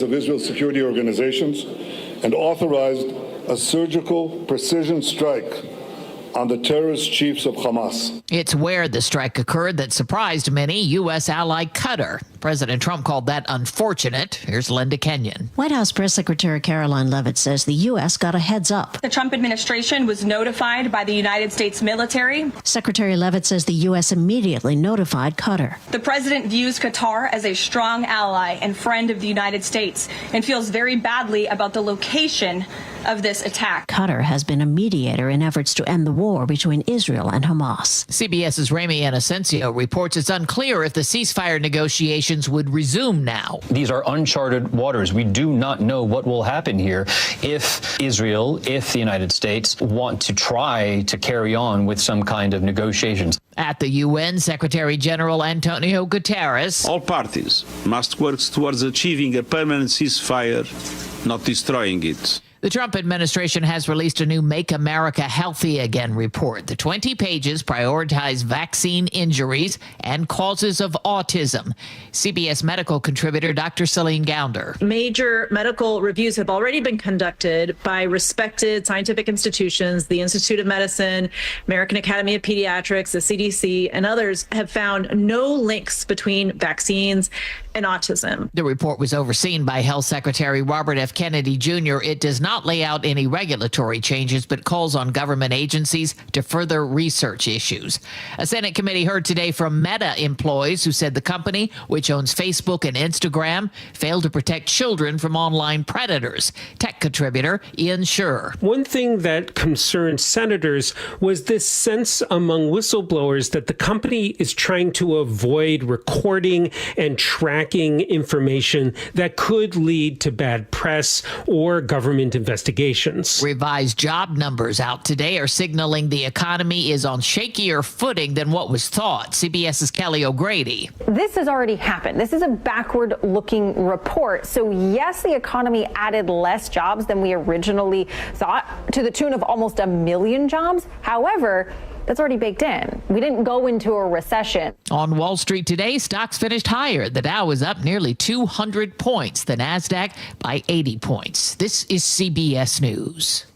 of Israel's security organizations and authorized a surgical precision strike on the terrorist chiefs of Hamas. It's where the strike occurred that surprised many, U.S. ally Qatar. President Trump called that unfortunate. Here's Linda Kenyon. White House Press Secretary Caroline Leavitt says the U.S. got a heads up. The Trump administration was notified by the United States military. Secretary Leavitt says the U.S. immediately notified Qatar. The president views Qatar as a strong ally and friend of the United States and feels very badly about the location of this attack. Qatar has been a mediator in efforts to end the war between Israel and Hamas. CBS's Rami Inocencio reports it's unclear if the ceasefire negotiations would resume now. These are uncharted waters. We do not know what will happen here if Israel, if the United States want to try to carry on with some kind of negotiations. At the UN, Secretary General Antonio Guterres. All parties must work towards achieving a permanent ceasefire, not destroying it. The Trump administration has released a new Make America Healthy Again report. The 20 pages prioritize vaccine injuries and causes of autism. CBS medical contributor Dr. Celine Gounder. Major medical reviews have already been conducted by respected scientific institutions. The Institute of Medicine, American Academy of Pediatrics, the CDC, and others have found no links between vaccines and autism. The report was overseen by Health Secretary Robert F. Kennedy Jr. It does not lay out any regulatory changes, but calls on government agencies to further research issues. A Senate committee heard today from Meta employees who said the company, which owns Facebook and Instagram, failed to protect children from online predators. Tech contributor Ian Scher. One thing that concerned senators was this sense among whistleblowers that the company is trying to avoid recording and tracking information that could lead to bad press or government investigations. Revised job numbers out today are signaling the economy is on shakier footing than what was thought. CBS's Kelly O'Grady. This has already happened. This is a backward-looking report. So yes, the economy added less jobs than we originally thought, to the tune of almost 1 million jobs. However, that's already baked in. We didn't go into a recession. On Wall Street today, stocks finished higher. The Dow was up nearly 200 points. The Nasdaq by 80 points. This is CBS News.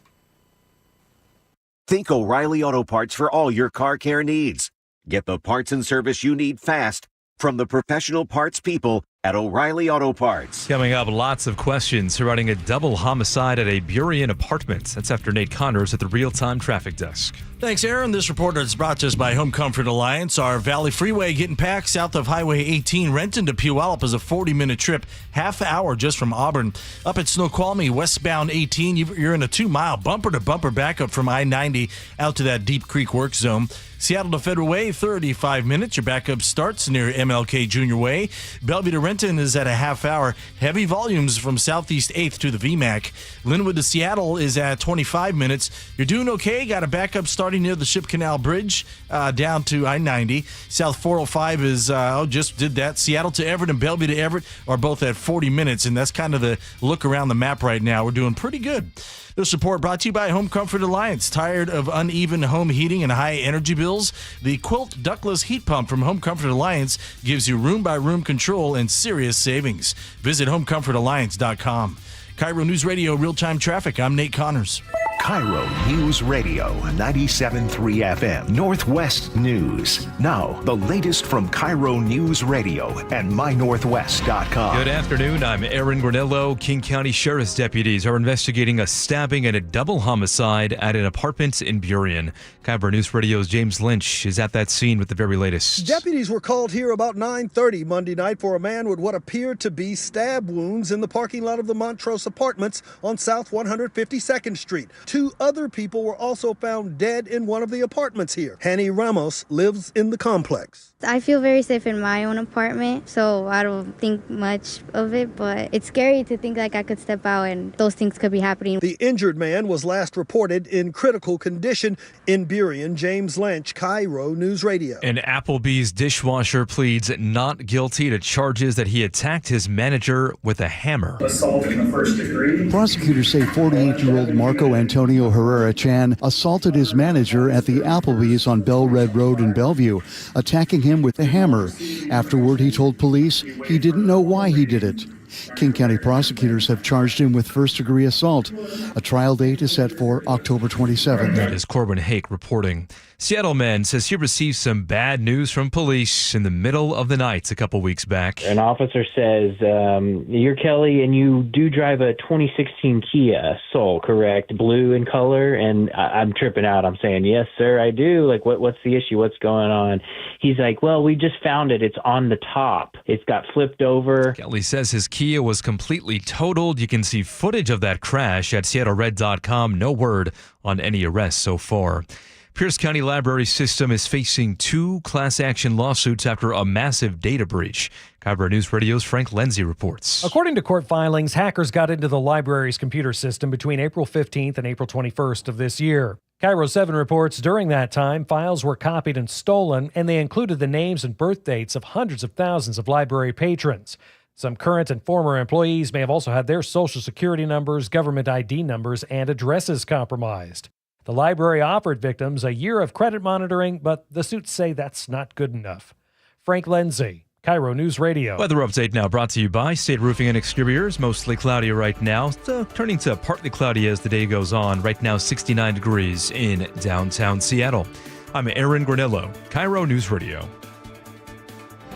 Think O'Reilly Auto Parts for all your car care needs. Get the parts and service you need fast from the professional parts people at O'Reilly Auto Parts. Coming up, lots of questions surrounding a double homicide at a Burien apartment. That's after Nate Connors at the Real-Time Traffic Desk. Thanks, Aaron. This report is brought to us by Home Comfort Alliance. Our Valley Freeway getting packed south of Highway 18. Renton to Puyallup is a 40-minute trip, half hour just from Auburn. Up at Snoqualmie, westbound 18, you're in a 2-mile bumper-to-bumper backup from I-90 out to that Deep Creek work zone. Seattle to Federal Way, 35 minutes. Your backup starts near MLK Junior Way. Bellevue to Renton is at a half hour. Heavy volumes from Southeast 8th to the VMAC. Linwood to Seattle is at 25 minutes. You're doing okay. Got a backup starting near the Ship Canal Bridge down to I-90. South 405 is, just did that. Seattle to Everett and Bellevue to Everett are both at 40 minutes, and that's kind of the look around the map right now. We're doing pretty good. This report brought to you by Home Comfort Alliance. Tired of uneven home heating and high energy bills? The Quilt ductless heat pump from Home Comfort Alliance gives you room-by-room control and serious savings. Visit homecomfortalliance.com. KIRO News Radio Real-Time Traffic. I'm Nate Connors. KIRO News Radio 97.3 FM Northwest News. Now, the latest from KIRO News Radio and mynorthwest.com. Good afternoon. I'm Aaron Granello. King County Sheriff's deputies are investigating a stabbing and a double homicide at an apartment in Burien. KIRO News Radio's James Lynch is at that scene with the very latest. Deputies were called here about 9:30 Monday night for a man with what appeared to be stab wounds in the parking lot of the Montrose Apartments on South 152nd Street. 2 other people were also found dead in one of the apartments here. Hanny Ramos lives in the complex. I feel very safe in my own apartment, so I don't think much of it, but it's scary to think like I could step out and those things could be happening. The injured man was last reported in critical condition in Burien. James Lynch, KIRO News Radio. An Applebee's dishwasher pleads not guilty to charges that he attacked his manager with a hammer. Assault in the first degree. Prosecutors say 48-year-old Marco Antonio Herrera Chan assaulted his manager at the Applebee's on Bell Red Road in Bellevue, attacking him with a hammer. Afterward, he told police he didn't know why he did it. King County prosecutors have charged him with first-degree assault. A trial date is set for October 27th. That is Corbin Hake reporting. Seattle man says he received some bad news from police in the middle of the night a couple weeks back. An officer says, you're Kelly and you do drive a 2016 Kia Soul, correct? Blue in color? And I'm tripping out. I'm saying, yes, sir, I do. Like, what's the issue? What's going on? He's like, well, we just found it. It's on the top. It's got flipped over. Kelly says his Kia was completely totaled. You can see footage of that crash at SeattleRed.com. No word on any arrests so far. Pierce County Library System is facing 2 class action lawsuits after a massive data breach. KIRO News Radio's Frank Lenzi reports. According to court filings, hackers got into the library's computer system between April 15th and April 21st of this year. KIRO 7 reports during that time, files were copied and stolen, and they included the names and birth dates of hundreds of thousands of library patrons. Some current and former employees may have also had their social security numbers, government ID numbers, and addresses compromised. The library offered victims a year of credit monitoring, but the suits say that's not good enough. Frank Lenzi, KIRO News Radio. Weather update now brought to you by State Roofing and Exteriors. Mostly cloudy right now, turning to partly cloudy as the day goes on. Right now, 69 degrees in downtown Seattle. I'm Aaron Granillo, KIRO News Radio.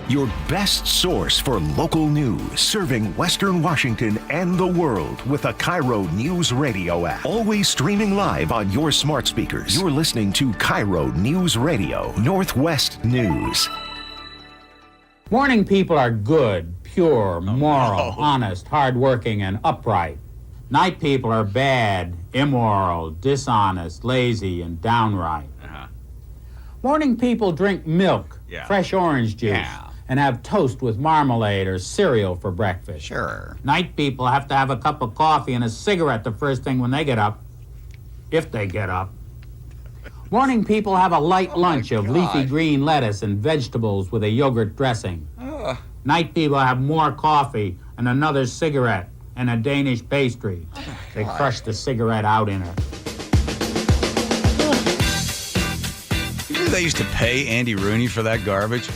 Your best source for local news, serving Western Washington and the world with a KIRO News Radio app. Always streaming live on your smart speakers. You're listening to KIRO News Radio, Northwest News. Morning people are good, pure, moral, honest, hardworking, and upright. Night people are bad, immoral, dishonest, lazy, and downright. Morning people drink milk, fresh orange juice, and have toast with marmalade or cereal for breakfast. Sure. Night people have to have a cup of coffee and a cigarette the first thing when they get up, if they get up. Morning people have a light lunch of leafy green lettuce and vegetables with a yogurt dressing. Night people have more coffee and another cigarette and a Danish pastry. They crush the cigarette out in her. You knew they used to pay Andy Rooney for that garbage?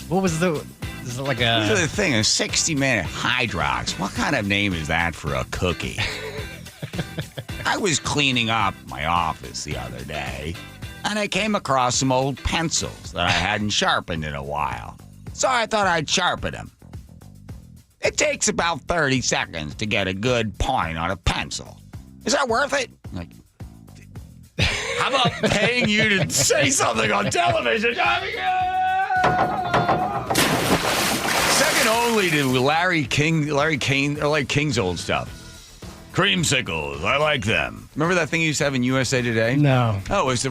What was is it like a... The thing, a 60-minute Hydrox. What kind of name is that for a cookie? I was cleaning up my office the other day, and I came across some old pencils that I hadn't sharpened in a while. So I thought I'd sharpen them. It takes about 30 seconds to get a good point on a pencil. Is that worth it? Like, how about paying you to say something on television? Second only to Larry King's old stuff. Creamsicles, I like them. Remember that thing you used to have in USA Today? No. Oh, it was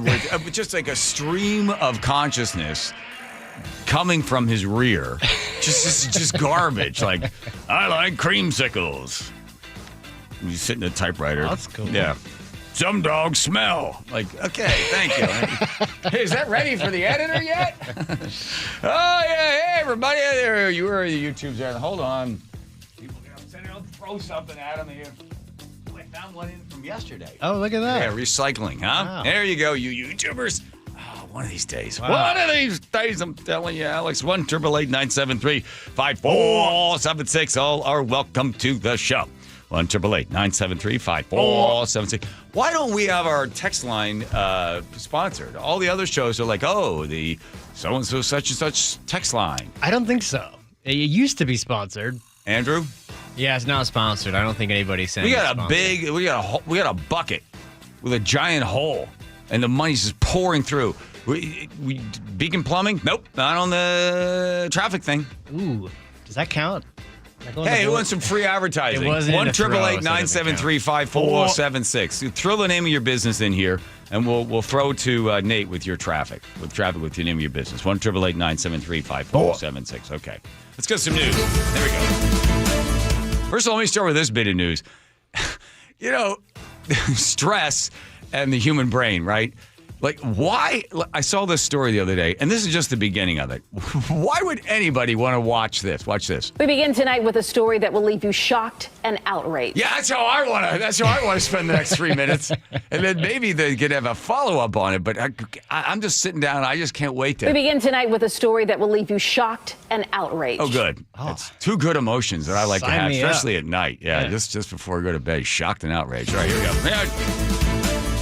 just like a stream of consciousness coming from his rear. Just garbage. Like, I like creamsicles. He's sitting at a typewriter. Oh, that's cool. Yeah. Some dogs smell. Like, okay, thank you. Hey, is that ready for the editor yet? Oh, yeah, hey, everybody. There, you were the YouTubes there. Hold on. People throw something at them here. Oh, I found one in from yesterday. Oh, look at that. Yeah, recycling, huh? Wow. There you go, you YouTubers. Oh, one of these days. Wow. One of these days, I'm telling you, Alex. 1-888-973-5476. All are welcome to the show. 1-888-973-5476. Why don't we have our text line sponsored? All the other shows are like, oh, the so-and-so such and such text line. I don't think so. It used to be sponsored. Andrew? Yeah, it's not sponsored. I don't think anybody's saying We got it's a sponsored. we got a bucket with a giant hole, and the money's just pouring through. We Beacon Plumbing? Nope, not on the traffic thing. Ooh, does that count? Hey, who wants some free advertising? It wasn't in a throw, 1-888-973-5476. Throw the name of your business in here, and we'll throw to Nate with your traffic with your name of your business. 1-888-973-5476. Okay, let's get some news. There we go. First of all, let me start with this bit of news. You know, stress and the human brain, right? Like, why? I saw this story the other day, and this is just the beginning of it. Why would anybody want to watch this? Watch this. We begin tonight with a story that will leave you shocked and outraged. Yeah, that's how I want to spend the next 3 minutes, and then maybe they could have a follow-up on it. But I'm just sitting down. I just can't wait to. We begin tonight with a story that will leave you shocked and outraged. Oh, good. It's two good emotions that I like to Sign have, me up. especially at night. Yeah, just before I go to bed. Shocked and outraged. All right, here we go. Yeah.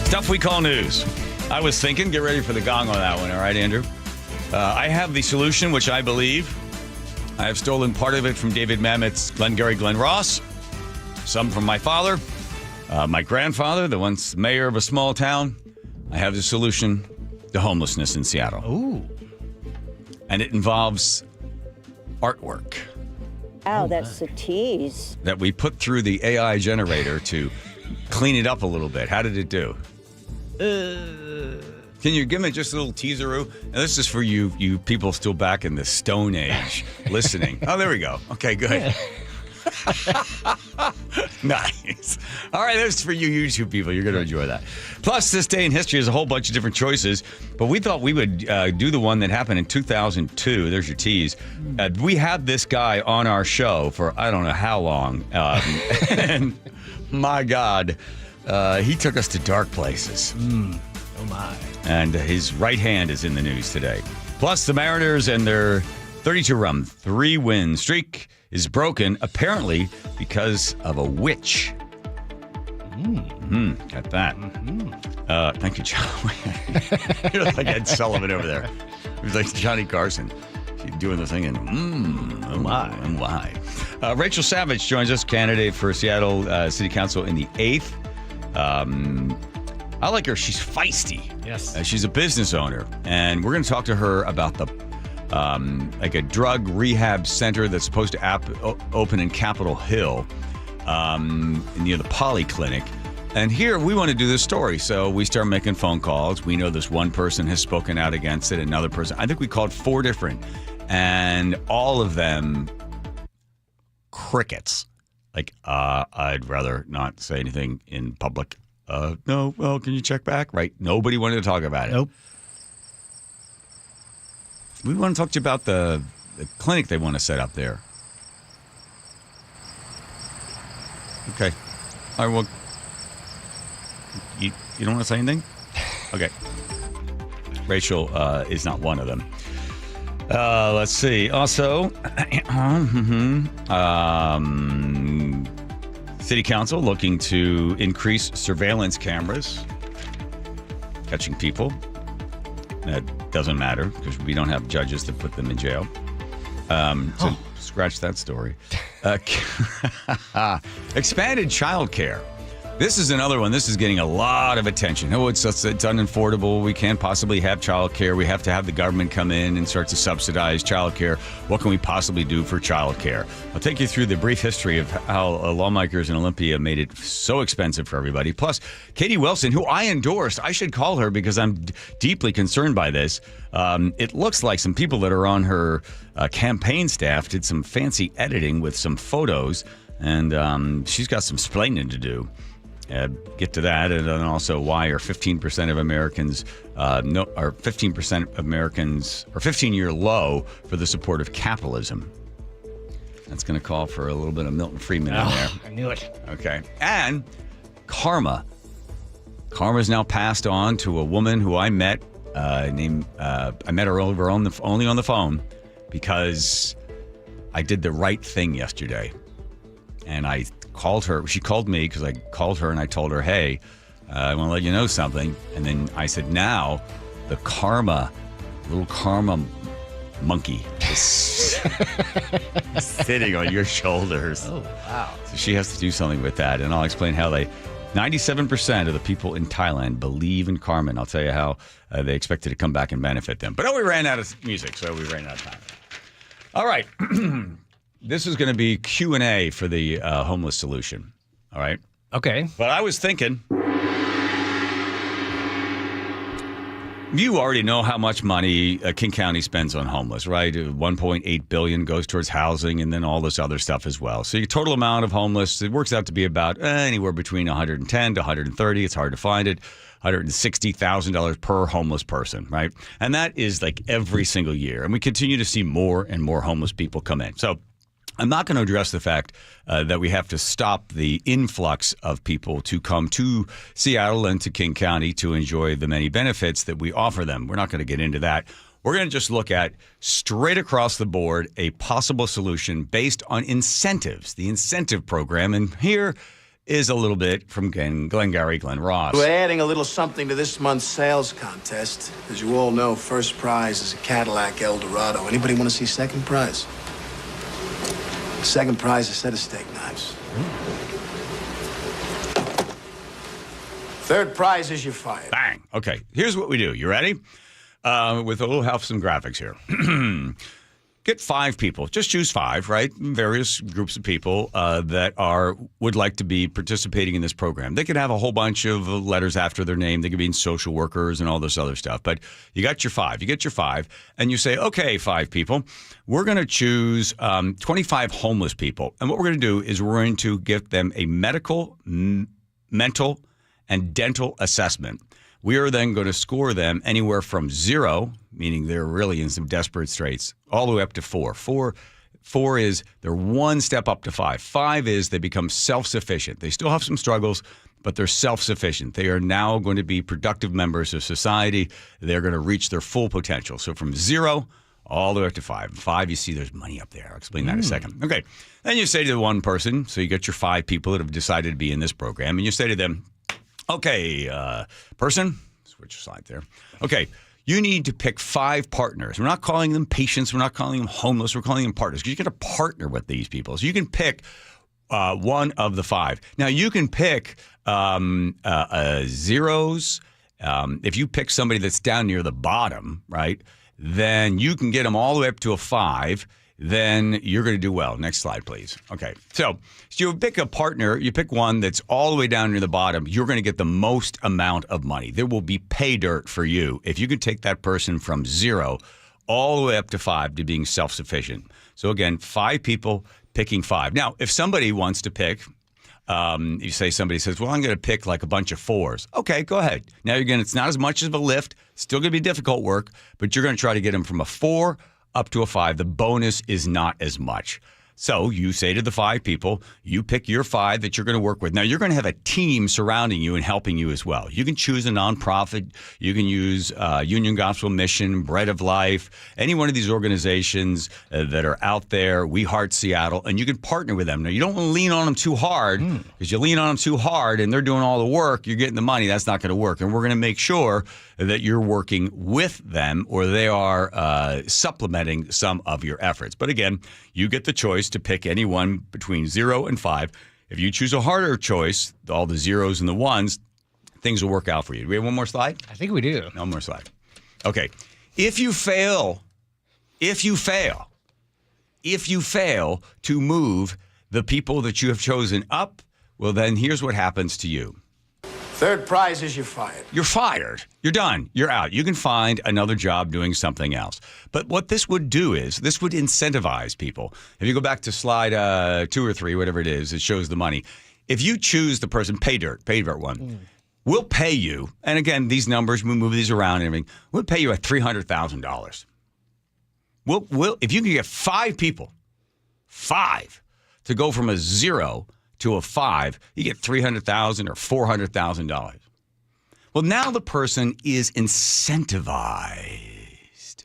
Stuff we call news. I was thinking, get ready for the gong on that one, all right, Andrew? I have the solution, which I believe. I have stolen part of it from David Mamet's Glengarry Glen Ross, some from my father, my grandfather, the once mayor of a small town. I have the solution to homelessness in Seattle. Ooh. And it involves artwork. Wow, that's a tease. That we put through the AI generator to clean it up a little bit. How did it do? Can you give me just a little teaser-oo? And this is for you people still back in the Stone Age listening. Oh, there we go. Okay, good. Yeah. Nice. All right, that's for you YouTube people. You're going to enjoy that. Plus, this day in history has a whole bunch of different choices, but we thought we would do the one that happened in 2002. There's your tease. We had this guy on our show for I don't know how long, and my God, he took us to dark places. Oh, my. And his right hand is in the news today. Plus, the Mariners and their 32-run 3-win streak is broken, apparently because of a witch. Got that. Thank you, John. You're like Ed Sullivan over there. He was like Johnny Carson. She's doing the thing and oh my. Rachel Savage joins us, candidate for Seattle City Council in the 8th. I like her. She's feisty. Yes. She's a business owner, and we're going to talk to her about the like a drug rehab center that's supposed to open in Capitol Hill near the Polyclinic. And here we want to do this story. So we start making phone calls. We know this one person has spoken out against it. Another person. I think we called 4 different. And all of them crickets. Like, I'd rather not say anything in public. No, well, can you check back? Right. Nobody wanted to talk about it. Nope. We want to talk to you about the clinic they want to set up there. Okay. All right, well, you don't want to say anything? Okay. Rachel is not one of them. Let's see. Also, City Council looking to increase surveillance cameras, catching people. That doesn't matter because we don't have judges to put them in jail. So scratch that story. Expanded childcare. This is another one. This is getting a lot of attention. Oh, it's unaffordable. We can't possibly have childcare. We have to have the government come in and start to subsidize childcare. What can we possibly do for childcare? I'll take you through the brief history of how lawmakers in Olympia made it so expensive for everybody. Plus, Katie Wilson, who I endorsed, I should call her because I'm deeply concerned by this. It looks like some people that are on her campaign staff did some fancy editing with some photos, and she's got some splaining to do. Get to that, and then also why are 15% of Americans, 15% Americans, or 15-year low for the support of capitalism. That's going to call for a little bit of Milton Friedman in there. I knew it. Okay, and karma. Karma is now passed on to a woman who I met. I met her only on the phone because I did the right thing yesterday, and I called her. She called me because I called her and I told her, hey, I want to let you know something. And then I said, now the little karma monkey is sitting on your shoulders. Oh, wow. So she has to do something with that. And I'll explain how 97% of the people in Thailand believe in karma. And I'll tell you how they expect it to come back and benefit them. But we ran out of music, so we ran out of time. All right. This is going to be Q&A for the homeless solution. All right? Okay. But I was thinking, You already know how much money King County spends on homeless, right? $1.8 billion goes towards housing and then all this other stuff as well. So your total amount of homeless, it works out to be about anywhere between $110 to $130. It's hard to find it. $160,000 per homeless person, right? And that is like every single year. And we continue to see more and more homeless people come in. So I'm not going to address the fact that we have to stop the influx of people to come to Seattle and to King County to enjoy the many benefits that we offer them. We're not going to get into that. We're going to just look at straight across the board a possible solution based on incentives, the incentive program. And here is a little bit from Glengarry Glen Ross. We're adding a little something to this month's sales contest. As you all know, first prize is a Cadillac Eldorado. Anybody want to see second prize? Second prize is a set of steak knives. Third prize is you're fired. Bang. Okay, here's what we do. You ready? With a little help, some graphics here. Get 5 people. Just choose 5, right? Various groups of people that would like to be participating in this program. They could have a whole bunch of letters after their name. They could be in social workers and all this other stuff. But you got your 5. You get your 5, and you say, okay, 5 people. We're going to choose 25 homeless people. And what we're going to do is we're going to give them a medical, mental, and dental assessment. We are then going to score them anywhere from 0, meaning they're really in some desperate straits, all the way up to 4. 4 is they're one step up to 5. 5 is they become self-sufficient. They still have some struggles, but they're self-sufficient. They are now going to be productive members of society. They're going to reach their full potential. So from 0 all the way up to 5. 5, you see there's money up there. I'll explain that in a second. Okay. Then you say to the one person, so you get your 5 people that have decided to be in this program, and you say to them, okay, person, switch slide there. Okay, you need to pick 5 partners. We're not calling them patients. We're not calling them homeless. We're calling them partners because you got to partner with these people. So you can pick one of the 5. Now, you can pick zeros. If you pick somebody that's down near the bottom, right, then you can get them all the way up to a 5. Then you're going to do well. Next slide, please. Okay. So you pick a partner. You pick one that's all the way down near the bottom. You're going to get the most amount of money. There will be pay dirt for you if you can take that person from 0 all the way up to 5 to being self-sufficient. So again, 5 people picking 5. Now, if somebody wants to pick, you say somebody says, well, I'm going to pick like a bunch of 4s. Okay, go ahead. Now it's not as much of a lift. Still going to be difficult work, but you're going to try to get them from a 4 up to a 5. The bonus is not as much. So you say to the 5 people, you pick your 5 that you're going to work with. Now, you're going to have a team surrounding you and helping you as well. You can choose a nonprofit. You can use Union Gospel Mission, Bread of Life, any one of these organizations that are out there, We Heart Seattle, and you can partner with them. Now, you don't want to lean on them too hard because you lean on them too hard and they're doing all the work, you're getting the money. That's not going to work. And we're going to make sure that you're working with them or they are supplementing some of your efforts. But again, you get the choice to pick anyone between 0 and 5. If you choose a harder choice, all the 0s and the 1s, things will work out for you. Do we have one more slide? I think we do. One more slide. Okay. If you fail to move the people that you have chosen up, well, then here's what happens to you. Third prize is you're fired. You're fired. You're done. You're out. You can find another job doing something else. But what this would do is this would incentivize people. If you go back to slide 2 or 3, whatever it is, it shows the money. If you choose the person, pay dirt one, we'll pay you. And again, these numbers, we move these around and everything. We'll pay you at $300,000. We'll if you can get 5 people, 5, to go from a 0 to a 5, you get $300,000 or $400,000. Well, now the person is incentivized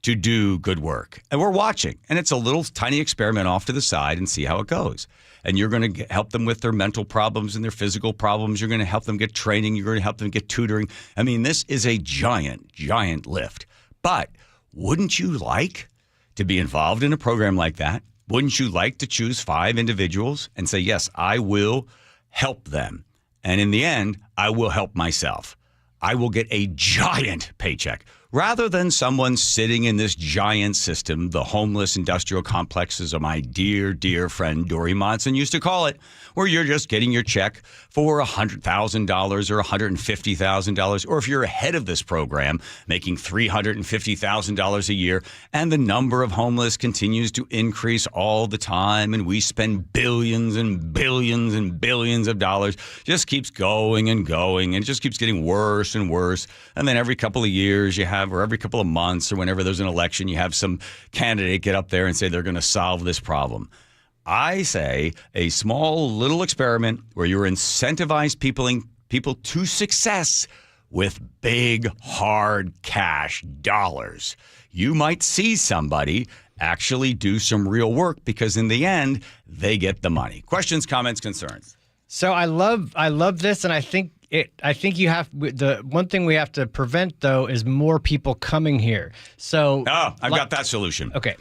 to do good work. And we're watching. And it's a little tiny experiment off to the side and see how it goes. And you're going to help them with their mental problems and their physical problems. You're going to help them get training. You're going to help them get tutoring. I mean, this is a giant, giant lift. But wouldn't you like to be involved in a program like that? Wouldn't you like to choose 5 individuals and say, yes, I will help them. And in the end, I will help myself. I will get a giant paycheck. rather than someone sitting in this giant system, the homeless industrial complexes, as my dear, dear friend Dory Monson used to call it, where you're just getting your check for $100,000 or $150,000, or if you're ahead of this program, making $350,000 a year, and the number of homeless continues to increase all the time, and we spend billions and billions and billions of dollars, just keeps going and going, and it just keeps getting worse and worse. And then every couple of years you have, or every couple of months, or whenever there's an election, you have some candidate get up there and say they're going to solve this problem. I say a small little experiment where you incentivize people to success with big, hard cash dollars. You might see somebody actually do some real work because in the end, they get the money. Questions, comments, concerns? So I love this, and I think you have the one thing we have to prevent though is more people coming here. So I've got that solution. Okay.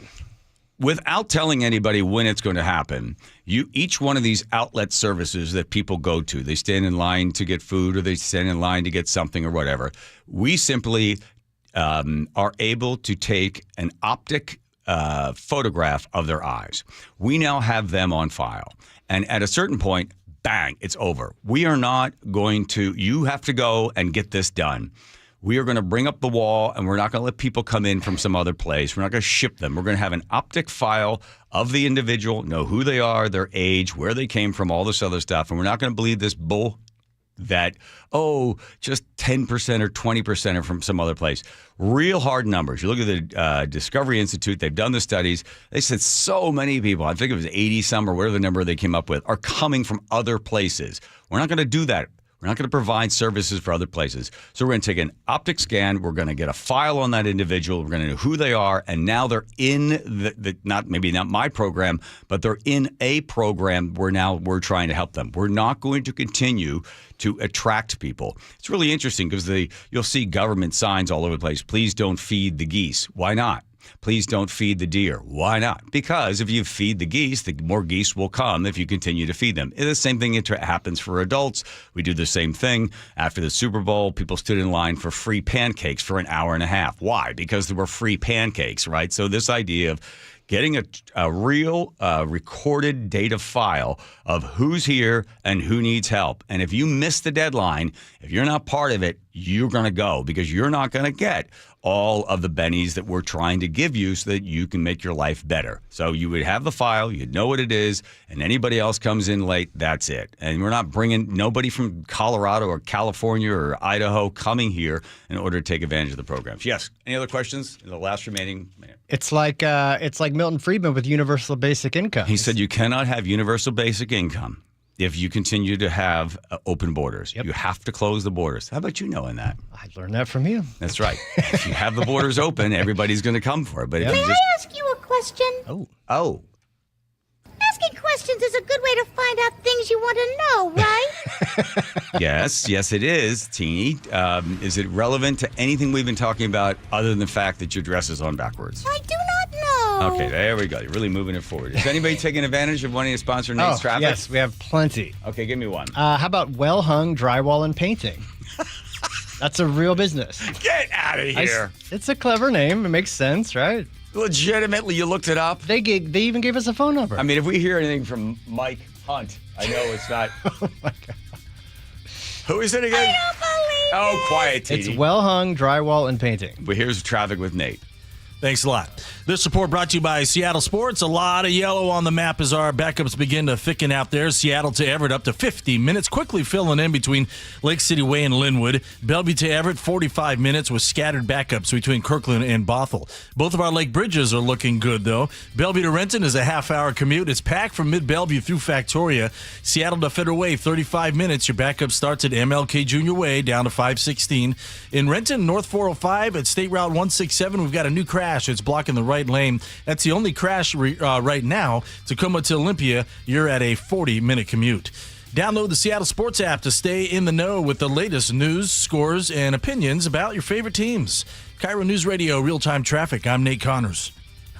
Without telling anybody when it's going to happen, each one of these outlet services that people go to, they stand in line to get food or they stand in line to get something or whatever. We simply are able to take an optic photograph of their eyes. We now have them on file. And at a certain point, bang, it's over. We are not going to, you have to go and get this done. We are going to bring up the wall, and we're not going to let people come in from some other place. We're not going to ship them. We're going to have an optic file of the individual, know who they are, their age, where they came from, all this other stuff. And we're not going to believe this bull that, just 10% or 20% are from some other place. Real hard numbers. You look at the Discovery Institute, they've done the studies. They said so many people, I think it was 80 some or whatever the number they came up with, are coming from other places. We're not going to do that. We're not going to provide services for other places. So we're going to take an optic scan. We're going to get a file on that individual. We're going to know who they are. And now they're in not my program, but they're in a program where now we're trying to help them. We're not going to continue to attract people. It's really interesting because you'll see government signs all over the place. Please don't feed the geese. Why not? Please don't feed the deer. Why not? Because if you feed the geese, the more geese will come if you continue to feed them. It's the same thing happens for adults. We do the same thing. After the Super Bowl, people stood in line for free pancakes for an hour and a half. Why? Because there were free pancakes, right? So this idea of getting a real recorded data file of who's here and who needs help. And if you miss the deadline, if you're not part of it, you're going to go because you're not going to get all of the bennies that we're trying to give you so that you can make your life better. So you would have the file, you'd know what it is, and anybody else comes in late, that's it. And we're not bringing nobody from Colorado or California or Idaho coming here in order to take advantage of the programs. Yes. Any other questions in the last remaining minute? It's like Milton Friedman with universal basic income. He said you cannot have universal basic income if you continue to have open borders. Yep. You have to close the borders. How about you knowing that? I learned that from you. That's right. If you have the borders open, everybody's going to come for it. But if May you just... I ask you a question? Oh. Asking questions is a good way to find out things you want to know, right? Yes, it is, Teeny. Is it relevant to anything we've been talking about other than the fact that your dress is on backwards? I do not know. Okay, there we go. You're really moving it forward. Is anybody taking advantage of wanting to sponsor Nate's Traffic? Yes, we have plenty. Okay, give me one. How about well-hung drywall and painting? That's a real business. Get out of here. It's a clever name. It makes sense, right? Legitimately, you looked it up? They even gave us a phone number. I mean, if we hear anything from Mike Hunt, I know it's not. Oh, my God. Who is it again? I don't believe Oh, quiet, Teeny. It's well-hung drywall and painting. But here's Traffic with Nate. Thanks a lot. This report brought to you by Seattle Sports. A lot of yellow on the map as our backups begin to thicken out there. Seattle to Everett up to 50 minutes, quickly filling in between Lake City Way and Linwood. Bellevue to Everett, 45 minutes with scattered backups between Kirkland and Bothell. Both of our lake bridges are looking good, though. Bellevue to Renton is a half-hour commute. It's packed from Mid-Bellevue through Factoria. Seattle to Federal Way, 35 minutes. Your backup starts at MLK Junior Way down to 516. In Renton, North 405 at State Route 167, we've got a new crash. It's blocking the right lane. That's the only crash right now. Tacoma to Olympia, you're at a 40-minute commute. Download the Seattle Sports app to stay in the know with the latest news, scores, and opinions about your favorite teams. KIRO News Radio Real-Time Traffic. I'm Nate Connors.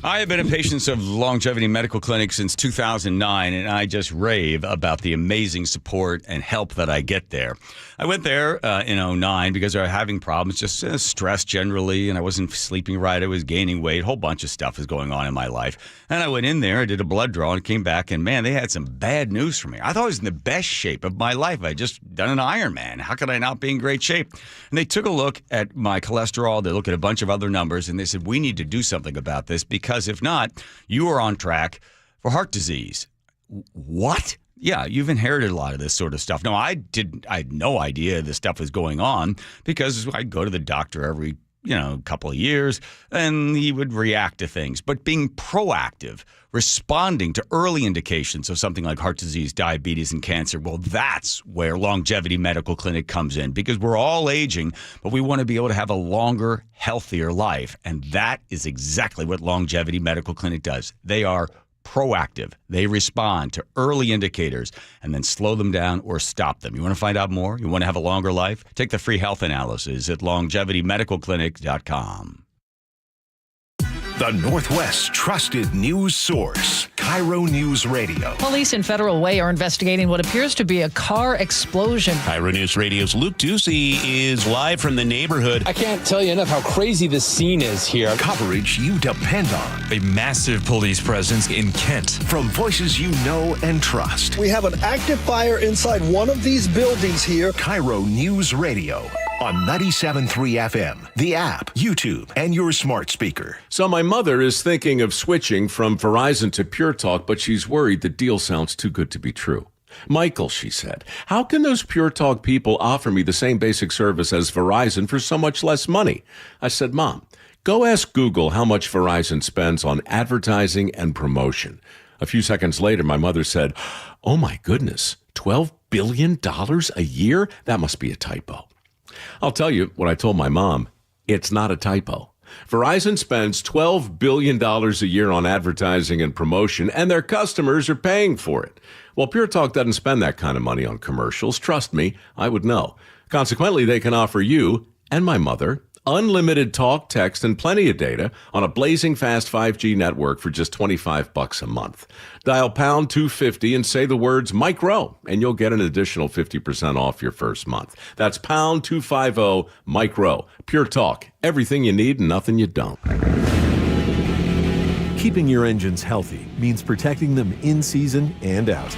I have been a patient of Longevity Medical Clinic since 2009, and I just rave about the amazing support and help that I get there. I went there in 2009 because I was having problems, just stress generally, and I wasn't sleeping right. I was gaining weight. A whole bunch of stuff was going on in my life. And I went in there, I did a blood draw, and came back, and man, they had some bad news for me. I thought I was in the best shape of my life. I had just done an Ironman. How could I not be in great shape? And they took a look at my cholesterol. They looked at a bunch of other numbers, and they said, we need to do something about this because if not, you are on track for heart disease. What? Yeah, you've inherited a lot of this sort of stuff. No, I had no idea this stuff was going on because I'd go to the doctor every couple of years, and he would react to things. But being proactive, responding to early indications of something like heart disease, diabetes, and cancer, well, that's where Longevity Medical Clinic comes in, because we're all aging, but we want to be able to have a longer, healthier life. And that is exactly what Longevity Medical Clinic does. They are proactive. They respond to early indicators and then slow them down or stop them. You want to find out more? You want to have a longer life? Take the free health analysis at longevitymedicalclinic.com. The Northwest's trusted news source, KIRO News Radio. Police in Federal Way are investigating what appears to be a car explosion. KIRO News Radio's Luke Ducey is live from the neighborhood. I can't tell you enough how crazy this scene is here. Coverage you depend on. A massive police presence in Kent. From voices you know and trust. We have an active fire inside one of these buildings here. KIRO News Radio. On 97.3 FM, the app, YouTube, and your smart speaker. So my mother is thinking of switching from Verizon to Pure Talk, but she's worried the deal sounds too good to be true. Michael, she said, how can those Pure Talk people offer me the same basic service as Verizon for so much less money? I said, Mom, go ask Google how much Verizon spends on advertising and promotion. A few seconds later, my mother said, oh my goodness, $12 billion a year? That must be a typo. I'll tell you what I told my mom. It's not a typo. Verizon spends $12 billion a year on advertising and promotion, and their customers are paying for it. Well, Pure Talk doesn't spend that kind of money on commercials. Trust me, I would know. Consequently, they can offer you and my mother unlimited talk, text, and plenty of data on a blazing fast 5G network for just $25 a month. Dial pound 250 and say the words Mike Rowe, and you'll get an additional 50% off your first month. That's pound 250 Mike Rowe. Pure Talk. Everything you need and nothing you don't. Keeping your engines healthy means protecting them in season and out.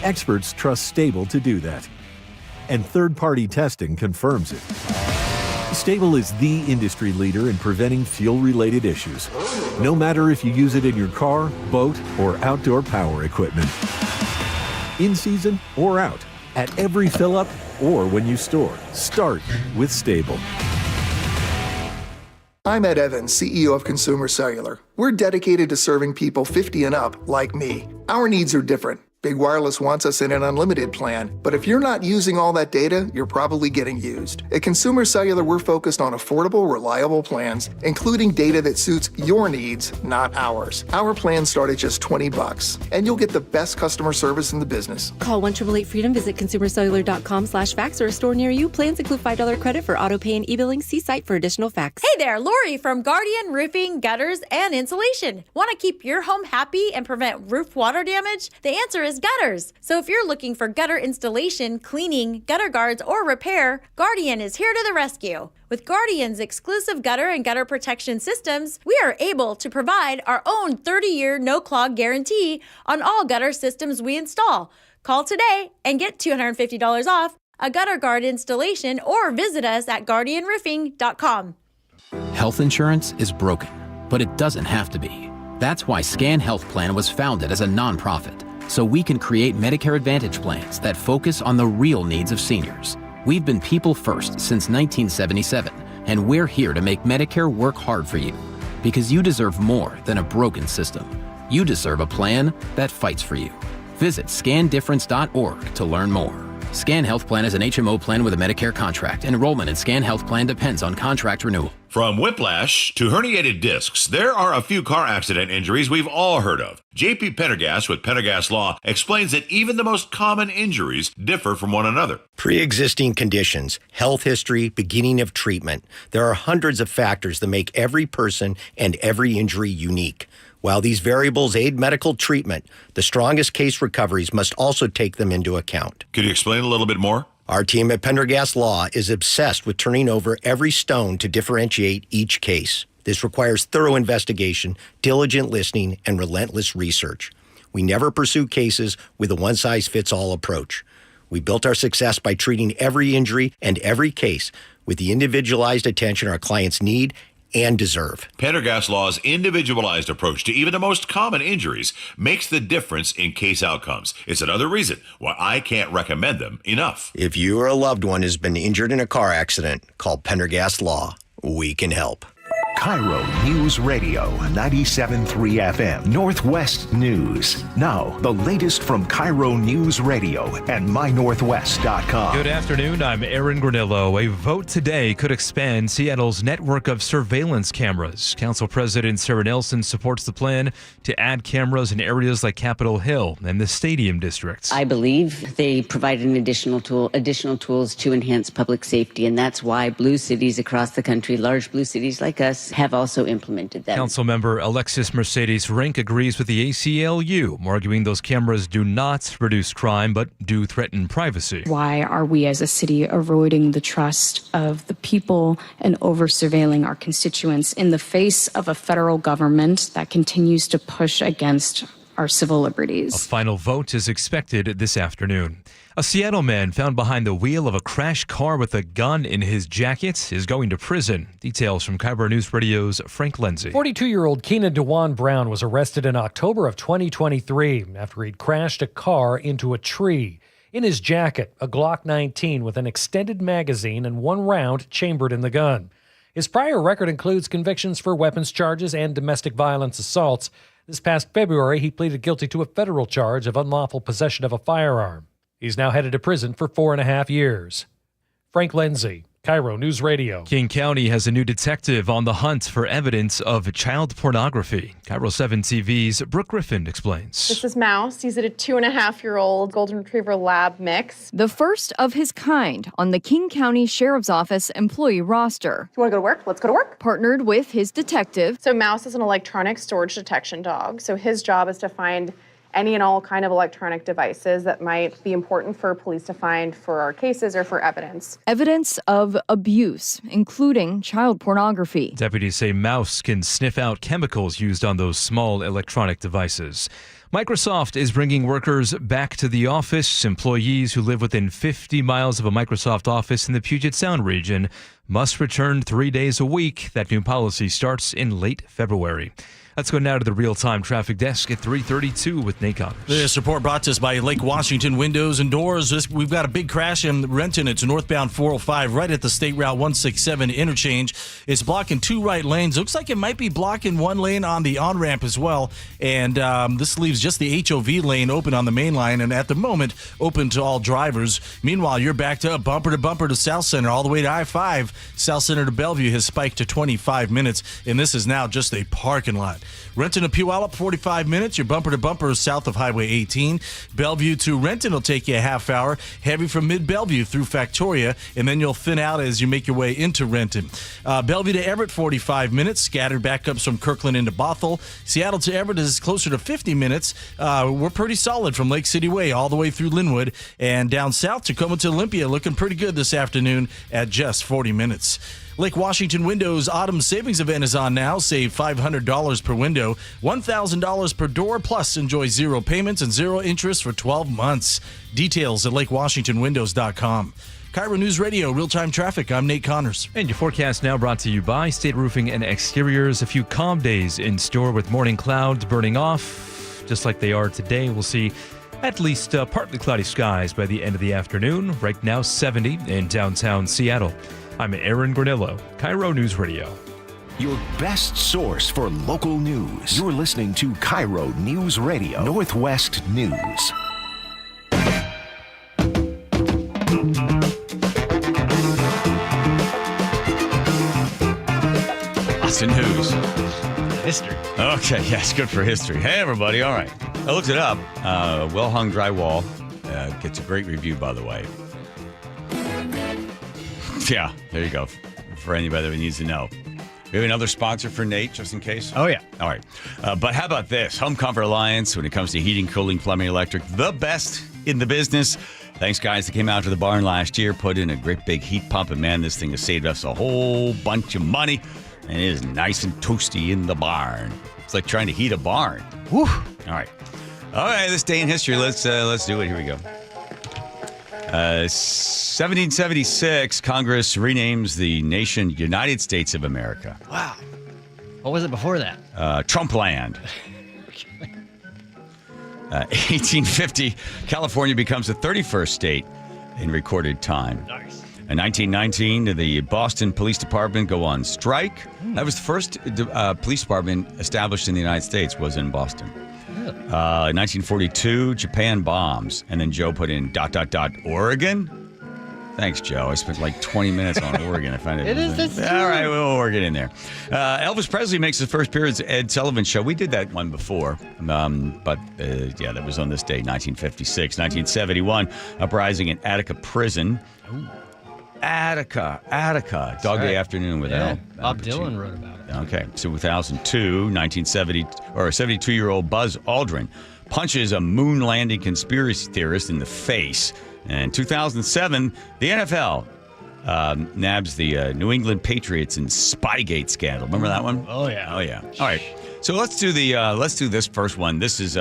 Experts trust Stable to do that. And third-party testing confirms it. Stable is the industry leader in preventing fuel-related issues, no matter if you use it in your car, boat, or outdoor power equipment. In season or out, at every fill-up or when you store, start with Stable. I'm Ed Evans, CEO of Consumer Cellular. We're dedicated to serving people 50 and up like me. Our needs are different. Big Wireless wants us in an unlimited plan, but if you're not using all that data, you're probably getting used. At Consumer Cellular, we're focused on affordable, reliable plans, including data that suits your needs, not ours. Our plans start at just $20, and you'll get the best customer service in the business. Call 1-888-FREEDOM, visit consumercellular.com/facts or a store near you. Plans include $5 credit for auto pay and e-billing. See site for additional facts. Hey there, Lori from Guardian Roofing, Gutters, and Insulation. Want to keep your home happy and prevent roof water damage? The answer is gutters. So if you're looking for gutter installation, cleaning, gutter guards, or repair, Guardian is here to the rescue. With Guardian's exclusive gutter and gutter protection systems, we are able to provide our own 30-year no-clog guarantee on all gutter systems we install. Call today and get $250 off a gutter guard installation or visit us at guardianroofing.com. Health insurance is broken, but it doesn't have to be. That's why Scan Health Plan was founded as a nonprofit, so we can create Medicare Advantage plans that focus on the real needs of seniors. We've been people first since 1977, and we're here to make Medicare work hard for you, because you deserve more than a broken system. You deserve a plan that fights for you. Visit scandifference.org to learn more. Scan Health Plan is an HMO plan with a Medicare contract. Enrollment in Scan Health Plan depends on contract renewal. From whiplash to herniated discs, there are a few car accident injuries we've all heard of. JP Pendergast with Pendergast Law explains that even the most common injuries differ from one another. Pre-existing conditions, health history, beginning of treatment. There are hundreds of factors that make every person and every injury unique. While these variables aid medical treatment, the strongest case recoveries must also take them into account. Could you explain a little bit more? Our team at Pendergast Law is obsessed with turning over every stone to differentiate each case. This requires thorough investigation, diligent listening, and relentless research. We never pursue cases with a one-size-fits-all approach. We built our success by treating every injury and every case with the individualized attention our clients need and deserve. Pendergast Law's individualized approach to even the most common injuries makes the difference in case outcomes. It's another reason why I can't recommend them enough. If you or a loved one has been injured in a car accident, call Pendergast Law. We can help. KIRO News Radio 97.3 FM Northwest News. Now, the latest from KIRO News Radio and mynorthwest.com. Good afternoon. I'm Aaron Granillo. A vote today could expand Seattle's network of surveillance cameras. Council President Sarah Nelson supports the plan to add cameras in areas like Capitol Hill and the Stadium districts. I believe they provide an additional tools to enhance public safety, and that's why blue cities across the country, large blue cities like us, have also implemented them. Councilmember Alexis Mercedes Rink agrees with the ACLU, arguing those cameras do not reduce crime but do threaten privacy. Why are we as a city eroding the trust of the people and over-surveilling our constituents in the face of a federal government that continues to push against our civil liberties? A final vote is expected this afternoon. A Seattle man found behind the wheel of a crashed car with a gun in his jacket is going to prison. Details from KIRO News Radio's Frank Lindsay. 42-year-old Keenan DeJuan Brown was arrested in October of 2023 after he'd crashed a car into a tree. In his jacket, a Glock 19 with an extended magazine and one round chambered in the gun. His prior record includes convictions for weapons charges and domestic violence assaults. This past February, he pleaded guilty to a federal charge of unlawful possession of a firearm. He's now headed to prison for 4.5 years. Frank Lindsay, KIRO News Radio. King County has a new detective on the hunt for evidence of child pornography. KIRO 7 TV's Brooke Griffin explains. This is Mouse. He's at a 2.5-year-old Golden Retriever Lab mix. The first of his kind on the King County Sheriff's Office employee roster. You want to go to work? Let's go to work. Partnered with his detective. So Mouse is an electronic storage detection dog. So his job is to find any and all kind of electronic devices that might be important for police to find for our cases or for evidence. Evidence of abuse, including child pornography. Deputies say Mouse can sniff out chemicals used on those small electronic devices. Microsoft is bringing workers back to the office. Employees who live within 50 miles of a Microsoft office in the Puget Sound region must return 3 days a week. That new policy starts in late February. Let's go now to the real-time traffic desk at 3:32 with Nate Connors. This report brought to us by Lake Washington Windows and Doors. We've got a big crash in Renton. It's northbound 405 right at the State Route 167 interchange. It's blocking 2 right lanes. Looks like it might be blocking 1 lane on the on-ramp as well. And this leaves just the HOV lane open on the main line and at the moment open to all drivers. Meanwhile, you're backed up bumper to South Center all the way to I-5. South Center to Bellevue has spiked to 25 minutes, and this is now just a parking lot. Renton to Puyallup, 45 minutes. You're bumper to bumper south of Highway 18. Bellevue to Renton will take you a half hour. Heavy from mid-Bellevue through Factoria, and then you'll thin out as you make your way into Renton. Bellevue to Everett, 45 minutes. Scattered backups from Kirkland into Bothell. Seattle to Everett is closer to 50 minutes. We're pretty solid from Lake City Way all the way through Linwood. And down south, Tacoma to Olympia, looking pretty good this afternoon at just 40 minutes. Lake Washington Windows Autumn Savings Event is on now. Save $500 per window, $1,000 per door, plus enjoy 0 payments and 0 interest for 12 months. Details at lakewashingtonwindows.com. KIRO News Radio, real-time traffic. I'm Nate Connors. And your forecast now brought to you by State Roofing and Exteriors. A few calm days in store with morning clouds burning off, just like they are today. We'll see at least partly cloudy skies by the end of the afternoon. Right now, 70 in downtown Seattle. I'm Aaron Granillo, KIRO News Radio. Your best source for local news. You're listening to KIRO News Radio, Northwest News. Boston who's? History. Okay, yes, good for history. Hey, everybody. All right. I looked it up. Well-hung drywall. Gets a great review, by the way. Yeah, there you go. For anybody that needs to know. We have another sponsor for Nate, just in case. Oh, yeah. All right. But how about this? Home Comfort Alliance, when it comes to heating, cooling, plumbing, electric, the best in the business. Thanks, guys, that came out to the barn last year, put in a great big heat pump, and man, this thing has saved us a whole bunch of money, and it is nice and toasty in the barn. It's like trying to heat a barn. Woo! All right. This day in history, let's do it. Here we go. 1776, Congress renames the nation United States of America. Wow. What was it before that? Trumpland. 1850, California becomes the 31st state in recorded time. Nice. In 1919, the Boston Police Department go on strike. That was the first police department established in the United States, was in Boston. 1942, Japan bombs. And then Joe put in ... Oregon. Thanks, Joe. I spent like 20 minutes on Oregon. I find it. All right, we'll get in there. Elvis Presley makes his first appearance at Ed Sullivan Show. We did that one before. But that was on this day, 1956. 1971, uprising in Attica Prison. Ooh. Attica. Dog Day Afternoon with Al. Bob Dylan wrote about it. Okay, so 2002, 72-year-old Buzz Aldrin punches a moon landing conspiracy theorist in the face. And 2007, the NFL nabs the New England Patriots in Spygate scandal. Remember that one? Oh yeah. All right. So let's do this first one. This is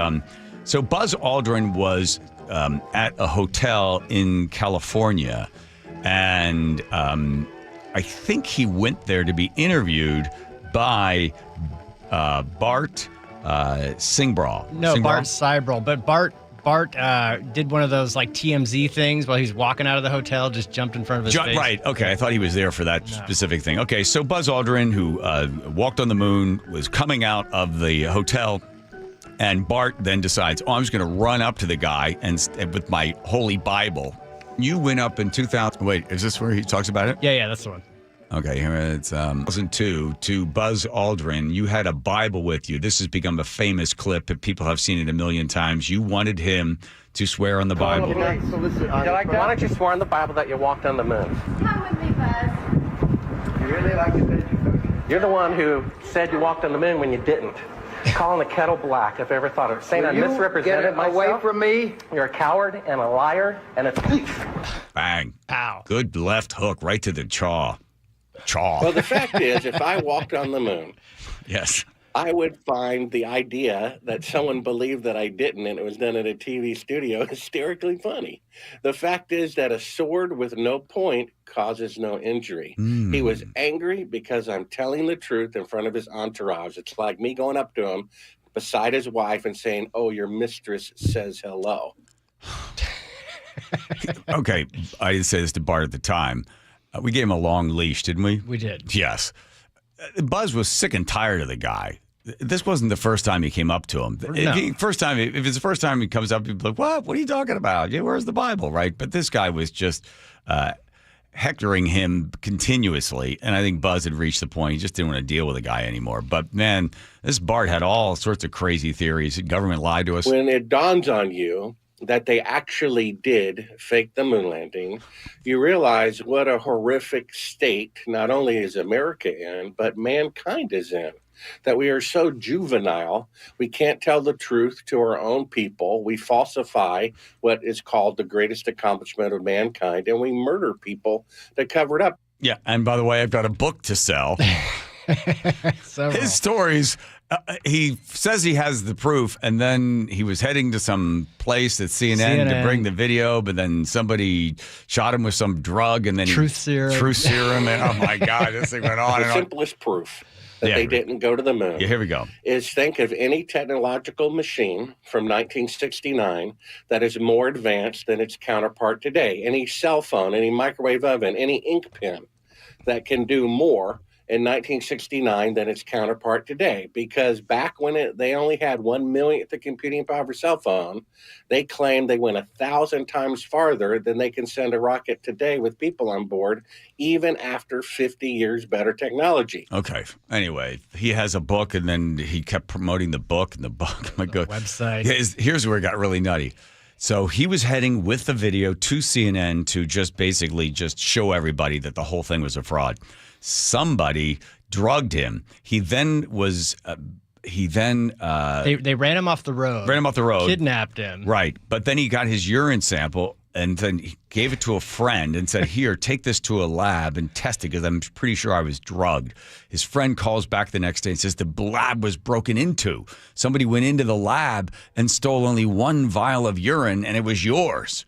so Buzz Aldrin was at a hotel in California, and I think he went there to be interviewed by Bart Singbraw. No, Bart Sybral. But Bart did one of those like TMZ things while he's walking out of the hotel, just jumped in front of his face. Right. Okay. I thought he was there for that specific thing. Okay. So Buzz Aldrin, who walked on the moon, was coming out of the hotel, and Bart then decides, I'm just going to run up to the guy and with my Holy Bible. You went up in 2000. Wait, is this where he talks about it? Yeah, that's the one. Okay, here it's 2002 to Buzz Aldrin. You had a Bible with you. This has become a famous clip. People have seen it a million times. You wanted him to swear on the Bible. Why don't you swear on the Bible that you walked on the moon? Come with me, Buzz. You really like it? You're the one who said you walked on the moon when you didn't. Calling the kettle black, if I ever thought of it. Saying I misrepresented myself. Away from me. You're a coward and a liar and a thief. Bang. Ow. Good left hook right to the jaw. Well, the fact is, if I walked on the moon, yes, I would find the idea that someone believed that I didn't and it was done at a TV studio hysterically funny. The fact is that a sword with no point causes no injury. He was angry because I'm telling the truth in front of his entourage. It's like me going up to him beside his wife and saying, "Oh, your mistress says hello." Okay, I didn't say this to Bart at the time. We gave him a long leash, didn't we? We did. Yes. Buzz was sick and tired of the guy. This wasn't the first time he came up to him. No. If it's the first time he comes up, he'd be like, What are you talking about? Yeah, where's the Bible, right? But this guy was just hectoring him continuously, and I think Buzz had reached the point he just didn't want to deal with the guy anymore. But, man, this Bart had all sorts of crazy theories. The government lied to us. When it dawns on you that they actually did fake the moon landing, you realize what a horrific state not only is America in, but mankind is in. That we are so juvenile, we can't tell the truth to our own people. We falsify what is called the greatest accomplishment of mankind, and we murder people to cover it up. Yeah, and by the way, I've got a book to sell. His stories, he says he has the proof, and then he was heading to some place at CNN to bring the video, but then somebody shot him with some drug, and then Truth serum, and oh my God, this thing went on The and on. simplest proof that they didn't go to the moon. Yeah, here we go. Is think of any technological machine from 1969 that is more advanced than its counterpart today. Any cell phone, any microwave oven, any ink pen that can do more in 1969 than its counterpart today, because back when they only had 1/millionth the computing power of a cell phone, they claimed they went 1,000 times farther than they can send a rocket today with people on board, even after 50 years better technology. Okay. Anyway, he has a book, and then he kept promoting the book, and the book, my God, website. Here's where it got really nutty. So he was heading with the video to CNN to just basically just show everybody that the whole thing was a fraud. Somebody drugged him. They ran him off the road. Ran him off the road. Kidnapped him. Right. But then he got his urine sample and then he gave it to a friend and said, here, take this to a lab and test it because I'm pretty sure I was drugged. His friend calls back the next day and says the lab was broken into. Somebody went into the lab and stole only one vial of urine and it was yours.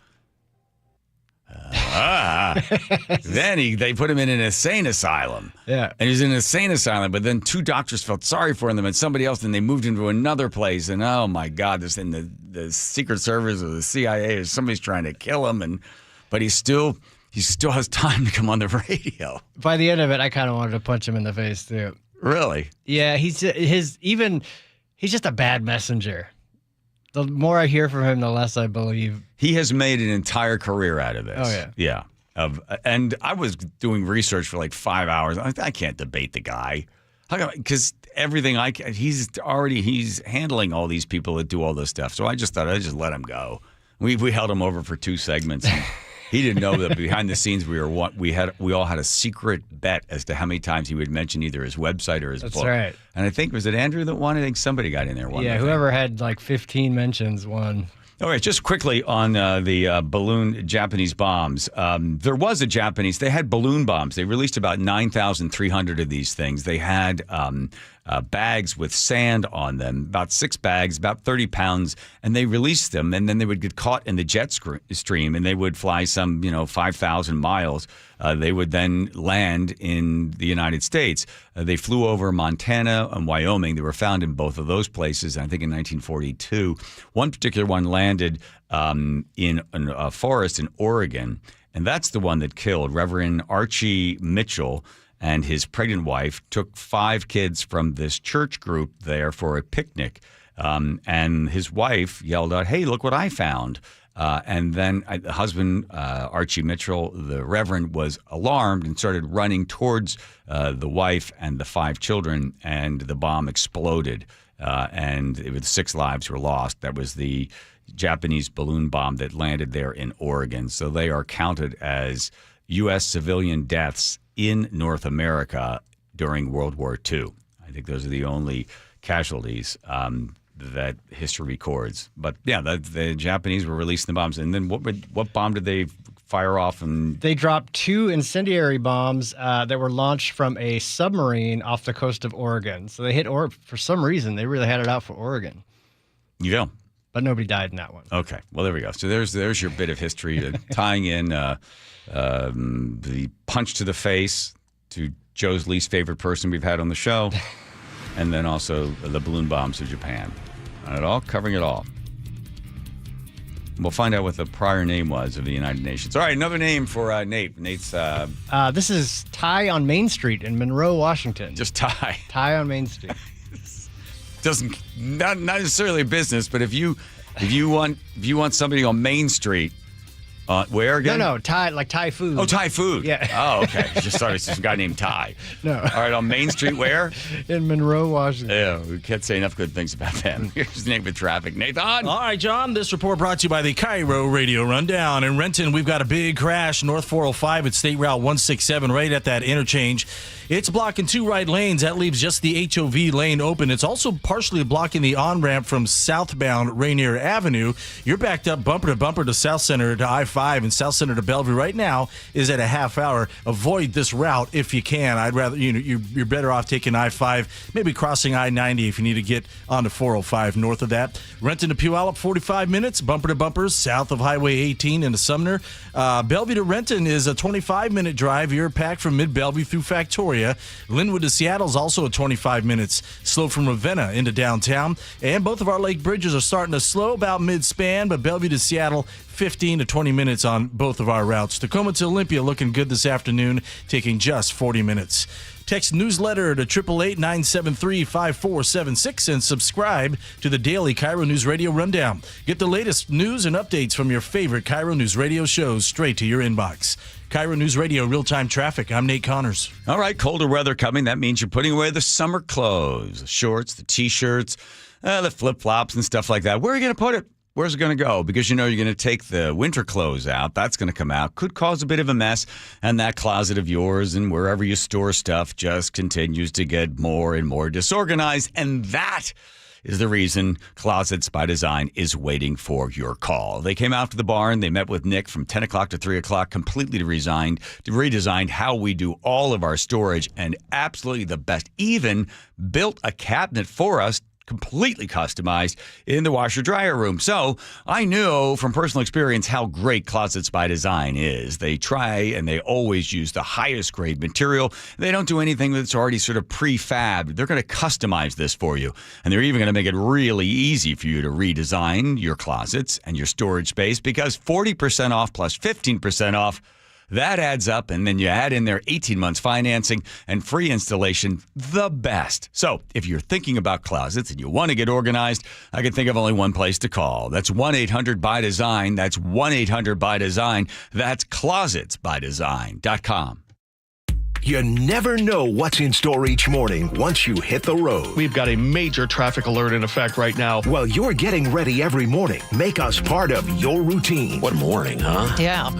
Then they put him in an insane asylum. Yeah. And he was in an insane asylum, but then 2 doctors felt sorry for him and somebody else, and they moved him to another place. And oh my God, this in the Secret Service or the CIA or somebody's trying to kill him. But he still has time to come on the radio. By the end of it, I kind of wanted to punch him in the face too. Really? Yeah, he's just a bad messenger. The more I hear from him, the less I believe. He has made an entire career out of this. Oh, yeah. Yeah. And I was doing research for like 5 hours. I can't debate the guy. Because everything he's handling all these people that do all this stuff. So I just thought I'd just let him go. We held him over for 2 segments. He didn't know that behind the scenes we all had a secret bet as to how many times he would mention either his website or his book. That's right. And I think, was it Andrew that won? I think somebody got in there. Yeah, whoever had like 15 mentions won. All right, just quickly on the balloon Japanese bombs. There was a Japanese, they had balloon bombs. They released about 9,300 of these things. They had bags with sand on them, about 6 bags, about 30 pounds, and they released them, and then they would get caught in the jet stream, and they would fly some, 5,000 miles. They would then land in the United States. They flew over Montana and Wyoming. They were found in both of those places, I think in 1942. One particular one landed in a forest in Oregon, and that's the one that killed Reverend Archie Mitchell. And his pregnant wife took 5 kids from this church group there for a picnic. And his wife yelled out, "Hey, look what I found." And then the husband, Archie Mitchell, the Reverend, was alarmed and started running towards the wife and the 5 children, and the bomb exploded. And 6 lives were lost. That was the Japanese balloon bomb that landed there in Oregon. So they are counted as U.S. civilian deaths in North America during World War II. I think those are the only casualties that history records. But yeah, the Japanese were releasing the bombs. And then what bomb did they fire off? And they dropped 2 incendiary bombs that were launched from a submarine off the coast of Oregon. So they hit for some reason. They really had it out for Oregon. Yeah. But nobody died in that one. Okay. Well, there we go. So there's your bit of history tying in the punch to the face to Joe's least favorite person we've had on the show, and then also the balloon bombs of Japan. Covering it all. We'll find out what the prior name was of the United Nations. All right, another name for Nate. Nate's... this is Ty on Main Street in Monroe, Washington. Just Ty. Ty on Main Street. Not necessarily a business, but if you want somebody on Main Street, where again? No, Thai, like Thai food. Oh, Thai food. Yeah. Oh, okay. Just thought it was some guy named Thai. No. All right, on Main Street, where? In Monroe, Washington. Yeah, we can't say enough good things about them. Here's Nate with traffic. Nathan. All right, John. This report brought to you by the KIRO Radio Rundown. In Renton, we've got a big crash north 405 at State Route 167 right at that interchange. It's blocking 2 right lanes. That leaves just the HOV lane open. It's also partially blocking the on-ramp from southbound Rainier Avenue. You're backed up bumper to bumper to South Center to I-5 and South Center to Bellevue right now is at a half hour. Avoid this route if you can. I'd rather, you're better off taking I-5, maybe crossing I-90 if you need to get onto 405 north of that. Renton to Puyallup, 45 minutes, bumper to bumper south of Highway 18 into Sumner. Bellevue to Renton is a 25-minute drive. You're packed from Mid-Bellevue through Factoria. Linwood to Seattle is also a 25 minutes. Slow from Ravenna into downtown. And both of our lake bridges are starting to slow about mid-span, but Bellevue to Seattle, 15 to 20 minutes. minutes on both of our routes. Tacoma to Olympia looking good this afternoon, taking just 40 minutes. Text newsletter to 888-973-5476 and subscribe to the daily KIRO News Radio Rundown. Get the latest news and updates from your favorite KIRO News Radio shows straight to your inbox. KIRO News Radio real-time traffic. I'm Nate Connors. All right, colder weather coming. That means you're putting away the summer clothes, the shorts, the T-shirts, the flip-flops and stuff like that. Where are you going to put it? Where's it going to go? Because you know you're going to take the winter clothes out. That's going to come out. Could cause a bit of a mess. And that closet of yours and wherever you store stuff just continues to get more and more disorganized. And that is the reason Closets by Design is waiting for your call. They came out to the barn. They met with Nick from 10 o'clock to 3 o'clock, completely redesigned how we do all of our storage, and absolutely the best. Even built a cabinet for us, completely customized in the washer-dryer room. So I know from personal experience how great Closets by Design is. They try and they always use the highest grade material. They don't do anything that's already sort of prefabbed. They're going to customize this for you. And they're even going to make it really easy for you to redesign your closets and your storage space, because 40% off plus 15% off, that adds up, and then you add in their 18 months financing and free installation, the best. So if you're thinking about closets and you want to get organized, I can think of only one place to call. That's 1-800-BY-DESIGN. That's 1-800-BY-DESIGN. That's closetsbydesign.com. You never know what's in store each morning once you hit the road. We've got a major traffic alert in effect right now. While you're getting ready every morning, make us part of your routine. What morning, huh? Yeah.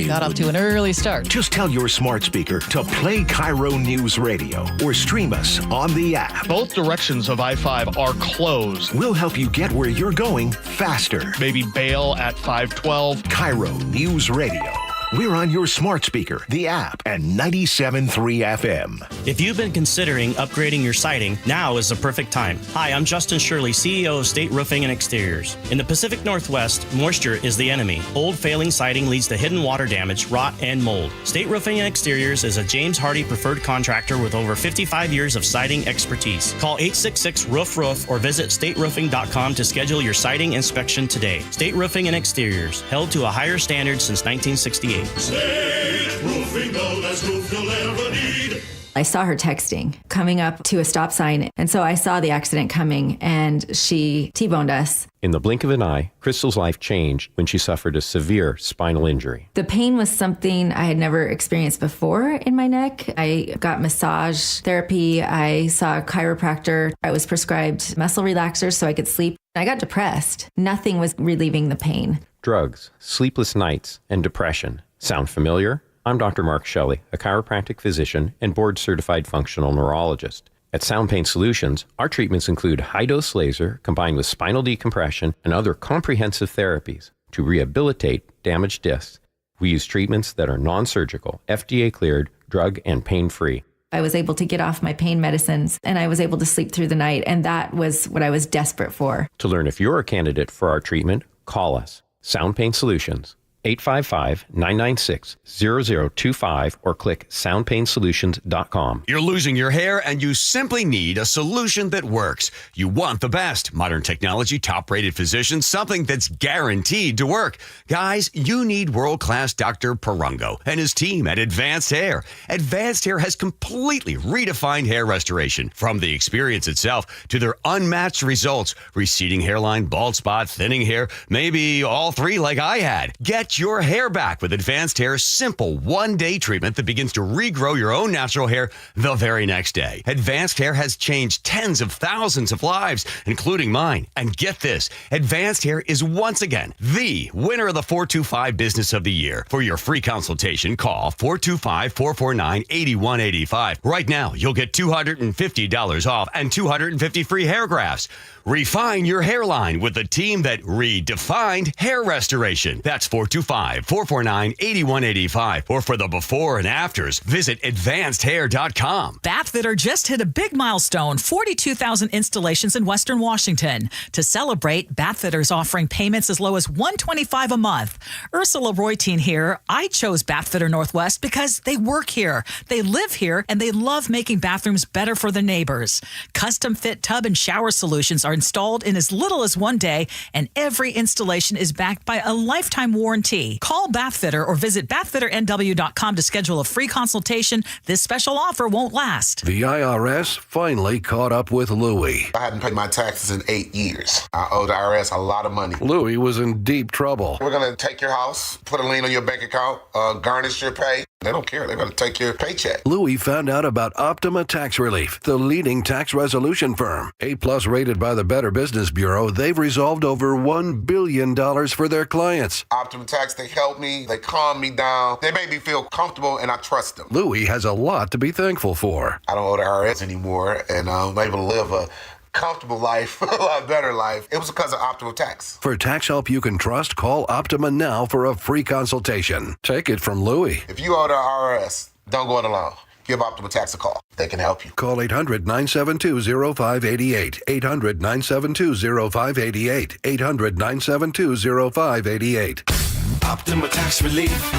Got off to an early start. Just tell your smart speaker to play KIRO News Radio or stream us on the app. Both directions of I-5 are closed. We'll help you get where you're going faster. Maybe bail at 512. KIRO News Radio. We're on your smart speaker, the app, and 97.3 FM. If you've been considering upgrading your siding, now is the perfect time. Hi, I'm Justin Shirley, CEO of State Roofing and Exteriors. In the Pacific Northwest, moisture is the enemy. Old failing siding leads to hidden water damage, rot, and mold. State Roofing and Exteriors is a James Hardy preferred contractor with over 55 years of siding expertise. Call 866-ROOF-ROOF or visit stateroofing.com to schedule your siding inspection today. State Roofing and Exteriors, held to a higher standard since 1968. State Roofing, the best roof you'll ever need. I saw her texting, coming up to a stop sign, and so I saw the accident coming, and she T-boned us. In the blink of an eye, Crystal's life changed when she suffered a severe spinal injury. The pain was something I had never experienced before in my neck. I got massage therapy. I saw a chiropractor. I was prescribed muscle relaxers so I could sleep. I got depressed. Nothing was relieving the pain. Drugs, sleepless nights, and depression. Sound familiar? I'm Dr. Mark Shelley, a chiropractic physician and board-certified functional neurologist. At Sound Pain Solutions, our treatments include high-dose laser combined with spinal decompression and other comprehensive therapies to rehabilitate damaged discs. We use treatments that are non-surgical, FDA-cleared, drug and pain-free. I was able to get off my pain medicines, and I was able to sleep through the night, and that was what I was desperate for. To learn if you're a candidate for our treatment, call us. Sound Pain Solutions, 855-996-0025 or click soundpainsolutions.com. You're losing your hair and you simply need a solution that works. You want the best. Modern technology, top-rated physicians, something that's guaranteed to work. Guys, you need world-class Dr. Perungo and his team at Advanced Hair. Advanced Hair has completely redefined hair restoration. From the experience itself to their unmatched results. Receding hairline, bald spot, thinning hair, maybe all three like I had. Get your hair back with Advanced Hair's simple one-day treatment that begins to regrow your own natural hair the very next day. Advanced Hair has changed tens of thousands of lives, including mine. And get this, Advanced Hair is once again the winner of the 425 Business of the Year. For your free consultation, call 425-449-8185. Right now, you'll get $250 off and 250 free hair grafts. Refine your hairline with the team that redefined hair restoration. That's 425-449-8185. Or for the before and afters, visit advancedhair.com. Bathfitter just hit a big milestone, 42,000 installations in Western Washington. To celebrate, Bathfitter's offering payments as low as $125 a month. Ursula Royteen here. I chose Bathfitter Northwest because they work here, they live here, and they love making bathrooms better for their neighbors. Custom fit tub and shower solutions are installed in as little as one day, and every installation is backed by a lifetime warranty. guarantee. Call Bathfitter or visit bathfitternw.com to schedule a free consultation. This special offer won't last. The IRS finally caught up with Louie. I hadn't paid my taxes in 8 years. I owe the IRS a lot of money. Louie was in deep trouble. We're going to take your house, put a lien on your bank account, garnish your pay. They don't care. They're going to take your paycheck. Louie found out about Optima Tax Relief, the leading tax resolution firm. A-plus rated by the Better Business Bureau, they've resolved over $1 billion for their clients. Optima Tax, they help me. They calm me down. They make me feel comfortable, and I trust them. Louie has a lot to be thankful for. I don't owe the IRS anymore, and I'm able to live a comfortable life, a lot better life. It was because of Optima Tax. For tax help you can trust, call Optima now for a free consultation. Take it from Louie. If you owe the IRS, don't go it alone. Give Optima Tax a call. They can help you. Call 800-972-0588. 800-972-0588. 800-972-0588. Optima Tax Relief.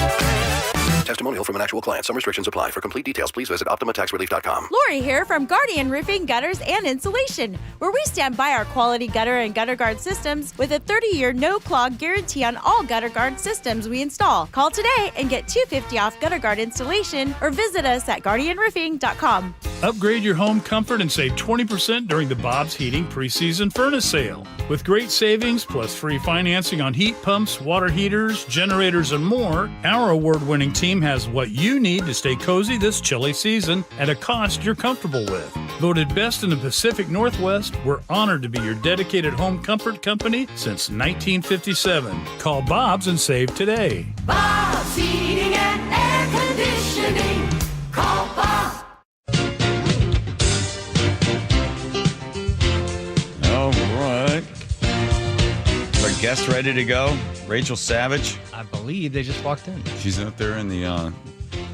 Testimonial from an actual client. Some restrictions apply. For complete details, please visit OptimaTaxRelief.com. Lori here from Guardian Roofing, Gutters, and Insulation, where we stand by our quality gutter and gutter guard systems with a 30-year no-clog guarantee on all gutter guard systems we install. Call today and get $250 off gutter guard installation or visit us at guardianroofing.com. Upgrade your home comfort and save 20% during the Bob's Heating preseason furnace sale. With great savings plus free financing on heat pumps, water heaters, generators, and more, our award-winning team has what you need to stay cozy this chilly season at a cost you're comfortable with. Voted best in the Pacific Northwest, we're honored to be your dedicated home comfort company since 1957. Call Bob's and save today. Bob's Heating and Air Conditioning. Call Bob. All right. Is our guest ready to go? Rachel Savage. I believe they just walked in. She's out there in the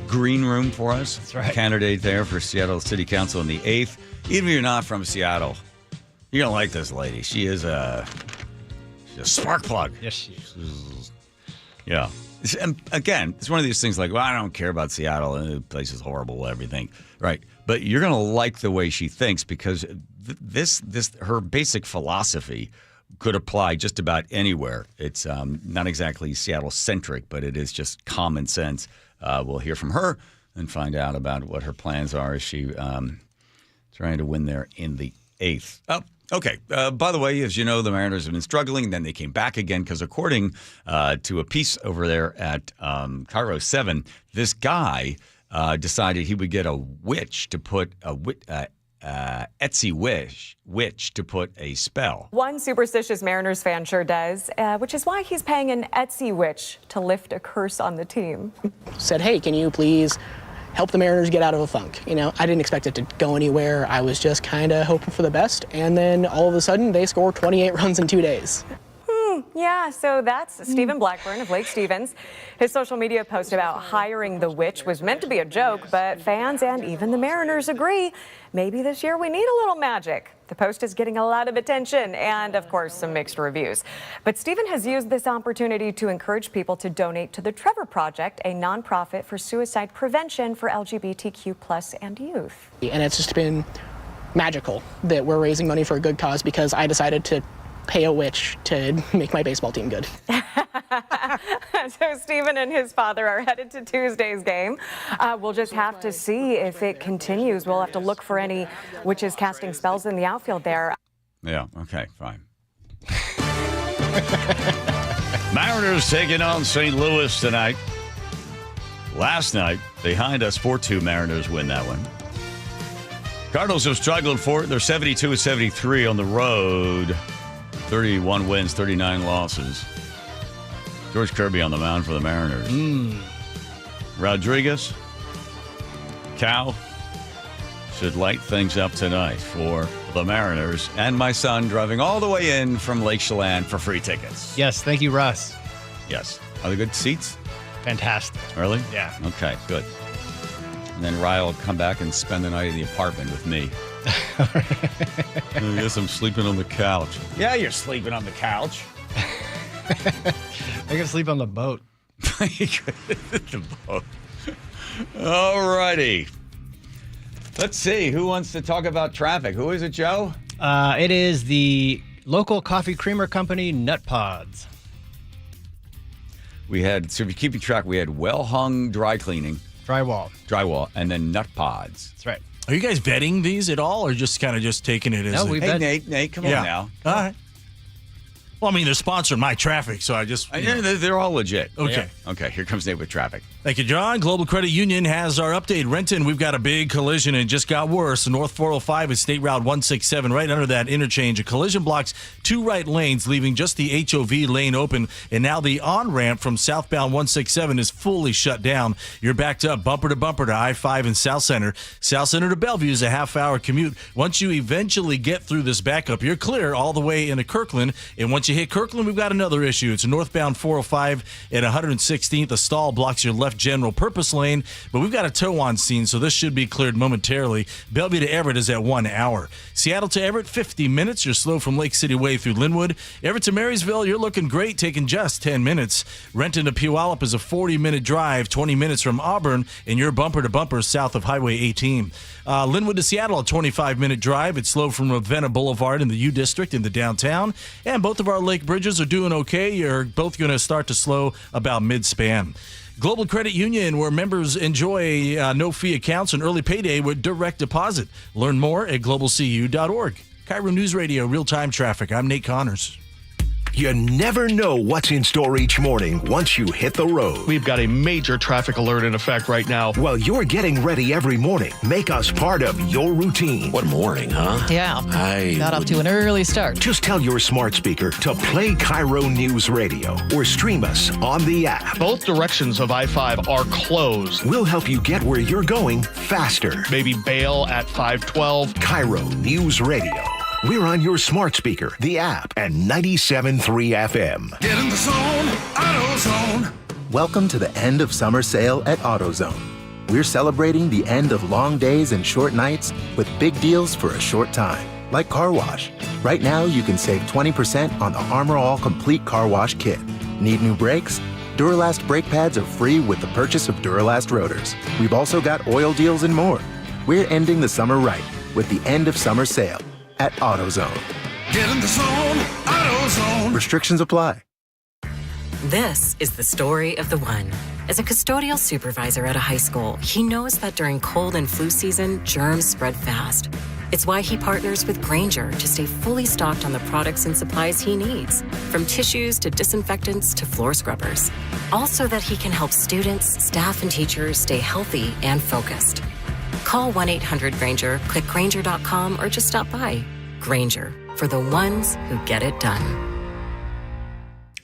green room for us. That's right. Candidate there for Seattle City Council in the 8th. Even if you're not from Seattle, you're going to like this lady. She's a spark plug. Yes, she is. Yeah. And again, it's one of these things like, well, I don't care about Seattle. The place is horrible, everything. Right. But you're going to like the way she thinks because her basic philosophy could apply just about anywhere. It's not exactly Seattle-centric, but it is just common sense. We'll hear from her and find out about what her plans are as she trying to win there in the 8th. Oh, okay. By the way, as you know, the Mariners have been struggling. Then they came back again because according to a piece over there at KIRO 7, this guy decided he would get a witch to put Etsy witch to put a spell. One superstitious Mariners fan sure does, which is why he's paying an Etsy witch to lift a curse on the team. Said, hey, can you please help the Mariners get out of a funk? You know, I didn't expect it to go anywhere. I was just kind of hoping for the best. And then all of a sudden, they score 28 runs in 2 days. Yeah, so that's Stephen Blackburn of Lake Stevens. His social media post about hiring the witch was meant to be a joke, but fans and even the Mariners agree maybe this year we need a little magic. The post is getting a lot of attention and, of course, some mixed reviews. But Stephen has used this opportunity to encourage people to donate to the Trevor Project, a nonprofit for suicide prevention for LGBTQ plus and youth. And it's just been magical that we're raising money for a good cause because I decided to pay a witch to make my baseball team good. So Stephen and his father are headed to Tuesday's game. We'll just have to see if it continues. We'll have to look for any witches casting spells in the outfield there. Yeah, okay, fine. Mariners taking on St. Louis tonight. Last night, behind us, 4-2 Mariners win that one. Cardinals have struggled for it. They're 72-73 on the road. 31 wins, 39 losses. George Kirby on the mound for the Mariners. Rodriguez, Cal should light things up tonight for the Mariners. And my son driving all the way in from Lake Chelan for free tickets. Yes, thank you, Russ. Yes. Are they good seats? Fantastic. Really? Yeah. Okay, good. And then Ryan will come back and spend the night in the apartment with me. I guess I'm sleeping on the couch. Yeah, you're sleeping on the couch. I can sleep on the boat. The boat. All righty. Let's see. Who wants to talk about traffic? Who is it, Joe? It is the local coffee creamer company, Nut Pods. So if you're keeping track, we had well-hung dry cleaning. Drywall, and then nut pods. That's right. Are you guys vetting these at all, or just kind of just taking it as? Nate, come on now. All right. Well, I mean, they're sponsoring my traffic, so I just... They're all legit. Okay. Okay, here comes Nate with traffic. Thank you, John. Global Credit Union has our update. Renton, we've got a big collision, and it just got worse. North 405 is State Route 167. Right under that interchange, a collision blocks 2 right lanes, leaving just the HOV lane open. And now the on-ramp from southbound 167 is fully shut down. You're backed up bumper to I-5 and South Center. South Center to Bellevue is a half-hour commute. Once you eventually get through this backup, you're clear all the way into Kirkland. And once you hit Kirkland, we've got another issue. It's northbound 405 at 116th. A stall blocks your left general purpose lane, but we've got a tow on scene, so this should be cleared momentarily. Bellevue to Everett is at 1 hour. Seattle to Everett, 50 minutes. You're slow from Lake City Way through Linwood. Everett to Marysville, you're looking great, taking just 10 minutes. Renton to Puyallup is a 40-minute drive, 20 minutes from Auburn, and you're bumper to bumper south of Highway 18. Linwood to Seattle, a 25-minute drive. It's slow from Ravenna Boulevard in the U District in the downtown. And both of our lake bridges are doing okay. You're both going to start to slow about mid-span. Global Credit Union, where members enjoy no-fee accounts and early payday with direct deposit. Learn more at globalcu.org. KIRO News Radio, real-time traffic. I'm Nate Connors. You never know what's in store each morning once you hit the road. We've got a major traffic alert in effect right now. While you're getting ready every morning, make us part of your routine. What morning, huh? Yeah. Got off to an early start. Just tell your smart speaker to play KIRO News Radio or stream us on the app. Both directions of I-5 are closed. We'll help you get where you're going faster. Maybe bail at 512. KIRO News Radio. We're on your smart speaker, the app, and 97.3 FM. Get in the zone, AutoZone. Welcome to the end of summer sale at AutoZone. We're celebrating the end of long days and short nights with big deals for a short time, like car wash. Right now, you can save 20% on the Armor All Complete Car Wash Kit. Need new brakes? Duralast brake pads are free with the purchase of Duralast rotors. We've also got oil deals and more. We're ending the summer right with the end of summer sale at AutoZone. Get in the zone, AutoZone. Restrictions apply. This is the story of the one. As a custodial supervisor at a high school, he knows that during cold and flu season, germs spread fast. It's why he partners with Grainger to stay fully stocked on the products and supplies he needs, from tissues to disinfectants to floor scrubbers. All so that he can help students, staff, and teachers stay healthy and focused. Call 1-800-GRAINGER, click Grainger.com, or just stop by. Grainger, for the ones who get it done.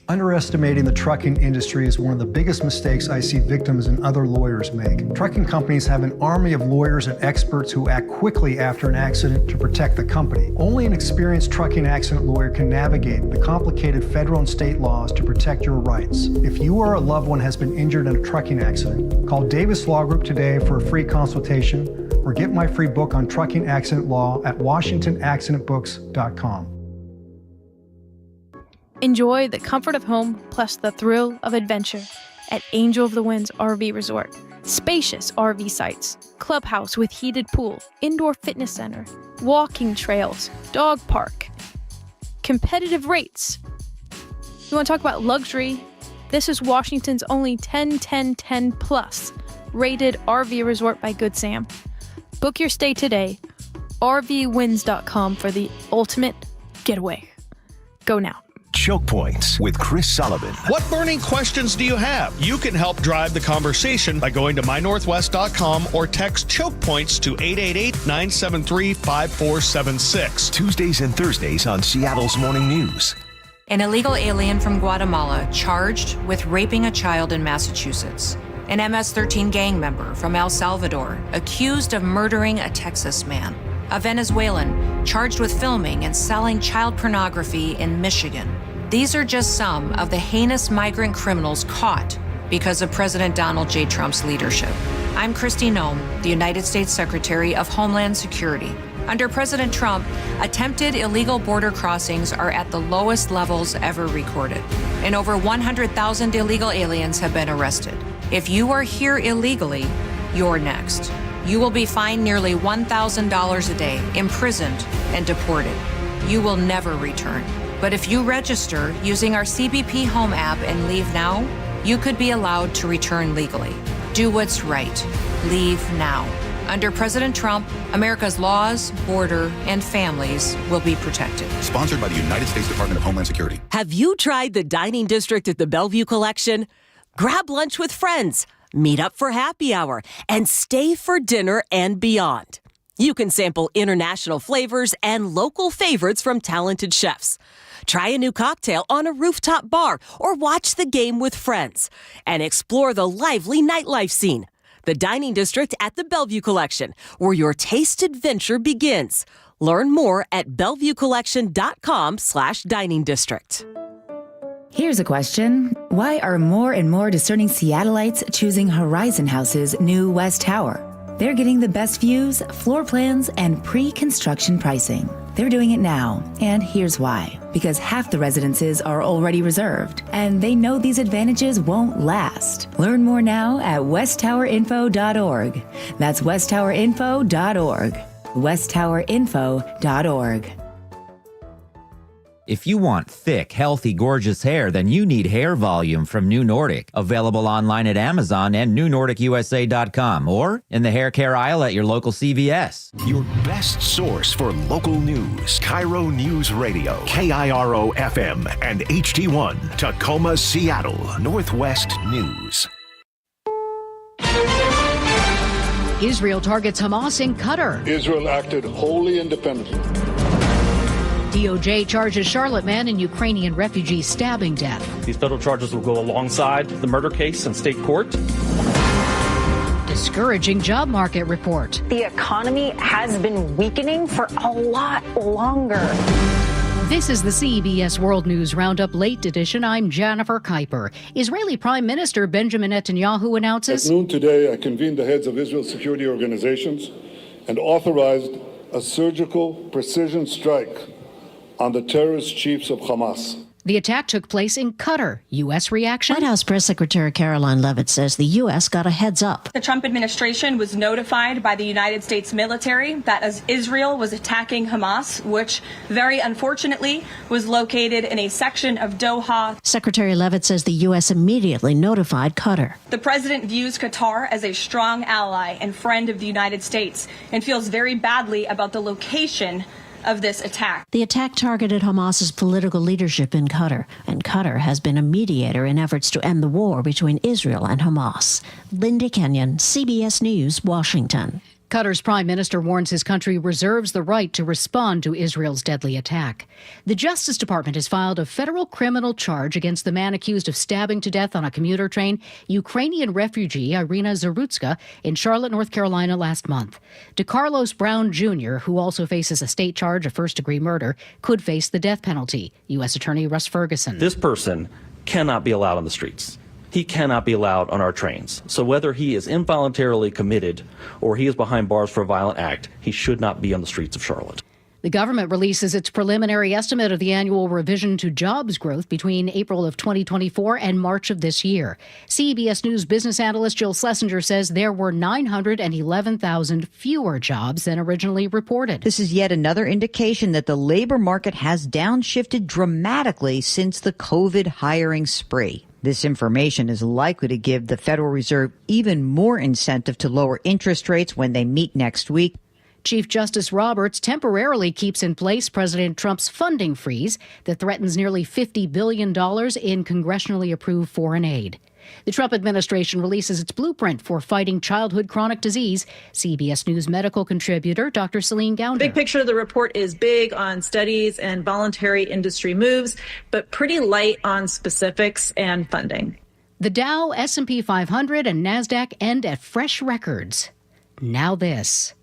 Underestimating the trucking industry is one of the biggest mistakes I see victims and other lawyers make. Trucking companies have an army of lawyers and experts who act quickly after an accident to protect the company. Only an experienced trucking accident lawyer can navigate the complicated federal and state laws to protect your rights. If you or a loved one has been injured in a trucking accident, call Davis Law Group today for a free consultation or get my free book on trucking accident law at WashingtonAccidentBooks.com. Enjoy the comfort of home plus the thrill of adventure at Angel of the Winds RV Resort. Spacious RV sites, clubhouse with heated pool, indoor fitness center, walking trails, dog park, competitive rates. You want to talk about luxury? This is Washington's only 10-10-10 plus rated RV resort by Good Sam. Book your stay today. RVwinds.com for the ultimate getaway. Go now. Choke Points with Chris Sullivan. What burning questions do you have? You can help drive the conversation by going to mynorthwest.com or text Choke Points to 888-973-5476. Tuesdays and Thursdays on Seattle's Morning News. An illegal alien from Guatemala charged with raping a child in Massachusetts. An MS-13 gang member from El Salvador accused of murdering a Texas man. A Venezuelan charged with filming and selling child pornography in Michigan. These are just some of the heinous migrant criminals caught because of President Donald J. Trump's leadership. I'm Kristi Noem, the United States Secretary of Homeland Security. Under President Trump, attempted illegal border crossings are at the lowest levels ever recorded, and over 100,000 illegal aliens have been arrested. If you are here illegally, you're next. You will be fined nearly $1,000 a day, imprisoned, and deported. You will never return. But if you register using our CBP Home app and leave now, you could be allowed to return legally. Do what's right. Leave now. Under President Trump, America's laws, border, and families will be protected. Sponsored by the United States Department of Homeland Security. Have you tried the dining district at the Bellevue Collection? Grab lunch with friends, meet up for happy hour, and stay for dinner and beyond. You can sample international flavors and local favorites from talented chefs. Try a new cocktail on a rooftop bar or watch the game with friends and explore the lively nightlife scene. The Dining District at the Bellevue Collection, where your taste adventure begins. Learn more at bellevuecollection.com/dining district. Here's a question. Why are more and more discerning Seattleites choosing Horizon House's new West Tower? They're getting the best views, floor plans, and pre-construction pricing. They're doing it now, and here's why. Because half the residences are already reserved, and they know these advantages won't last. Learn more now at westtowerinfo.org. That's westtowerinfo.org. westtowerinfo.org. If you want thick, healthy, gorgeous hair, then you need Hair Volume from New Nordic. Available online at Amazon and newnordicusa.com or in the hair care aisle at your local CVS. Your best source for local news. KIRO News Radio. KIRO FM and HD1. Tacoma, Seattle. Northwest News. Israel targets Hamas in Qatar. Israel acted wholly independently. DOJ charges Charlotte man in Ukrainian refugee stabbing death. These federal charges will go alongside the murder case in state court. Discouraging job market report. The economy has been weakening for a lot longer. This is the CBS World News Roundup Late Edition. I'm Jennifer Kuiper. Israeli Prime Minister Benjamin Netanyahu announces... At noon today, I convened the heads of Israel's security organizations and authorized a surgical precision strike on the terrorist chiefs of Hamas. The attack took place in Qatar. U.S. reaction? White House Press Secretary Caroline Leavitt says the U.S. got a heads up. The Trump administration was notified by the United States military that as Israel was attacking Hamas, which very unfortunately was located in a section of Doha. Secretary Leavitt says the U.S. immediately notified Qatar. The president views Qatar as a strong ally and friend of the United States and feels very badly about the location of this attack. The attack targeted Hamas's political leadership in Qatar, and Qatar has been a mediator in efforts to end the war between Israel and Hamas. Linda Kenyon, CBS News, Washington. Qatar's prime minister warns his country reserves the right to respond to Israel's deadly attack. The Justice Department has filed a federal criminal charge against the man accused of stabbing to death on a commuter train Ukrainian refugee Irina Zarutska in Charlotte, North Carolina last month. DeCarlos Brown Jr., who also faces a state charge of first-degree murder, could face the death penalty. U.S. Attorney Russ Ferguson. This person cannot be allowed on the streets. He cannot be allowed on our trains. So whether he is involuntarily committed or he is behind bars for a violent act, he should not be on the streets of Charlotte. The government releases its preliminary estimate of the annual revision to jobs growth between April of 2024 and March of this year. CBS News business analyst Jill Schlesinger says there were 911,000 fewer jobs than originally reported. This is yet another indication that the labor market has downshifted dramatically since the COVID hiring spree. This information is likely to give the Federal Reserve even more incentive to lower interest rates when they meet next week. Chief Justice Roberts temporarily keeps in place President Trump's funding freeze that threatens nearly $50 billion in congressionally approved foreign aid. The Trump administration releases its blueprint for fighting childhood chronic disease. CBS News medical contributor Dr. Celine Gounder. Big picture of the report is big on studies and voluntary industry moves, but pretty light on specifics and funding. The Dow, S&P 500, and NASDAQ end at fresh records. Now this.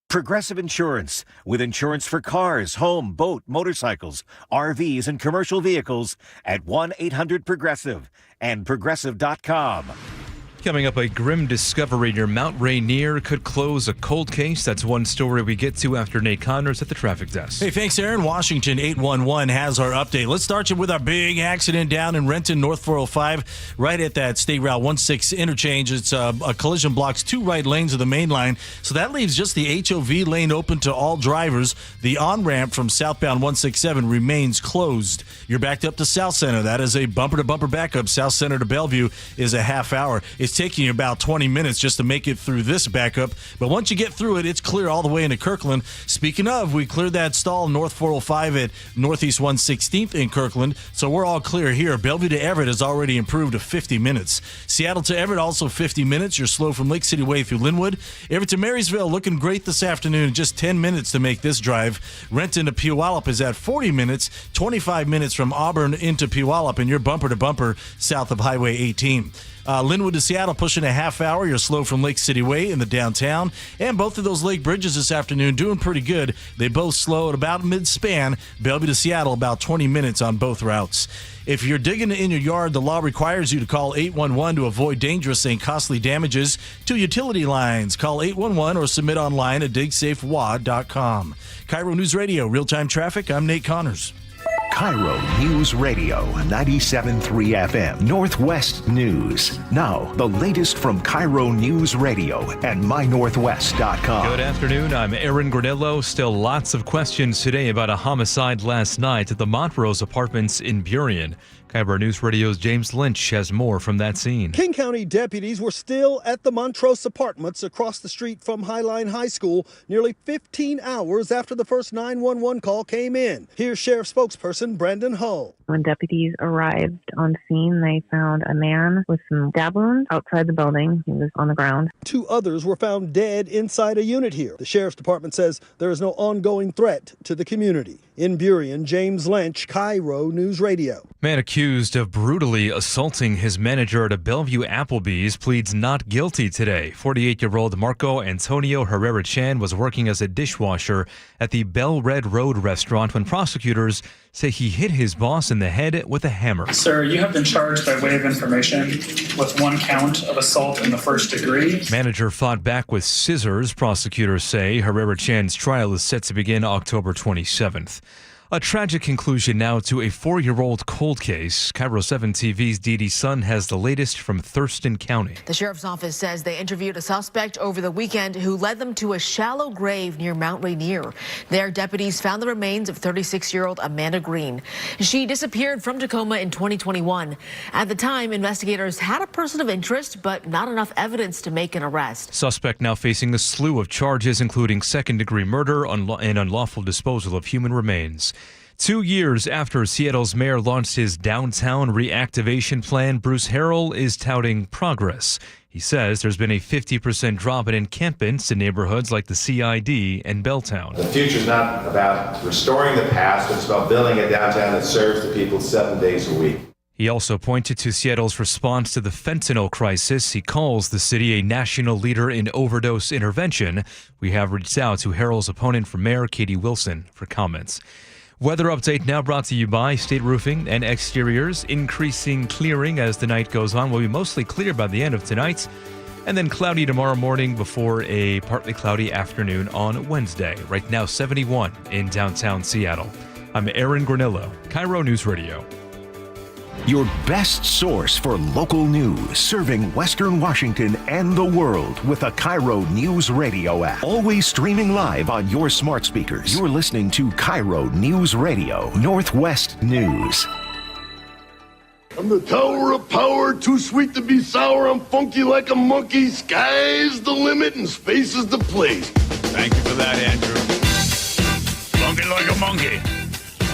Progressive Insurance, with insurance for cars, home, boat, motorcycles, RVs, and commercial vehicles at 1-800-PROGRESSIVE and Progressive.com. Coming up, a grim discovery near Mount Rainier could close a cold case. That's one story we get to after Nate Connors at the traffic desk. Hey, thanks, Aaron. Washington 811 has our update. Let's start you with our big accident down in Renton, North 405, right at that State Route 16 interchange. It's a collision blocks 2 right lanes of the main line, so that leaves just the HOV lane open to all drivers. The on-ramp from southbound 167 remains closed. You're backed up to South Center. That is a bumper-to-bumper backup. South Center to Bellevue is a half hour. It's taking you about 20 minutes just to make it through this backup. But once you get through it, it's clear all the way into Kirkland. Speaking of, we cleared that stall North 405 at Northeast 116th in Kirkland, so we're all clear here. Bellevue to Everett has already improved to 50 minutes. Seattle to Everett also 50 minutes. You're slow from Lake City Way through Linwood. Everett to Marysville looking great this afternoon. Just 10 minutes to make this drive. Renton to Puyallup is at 40 minutes. 25 minutes from Auburn into Puyallup, and you're bumper to bumper south of Highway 18. Linwood to Seattle pushing a half hour. You're slow from Lake City Way in the downtown. And both of those lake bridges this afternoon doing pretty good. They both slow at about mid-span. Bellevue to Seattle about 20 minutes on both routes. If you're digging in your yard, the law requires you to call 811 to avoid dangerous and costly damages to utility lines. Call 811 or submit online at digsafewa.com. KIRO News Radio, real-time traffic. I'm Nate Connors. KIRO News Radio, 97.3 FM, Northwest News. Now, the latest from KIRO News Radio and mynorthwest.com. Good afternoon. I'm Aaron Granillo. Still lots of questions today about a homicide last night at the Montrose Apartments in Burien. KIRO News Radio's James Lynch has more from that scene. King County deputies were still at the Montrose Apartments across the street from Highline High School nearly 15 hours after the first 911 call came in. Here's Sheriff spokesperson Brandon Hull. When deputies arrived on scene, they found a man with some stab wounds outside the building. He was on the ground. 2 others were found dead inside a unit here. The Sheriff's Department says there is no ongoing threat to the community. In Burien, James Lynch, KIRO News Radio. Man accused of brutally assaulting his manager at a Bellevue Applebee's pleads not guilty today. 48-year-old Marco Antonio Herrera Chan was working as a dishwasher at the Bell Red Road restaurant when prosecutors say he hit his boss in the head with a hammer. Sir, you have been charged by way of information with 1 count of assault in the first degree. Manager fought back with scissors, prosecutors say. Herrera Chan's trial is set to begin October 27th. A tragic conclusion now to a 4-year-old cold case. KIRO 7 TV's Dee Dee Sun has the latest from Thurston County. The sheriff's office says they interviewed a suspect over the weekend who led them to a shallow grave near Mount Rainier. There, deputies found the remains of 36-year-old Amanda Green. She disappeared from Tacoma in 2021. At the time, investigators had a person of interest, but not enough evidence to make an arrest. Suspect now facing a slew of charges, including second-degree murder and unlawful disposal of human remains. 2 years after Seattle's mayor launched his downtown reactivation plan, Bruce Harrell is touting progress. He says there's been a 50% drop in encampments in neighborhoods like the CID and Belltown. The future's not about restoring the past, it's about building a downtown that serves the people 7 days a week. He also pointed to Seattle's response to the fentanyl crisis. He calls the city a national leader in overdose intervention. We have reached out to Harrell's opponent for mayor, Katie Wilson, for comments. Weather update now brought to you by State Roofing and Exteriors. Increasing clearing as the night goes on. Will be mostly clear by the end of tonight. And then cloudy tomorrow morning before a partly cloudy afternoon on Wednesday. Right now 71 in downtown Seattle. I'm Aaron Granillo, KIRO News Radio. Your best source for local news, serving Western Washington and the world with a KIRO News Radio app. Always streaming live on your smart speakers. You're listening to KIRO News Radio, Northwest News. I'm the tower of power, too sweet to be sour. I'm funky like a monkey. Sky's the limit and space is the place. Thank you for that, Andrew. Funky like a monkey.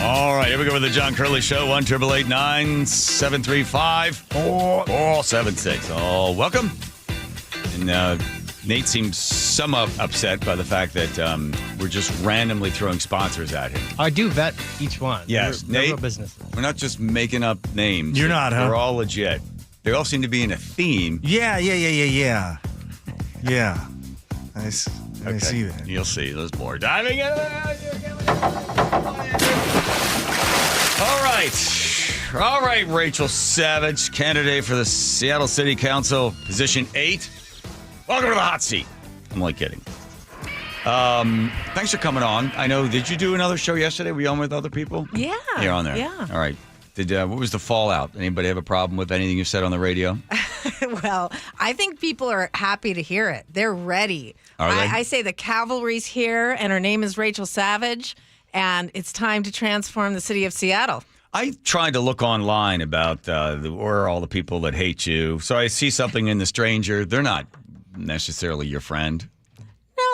All right, here we go with the John Curley Show. 1-888-973-5476. Oh, welcome. And Nate seems somewhat upset by the fact that we're just randomly throwing sponsors at him. I do vet each one. Yes, they're Nate. real business. We're not just making up names. You're not, huh? They're all legit. They all seem to be in a theme. Yeah. Yeah. I see that. You'll see. There's more diving. All right. All right, Rachel Savage, candidate for the Seattle City Council, position 8. Welcome to the hot seat. I'm only kidding. Thanks for coming on. I know, did you do another show yesterday? Were you on with other people? Yeah. You're on there. Yeah. All right. What was the fallout? Anybody have a problem with anything you said on the radio? Well, I think people are happy to hear it. They're ready. Are they? I say the cavalry's here, and her name is Rachel Savage, and it's time to transform the city of Seattle. I tried to look online about where are all the people that hate you. So I see something in the stranger. They're not necessarily your friend.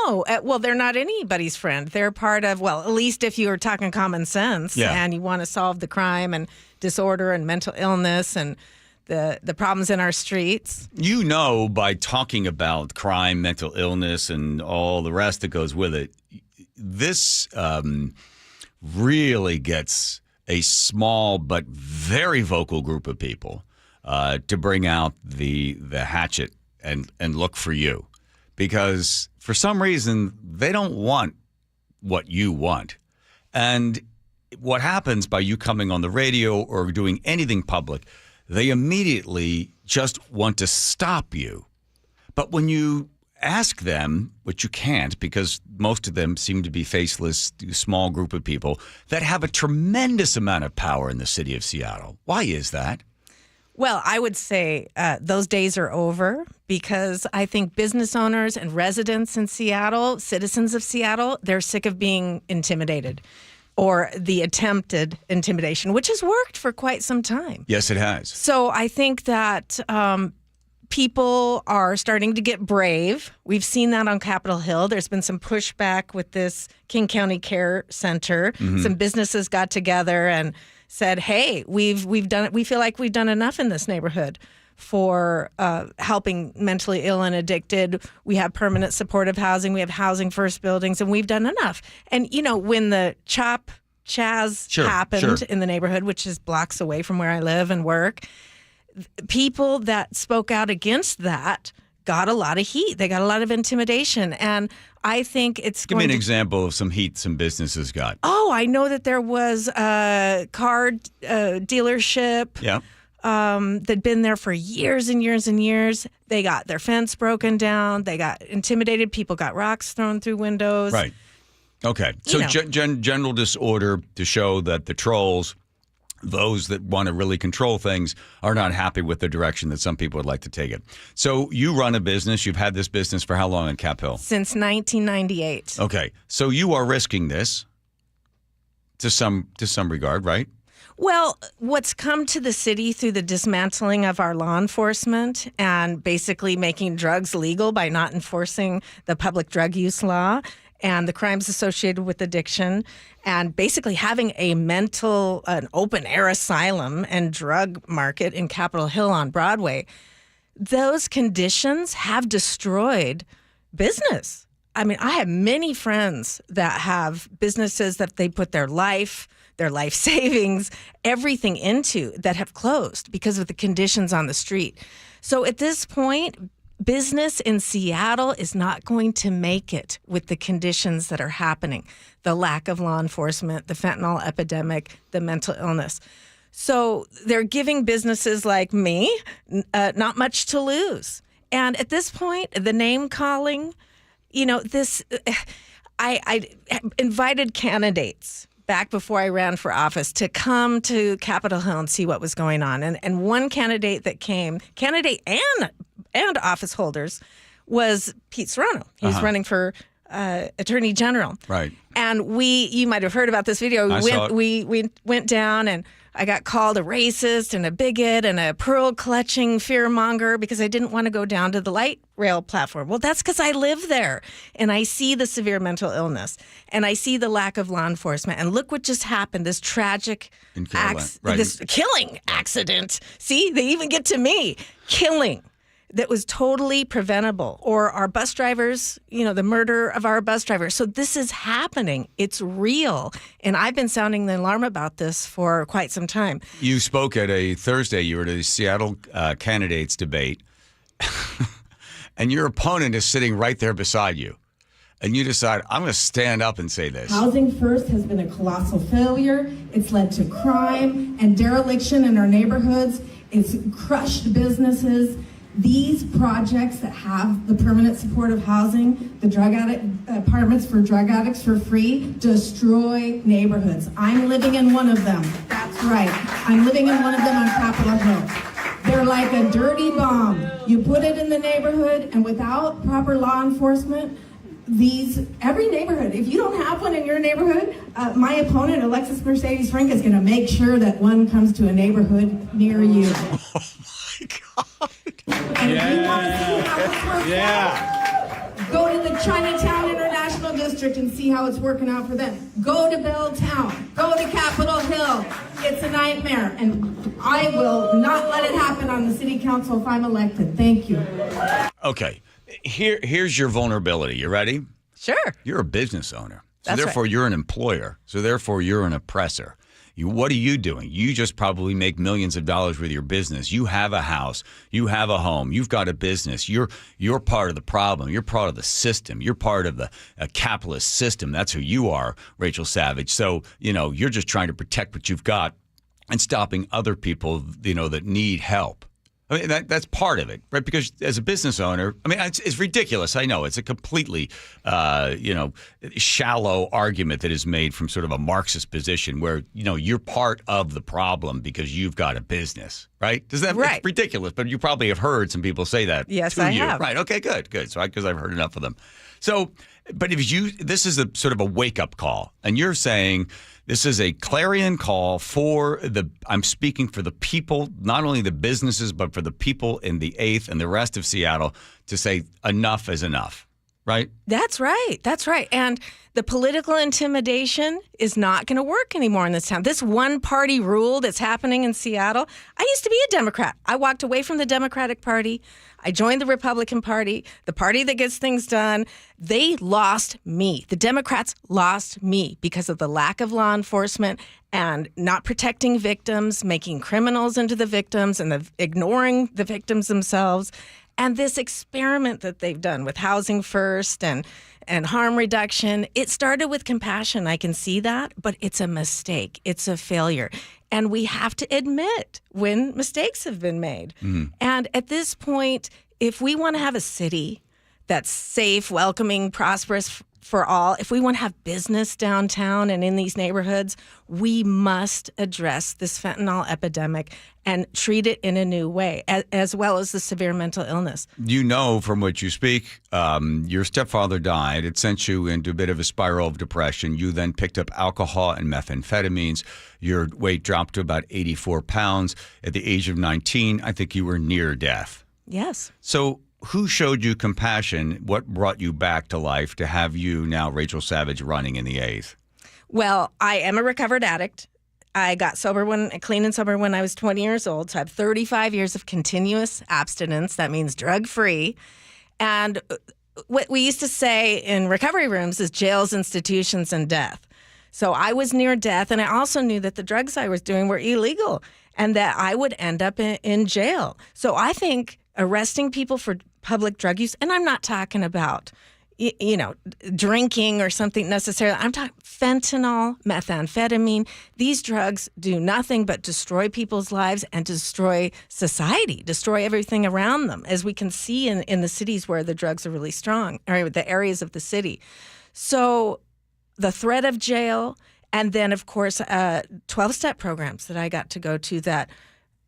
No, well, they're not anybody's friend. They're part of, well, at least if you are talking common sense and you want to solve the crime and disorder and mental illness and the problems in our streets. You know, by talking about crime, mental illness, and all the rest that goes with it, this really gets a small but very vocal group of people to bring out the hatchet and look for you. Because for some reason, they don't want what you want. And what happens by you coming on the radio or doing anything public, they immediately just want to stop you. But when you ask them, which you can't because most of them seem to be faceless, small group of people that have a tremendous amount of power in the city of Seattle. Why is that? Well, I would say those days are over because I think business owners and residents in Seattle, citizens of Seattle, they're sick of being intimidated or the attempted intimidation, which has worked for quite some time. Yes, it has. So I think that people are starting to get brave. We've seen that on Capitol Hill. There's been some pushback with this King County Care Center. Mm-hmm. Some businesses got together and said, hey, we've done it. We feel like we've done enough in this neighborhood for helping mentally ill and addicted. We have permanent supportive housing. We have housing first buildings, and we've done enough. And, you know, when the Chaz happened in the neighborhood, which is blocks away from where I live and work, people that spoke out against that got a lot of heat. They got a lot of intimidation. And I think it's Give me an example of some heat some businesses got. Oh, I know that there was a car dealership that'd been there for years and years and years. They got their fence broken down. They got intimidated. People got rocks thrown through windows. Right. Okay. So general disorder to show that the trolls, those that want to really control things, are not happy with the direction that some people would like to take it. So you run a business. You've had this business for how long in Cap Hill? Since 1998. Okay. So you are risking this to some regard, right? Well, what's come to the city through the dismantling of our law enforcement and basically making drugs legal by not enforcing the public drug use law and the crimes associated with addiction, and basically having an open-air asylum and drug market in Capitol Hill on Broadway, those conditions have destroyed business. I mean, I have many friends that have businesses that they put their life savings, everything into that have closed because of the conditions on the street. So at this point, business in Seattle is not going to make it with the conditions that are happening, the lack of law enforcement, the fentanyl epidemic, the mental illness. So they're giving businesses like me not much to lose. And at this point, the name calling, I invited candidates back before I ran for office to come to Capitol Hill and see what was going on. And one candidate that came, and office holders, was Pete Serrano. He's running for Attorney General. Right. And you might have heard about this video. We went down and I got called a racist and a bigot and a pearl-clutching fear-monger because I didn't want to go down to the light rail platform. Well, that's because I live there, and I see the severe mental illness, and I see the lack of law enforcement. And look what just happened, this tragic this killing accident. See, they even get to me. Killing that was totally preventable, or our bus drivers, the murder of our bus drivers. So this is happening. It's real. And I've been sounding the alarm about this for quite some time. You spoke at a Thursday. You were at a Seattle candidates debate, and your opponent is sitting right there beside you. and you decide, I'm going to stand up and say this. Housing First has been a colossal failure. It's led to crime and dereliction in our neighborhoods. It's crushed businesses. These projects that have the permanent supportive housing, the drug addict apartments for drug addicts for free, destroy neighborhoods. I'm living in one of them. That's right. I'm living in one of them on Capitol Hill. They're like a dirty bomb. You put it in the neighborhood, and without proper law enforcement, every neighborhood, if you don't have one in your neighborhood, my opponent, Alexis Mercedes Frank, is going to make sure that one comes to a neighborhood near you. And if you want to see how this works out, go to the Chinatown International District and see how it's working out for them. Go to Belltown. Go to Capitol Hill. It's a nightmare, and I will not let it happen on the city council if I'm elected. Thank you. Okay, here's your vulnerability. You ready? Sure. You're a business owner. So That's therefore, right. you're an employer. So therefore, you're an oppressor. What are you doing? You just probably make millions of dollars with your business. You have a house. You have a home. You've got a business. You're part of the problem. You're part of the system. You're part of the capitalist system. That's who you are, Rachel Savage. So, you're just trying to protect what you've got and stopping other people, that need help. I mean, that's part of it, right? Because as a business owner, I mean, it's ridiculous. I know it's a completely, shallow argument that is made from sort of a Marxist position where, you're part of the problem because you've got a business, right? Right. It's ridiculous, but you probably have heard some people say that Yes, to I you. have. Right. Okay, good. So because I've heard enough of them. So, but this is a sort of a wake-up call, and you're saying this is a clarion call I'm speaking for the people, not only the businesses, but for the people in the 8th and the rest of Seattle to say enough is enough, right? That's right. That's right. And the political intimidation is not going to work anymore in this town. This one-party rule that's happening in Seattle, I used to be a Democrat. I walked away from the Democratic Party. I joined the Republican Party, the party that gets things done. They lost me. The Democrats lost me because of the lack of law enforcement and not protecting victims, making criminals into the victims and ignoring the victims themselves. And this experiment that they've done with Housing First and harm reduction, it started with compassion. I can see that, but it's a mistake. It's a failure. And we have to admit when mistakes have been made. Mm-hmm. And at this point, if we want to have a city that's safe, welcoming, prosperous for all, if we want to have business downtown and in these neighborhoods, we must address this fentanyl epidemic and treat it in a new way, as well as the severe mental illness. From what you speak, your stepfather died. It sent you into a bit of a spiral of depression. You then picked up alcohol and methamphetamines. Your weight dropped to about 84 pounds. At the age of 19, I think you were near death. Yes. So who showed you compassion? What brought you back to life to have you now, Rachel Savage, running in the 8th? Well, I am a recovered addict. I got clean and sober when I was 20 years old. So I have 35 years of continuous abstinence. That means drug-free. And what we used to say in recovery rooms is jails, institutions, and death. So I was near death, and I also knew that the drugs I was doing were illegal and that I would end up in jail. So I think arresting people for public drug use, and I'm not talking about drinking or something necessarily. I'm talking fentanyl, methamphetamine. These drugs do nothing but destroy people's lives and destroy society, destroy everything around them, as we can see in the cities where the drugs are really strong, or the areas of the city. So the threat of jail, and then, of course, 12-step programs that I got to go to that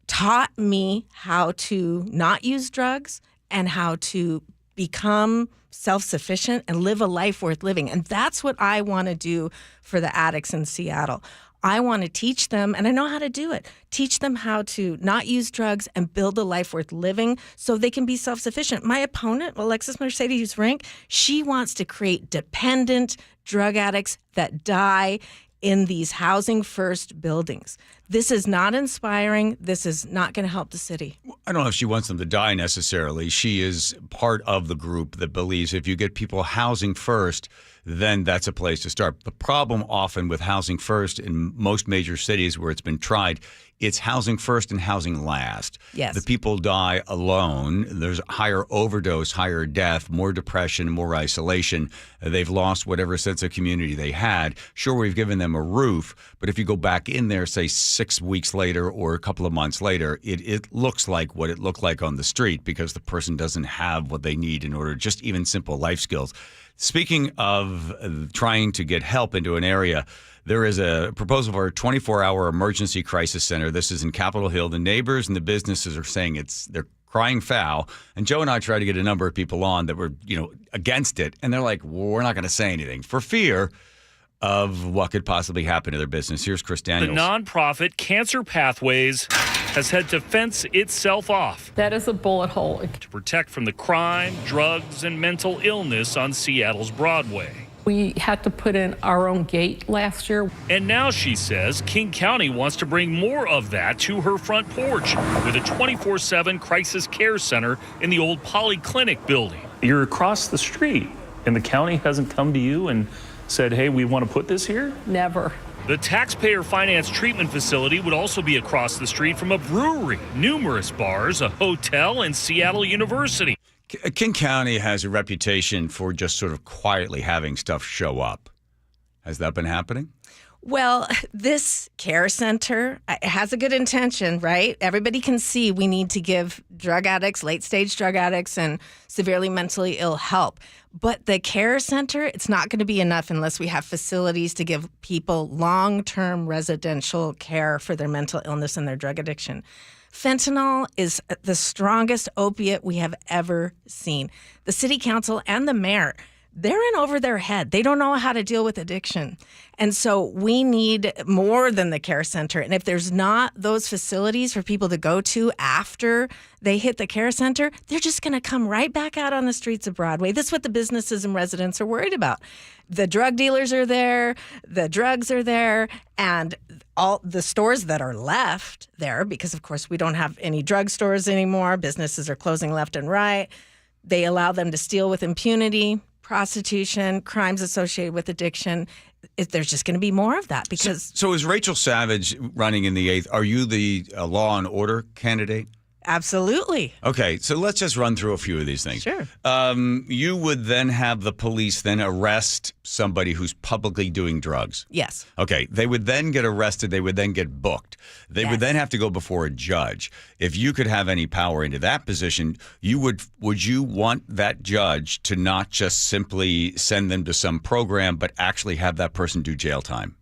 taught me how to not use drugs and how to become self-sufficient and live a life worth living. And that's what I want to do for the addicts in Seattle. I want to teach them, and I know how to do it, teach them how to not use drugs and build a life worth living so they can be self-sufficient. My opponent, Alexis Mercedes Frank, she wants to create dependent drug addicts that die in these Housing First buildings. This is not inspiring. This is not going to help the city. I don't know if she wants them to die necessarily. She is part of the group that believes if you get people housing first, then that's a place to start. The problem often with Housing First in most major cities where it's been tried it's housing first and housing last. Yes. The people die alone. There's higher overdose, higher death, more depression, more isolation. They've lost whatever sense of community they had. Sure, we've given them a roof, but if you go back in there, say 6 weeks later or a couple of months later, it looks like what it looked like on the street because the person doesn't have what they need in order, just even simple life skills. Speaking of trying to get help into an area, there is a proposal for a 24-hour emergency crisis center. This is in Capitol Hill. The neighbors and the businesses are saying they're crying foul. And Joe and I tried to get a number of people on that were, against it. And they're like, well, we're not going to say anything for fear of what could possibly happen to their business. Here's Chris Daniels. The nonprofit Cancer Pathways has had to fence itself off. That is a bullet hole. To protect from the crime, drugs, and mental illness on Seattle's Broadway. We had to put in our own gate last year. And now she says King County wants to bring more of that to her front porch with a 24/7 crisis care center in the old polyclinic building. You're across the street and the county hasn't come to you and said, hey, we want to put this here? Never. The taxpayer finance treatment facility would also be across the street from a brewery, numerous bars, a hotel, and Seattle University. King County has a reputation for just sort of quietly having stuff show up. Has that been happening? Well, this care center has a good intention, right? Everybody can see we need to give drug addicts, late-stage drug addicts, and severely mentally ill help. But the care center, it's not going to be enough unless we have facilities to give people long-term residential care for their mental illness and their drug addiction. Fentanyl is the strongest opiate we have ever seen. The city council and the mayor, they're in over their head. They don't know how to deal with addiction. And so we need more than the care center. And if there's not those facilities for people to go to after they hit the care center, they're just going to come right back out on the streets of Broadway. This is what the businesses and residents are worried about. The drug dealers are there, the drugs are there, and all the stores that are left there, because of course we don't have any drug stores anymore, businesses are closing left and right. They allow them to steal with impunity. Prostitution, crimes associated with addiction. There's just going to be more of that because. So is Rachel Savage running in the 8th? Are you the law and order candidate? Absolutely. Okay, so let's just run through a few of these things. Sure. You would then have the police then arrest somebody who's publicly doing drugs. Yes. Okay, they would then get arrested. They would then get booked. They would then have to go before a judge. If you could have any power into that position, would you want that judge to not just simply send them to some program, but actually have that person do jail time?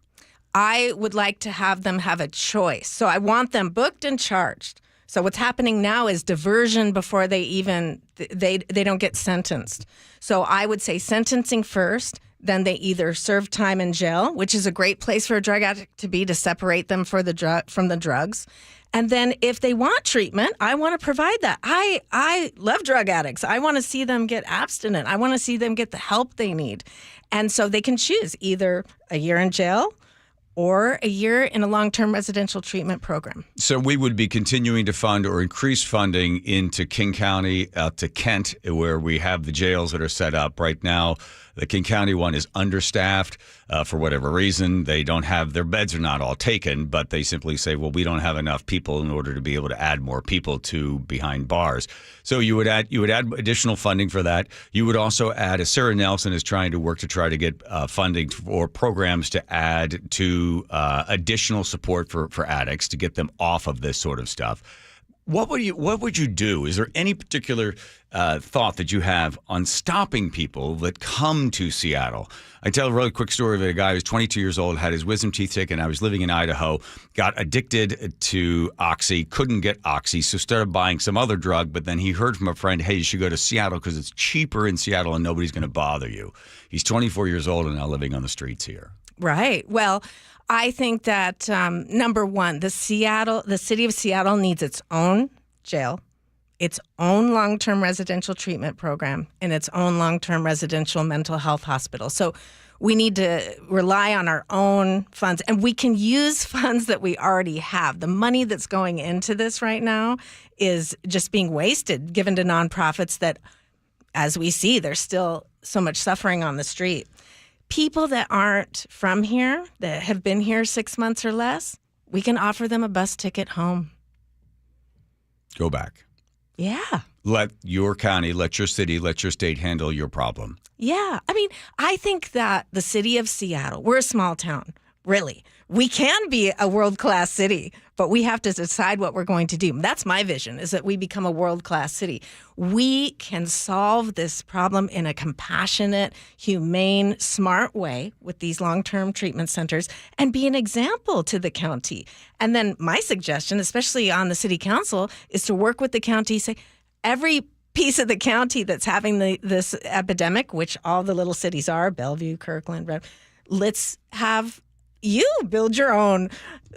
I would like to have them have a choice. So I want them booked and charged. So what's happening now is diversion before they even they don't get sentenced. So I would say sentencing first, then they either serve time in jail, which is a great place for a drug addict to be to separate them from the drugs. And then if they want treatment, I want to provide that. I love drug addicts. I want to see them get abstinent. I want to see them get the help they need. And so they can choose either a year in jail or a year in a long-term residential treatment program. So we would be continuing to fund or increase funding into King County, to Kent, where we have the jails that are set up. Right now, the King County one is understaffed for whatever reason. They don't have, their beds are not all taken, but they simply say, well, we don't have enough people in order to be able to add more people to behind bars. So you would add additional funding for that. You would also add, as Sarah Nelson is trying to work to try to get funding for programs to add to additional support for addicts to get them off of this sort of stuff. What would you do? Is there any particular thought that you have on stopping people that come to Seattle? I tell a really quick story of a guy who's 22 years old, had his wisdom teeth taken. I was living in Idaho, got addicted to Oxy, couldn't get Oxy, so started buying some other drug. But then he heard from a friend, hey, you should go to Seattle because it's cheaper in Seattle and nobody's going to bother you. He's 24 years old and now living on the streets here. Right. Well, I think that, number one, the city of Seattle needs its own jail, its own long-term residential treatment program, and its own long-term residential mental health hospital. So we need to rely on our own funds, and we can use funds that we already have. The money that's going into this right now is just being wasted, given to nonprofits that, as we see, there's still so much suffering on the street. People that aren't from here, that have been here 6 months or less, we can offer them a bus ticket home. Go back. Yeah. Let your county, let your city, let your state handle your problem. Yeah. I mean, I think that the city of Seattle, we're a small town, really. We can be a world-class city, but we have to decide what we're going to do. That's my vision, is that we become a world-class city. We can solve this problem in a compassionate, humane, smart way with these long-term treatment centers and be an example to the county. And then my suggestion, especially on the city council, is to work with the county, say, every piece of the county that's having this epidemic, which all the little cities are, Bellevue, Kirkland, let's have you build your own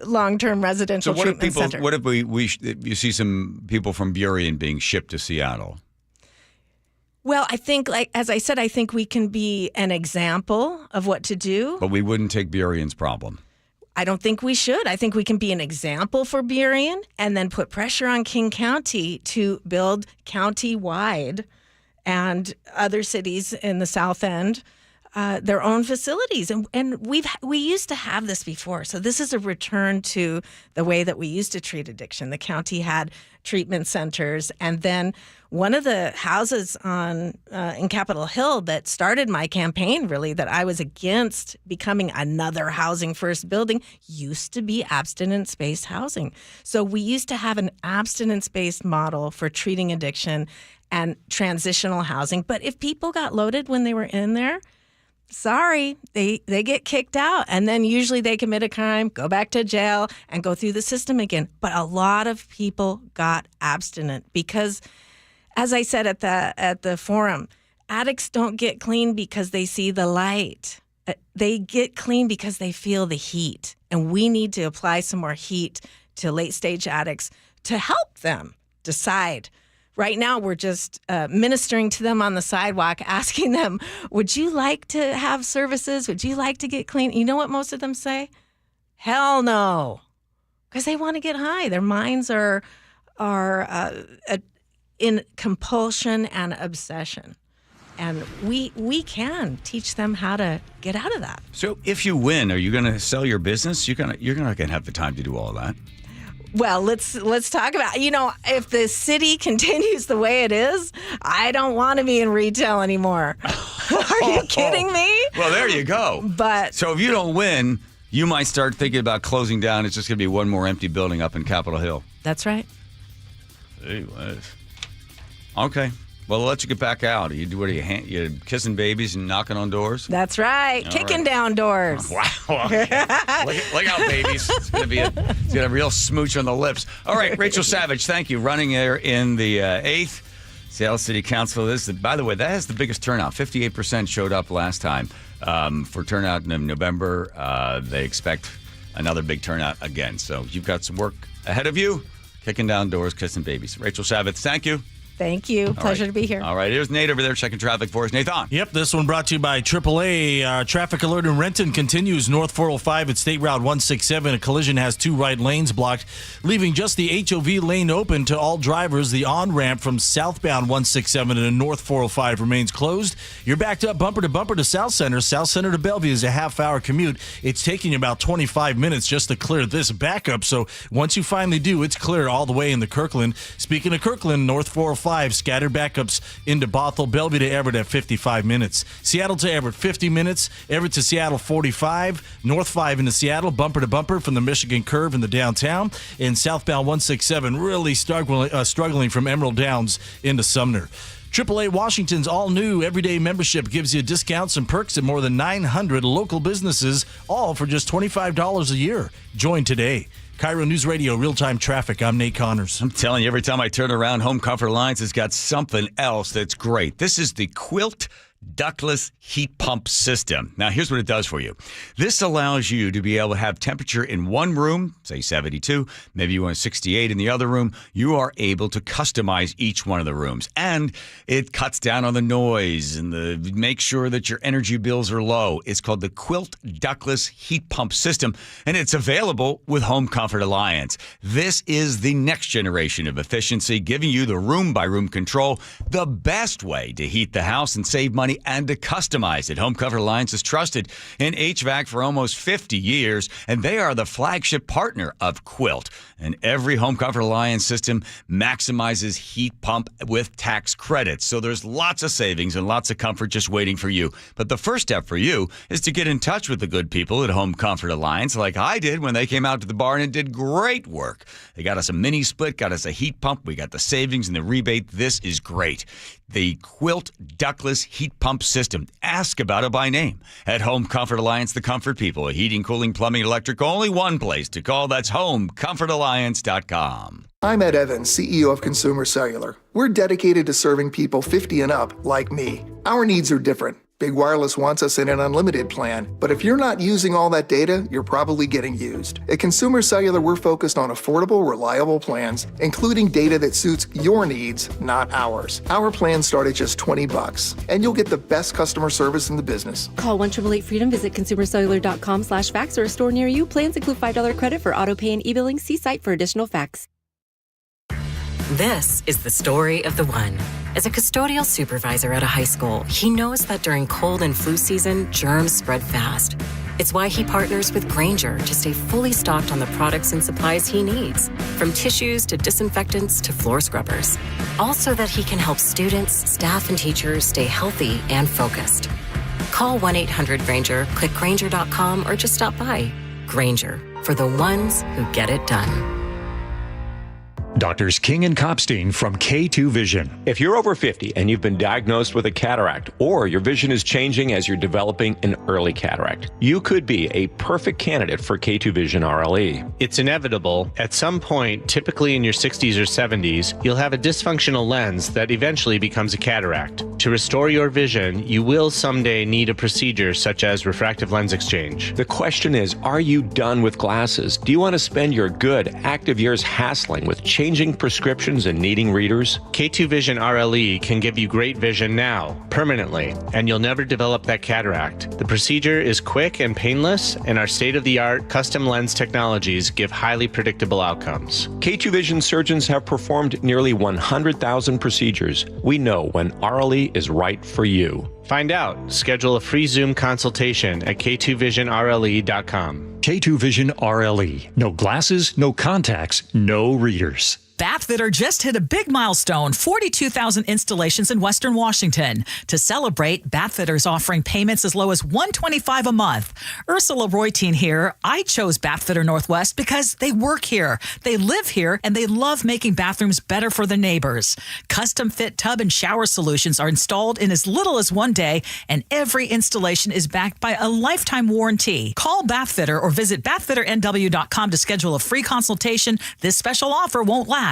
long-term residential treatment center. What if you see some people from Burien being shipped to Seattle? Well, I think, as I said, I think we can be an example of what to do. But we wouldn't take Burien's problem. I don't think we should. I think we can be an example for Burien and then put pressure on King County to build county-wide and other cities in the South End their own facilities. And we used to have this before. So this is a return to the way that we used to treat addiction. The county had treatment centers. And then one of the houses in Capitol Hill that started my campaign, really, that I was against becoming another housing first building, used to be abstinence-based housing. So we used to have an abstinence-based model for treating addiction and transitional housing. But if people got loaded when they were in there, sorry, they get kicked out. And then usually they commit a crime, go back to jail, and go through the system again. But a lot of people got abstinent because, as I said at the forum, addicts don't get clean because they see the light. They get clean because they feel the heat. And we need to apply some more heat to late-stage addicts to help them decide. Right now, we're just ministering to them on the sidewalk, asking them, would you like to have services? Would you like to get clean? You know what most of them say? Hell no. Because they want to get high. Their minds are in compulsion and obsession. And we can teach them how to get out of that. So if you win, are you going to sell your business? You're not going to have the time to do all that. Well, let's talk about, if the city continues the way it is, I don't want to be in retail anymore. Are you kidding me? Well, there you go. But so if you don't win, you might start thinking about closing down. It's just going to be one more empty building up in Capitol Hill. That's right. Anyways. Okay. Well, I'll let you get back out. You kissing babies and knocking on doors? That's right. All Kicking right. down doors. Wow. Look out, babies. It's going to be a real smooch on the lips. All right, Rachel Savage, thank you. Running there in the 8th Seattle City Council. By the way, that has the biggest turnout. 58% showed up last time for turnout in November. They expect another big turnout again. So you've got some work ahead of you. Kicking down doors, kissing babies. Rachel Savage, thank you. Thank you. Pleasure to be here. All right. Here's Nate over there checking traffic for us. Nathan. Yep. This one brought to you by AAA. Traffic alert in Renton continues north 405 at State Route 167. A collision has 2 right lanes blocked, leaving just the HOV lane open to all drivers. The on-ramp from southbound 167 to north 405 remains closed. You're backed up bumper to South Center. South Center to Bellevue is a half-hour commute. It's taking about 25 minutes just to clear this backup. So once you finally do, it's clear all the way into Kirkland. Speaking of Kirkland, north 405. Scattered backups into Bothell, Bellevue to Everett at 55 minutes. Seattle to Everett, 50 minutes. Everett to Seattle, 45. North 5 into Seattle, bumper to bumper from the Michigan Curve in the downtown. And southbound 167 really struggling from Emerald Downs into Sumner. AAA Washington's all-new everyday membership gives you discounts and perks at more than 900 local businesses, all for just $25 a year. Join today. KIRO Newsradio real-time traffic. I'm Nate Connors. I'm telling you, every time I turn around, Home Comfort Alliance has got something else that's great. This is the Quilt ductless heat pump system. Now, here's what it does for you. This allows you to be able to have temperature in one room, say 72, maybe you want 68 in the other room. You are able to customize each one of the rooms. And it cuts down on the noise and make sure that your energy bills are low. It's called the Quilt ductless heat pump system, and it's available with Home Comfort Alliance. This is the next generation of efficiency, giving you the room-by-room control, the best way to heat the house and save money money and to customize it. Home Comfort Alliance is trusted in HVAC for almost 50 years, and they are the flagship partner of Quilt. And every Home Comfort Alliance system maximizes heat pump with tax credits. So there's lots of savings and lots of comfort just waiting for you. But the first step for you is to get in touch with the good people at Home Comfort Alliance, like I did when they came out to the barn and did great work. They got us a mini split, got us a heat pump, we got the savings and the rebate. This is great. The Quilt ductless heat pump system. Ask about it by name. At Home Comfort Alliance, the comfort people. Heating, cooling, plumbing, electric. Only one place to call. That's homecomfortalliance.com. I'm Ed Evans, CEO of Consumer Cellular. We're dedicated to serving people 50 and up, like me. Our needs are different. Big Wireless wants us in an unlimited plan, but if you're not using all that data, you're probably getting used. At Consumer Cellular, we're focused on affordable, reliable plans, including data that suits your needs, not ours. Our plans start at just $20, and you'll get the best customer service in the business. Call 1-888-FREEDOM, visit consumercellular.com/facts or a store near you. Plans include $5 credit for auto pay and e-billing. See site for additional facts. This is the story of the one. As a custodial supervisor at a high school, he knows that during cold and flu season, germs spread fast. It's why he partners with Grainger to stay fully stocked on the products and supplies he needs, from tissues to disinfectants to floor scrubbers. All so that he can help students, staff, and teachers stay healthy and focused. Call 1-800-GRAINGER, click Grainger.com, or just stop by. Grainger, for the ones who get it done. Doctors King and Kopstein from K2 Vision. If you're over 50 and you've been diagnosed with a cataract, or your vision is changing as you're developing an early cataract, you could be a perfect candidate for K2 Vision RLE. It's inevitable. At some point, typically in your 60s or 70s, you'll have a dysfunctional lens that eventually becomes a cataract. To restore your vision, you will someday need a procedure such as refractive lens exchange. The question is, are you done with glasses? Do you want to spend your good, active years hassling with changing prescriptions and needing readers? K2 Vision RLE can give you great vision now, permanently, and you'll never develop that cataract. The procedure is quick and painless, and our state-of-the-art custom lens technologies give highly predictable outcomes. K2 Vision surgeons have performed nearly 100,000 procedures. We know when RLE is right for you. Find out. Schedule a free Zoom consultation at k2visionrle.com. K2 Vision RLE. No glasses, no contacts, no readers. Bathfitter just hit a big milestone, 42,000 installations in Western Washington. To celebrate, Bathfitter's offering payments as low as $125 a month. Ursula Roytine here. I chose Bathfitter Northwest because they work here, they live here, and they love making bathrooms better for their neighbors. Custom fit tub and shower solutions are installed in as little as 1 day, and every installation is backed by a lifetime warranty. Call Bathfitter or visit bathfitternw.com to schedule a free consultation. This special offer won't last.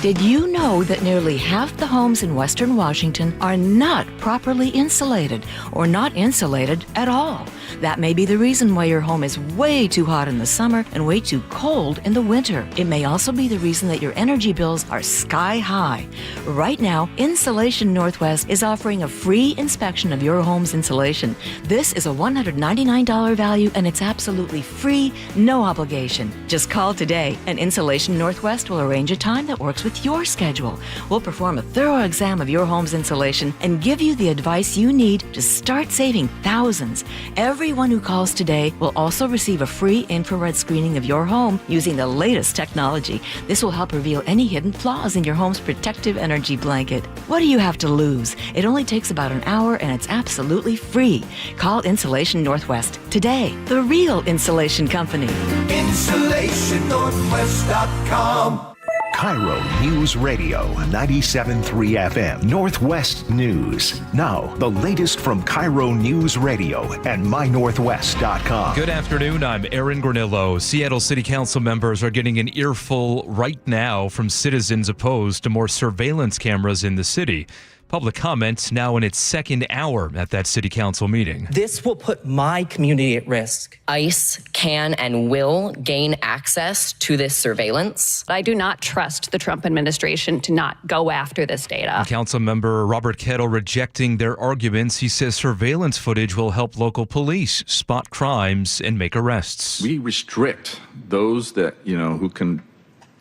Did you know that nearly half the homes in Western Washington are not properly insulated or not insulated at all? That may be the reason why your home is way too hot in the summer and way too cold in the winter. It may also be the reason that your energy bills are sky high. Right now, Insulation Northwest is offering a free inspection of your home's insulation. This is a $199 value and it's absolutely free, no obligation. Just call today and Insulation Northwest will arrange a time that works with your schedule. We'll perform a thorough exam of your home's insulation and give you the advice you need to start saving thousands. Everyone who calls today will also receive a free infrared screening of your home using the latest technology. This will help reveal any hidden flaws in your home's protective energy blanket. What do you have to lose? It only takes about an hour and it's absolutely free. Call Insulation Northwest today, the real insulation company. InsulationNorthwest.com. KIRO News Radio 97.3 FM, Northwest News. Now, the latest from KIRO News Radio and mynorthwest.com. Good afternoon, I'm Aaron Granillo. Seattle City Council members are getting an earful right now from citizens opposed to more surveillance cameras in the city. Public comment now in its second hour at that city council meeting. This will put my community at risk. ICE can and will gain access to this surveillance. I do not trust the Trump administration to not go after this data. Council member Robert Kettle rejecting their arguments. He says surveillance footage will help local police spot crimes and make arrests. We restrict those that, who can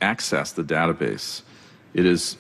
access the database. It is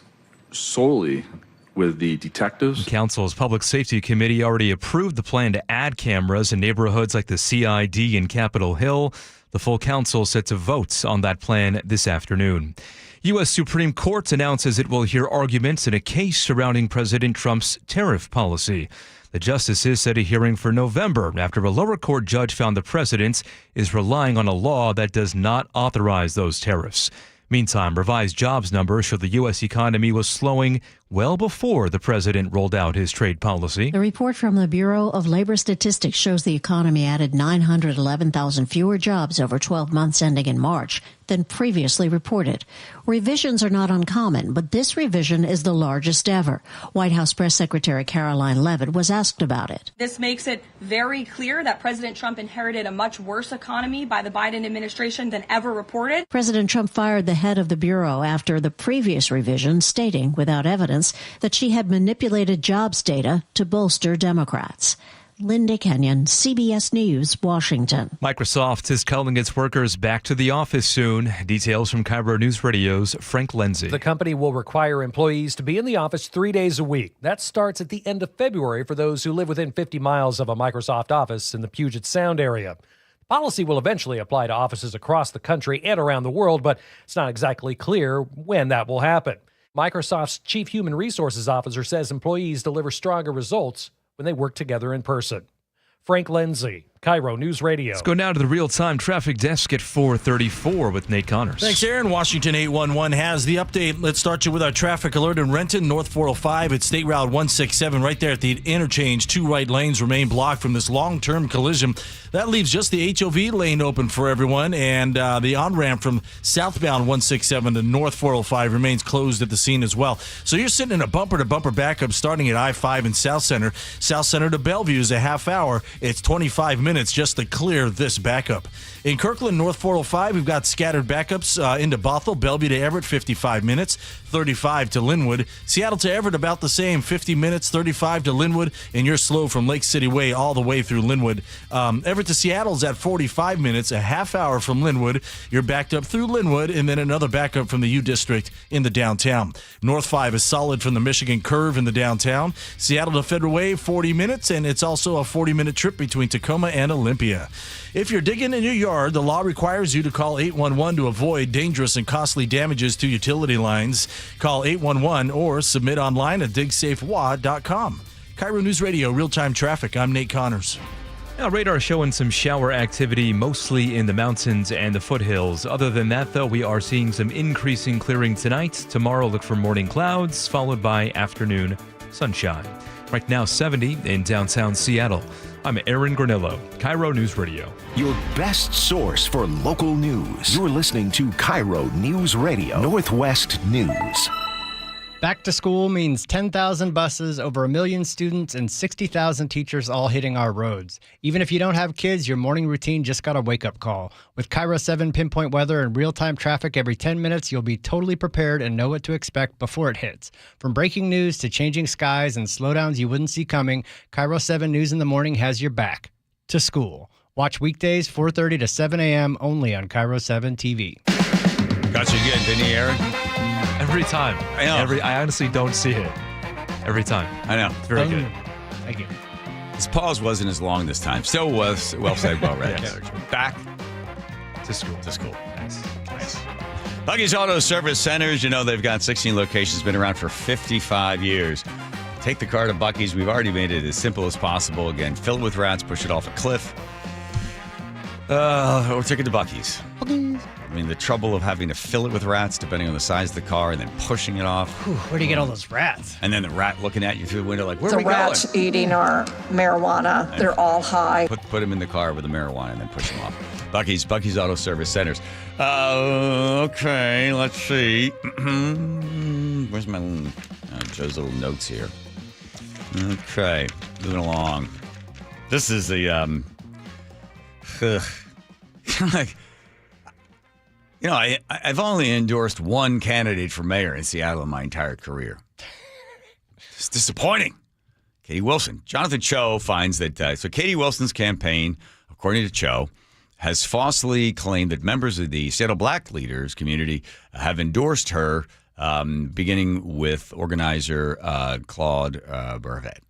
solely with the detectives. Council's Public Safety Committee already approved the plan to add cameras in neighborhoods like the CID in Capitol Hill. The full council set to vote on that plan this afternoon. U.S. Supreme Court announces it will hear arguments in a case surrounding President Trump's tariff policy. The justices set a hearing for November after a lower court judge found the president is relying on a law that does not authorize those tariffs. Meantime, revised jobs numbers show the U.S. economy was slowing well before the president rolled out his trade policy. The report from the Bureau of Labor Statistics shows the economy added 911,000 fewer jobs over 12 months ending in March than previously reported. Revisions are not uncommon, but this revision is the largest ever. White House Press Secretary Caroline Leavitt was asked about it. This makes it very clear that President Trump inherited a much worse economy by the Biden administration than ever reported. President Trump fired the head of the Bureau after the previous revision, stating, without evidence, that she had manipulated jobs data to bolster Democrats. Linda Kenyon, CBS News, Washington. Microsoft is calling its workers back to the office soon. Details from KIRO Newsradio's Frank Lindsay. The company will require employees to be in the office 3 days a week. That starts at the end of February for those who live within 50 miles of a Microsoft office in the Puget Sound area. The policy will eventually apply to offices across the country and around the world, but it's not exactly clear when that will happen. Microsoft's Chief Human Resources Officer says employees deliver stronger results when they work together in person. Frank Lindsay, KIRO News Radio. Let's go now to the real-time traffic desk at 4:34 with Nate Connors. Thanks, Aaron. Washington 811 has the update. Let's start you with our traffic alert in Renton, North 405 at State Route 167, right there at the interchange. 2 right lanes remain blocked from this long-term collision. That leaves just the HOV lane open for everyone, and the on-ramp from southbound 167 to North 405 remains closed at the scene as well. So you're sitting in a bumper-to-bumper backup starting at I-5 in South Center. South Center to Bellevue is a half hour. It's 25 minutes just to clear this backup. In Kirkland, North 405, we've got scattered backups into Bothell, Bellevue to Everett, 55 minutes, 35 to Linwood. Seattle to Everett, about the same, 50 minutes, 35 to Linwood, and you're slow from Lake City Way all the way through Linwood. Everett to Seattle's at 45 minutes, a half hour from Linwood. You're backed up through Linwood, and then another backup from the U District in the downtown. North 5 is solid from the Michigan Curve in the downtown. Seattle to Federal Way, 40 minutes, and it's also a 40-minute trip between Tacoma and Olympia. If you're digging in your yard, the law requires you to call 811 to avoid dangerous and costly damages to utility lines. Call 811 or submit online at digsafewa.com. KIRO News Radio, real-time traffic. I'm Nate Connors. Now, radar showing some shower activity mostly in the mountains and the foothills. Other than that, though, we are seeing some increasing clearing tonight. Tomorrow, look for morning clouds, followed by afternoon sunshine. Right now, 70 in downtown Seattle. I'm Aaron Granillo, KIRO News Radio. Your best source for local news. You're listening to KIRO News Radio, Northwest News. Back to school means 10,000 buses, over 1 million students, and 60,000 teachers all hitting our roads. Even if you don't have kids, your morning routine just got a wake-up call. With KIRO 7 pinpoint weather and real-time traffic every 10 minutes, you'll be totally prepared and know what to expect before it hits. From breaking news to changing skies and slowdowns you wouldn't see coming, KIRO 7 News in the Morning has your back. To school. Watch weekdays 4:30 to 7 a.m. only on KIRO 7 TV. Got you good, didn't he, Aaron? Every time. I know. I honestly don't see it. Every time. I know. It's very good. Thank you. His pause wasn't as long this time. Still was well said, well read. Yes. Back to school. To school. Nice. Bucky's Auto Service Centers, you know they've got 16 locations, been around for 55 years. Take the car to Bucky's. We've already made it as simple as possible. Again, fill it with rats, push it off a cliff. Or take it to Bucky's. I mean, the trouble of having to fill it with rats, depending on the size of the car, and then pushing it off. Where do you get all those rats? And then the rat looking at you through the window like, where The are we going? rats eating our marijuana. And they're all high. Put them in the car with the marijuana and then push them off. Bucky's Auto Service Centers. Okay, let's see. Where's my Joe's little notes here? Okay, moving along. This is the like, you know, I've only endorsed one candidate for mayor in Seattle in my entire career. It's disappointing. Katie Wilson. Jonathan Cho finds that, so Katie Wilson's campaign, according to Cho, has falsely claimed that members of the Seattle Black leaders community have endorsed her beginning with organizer Claude Burfect.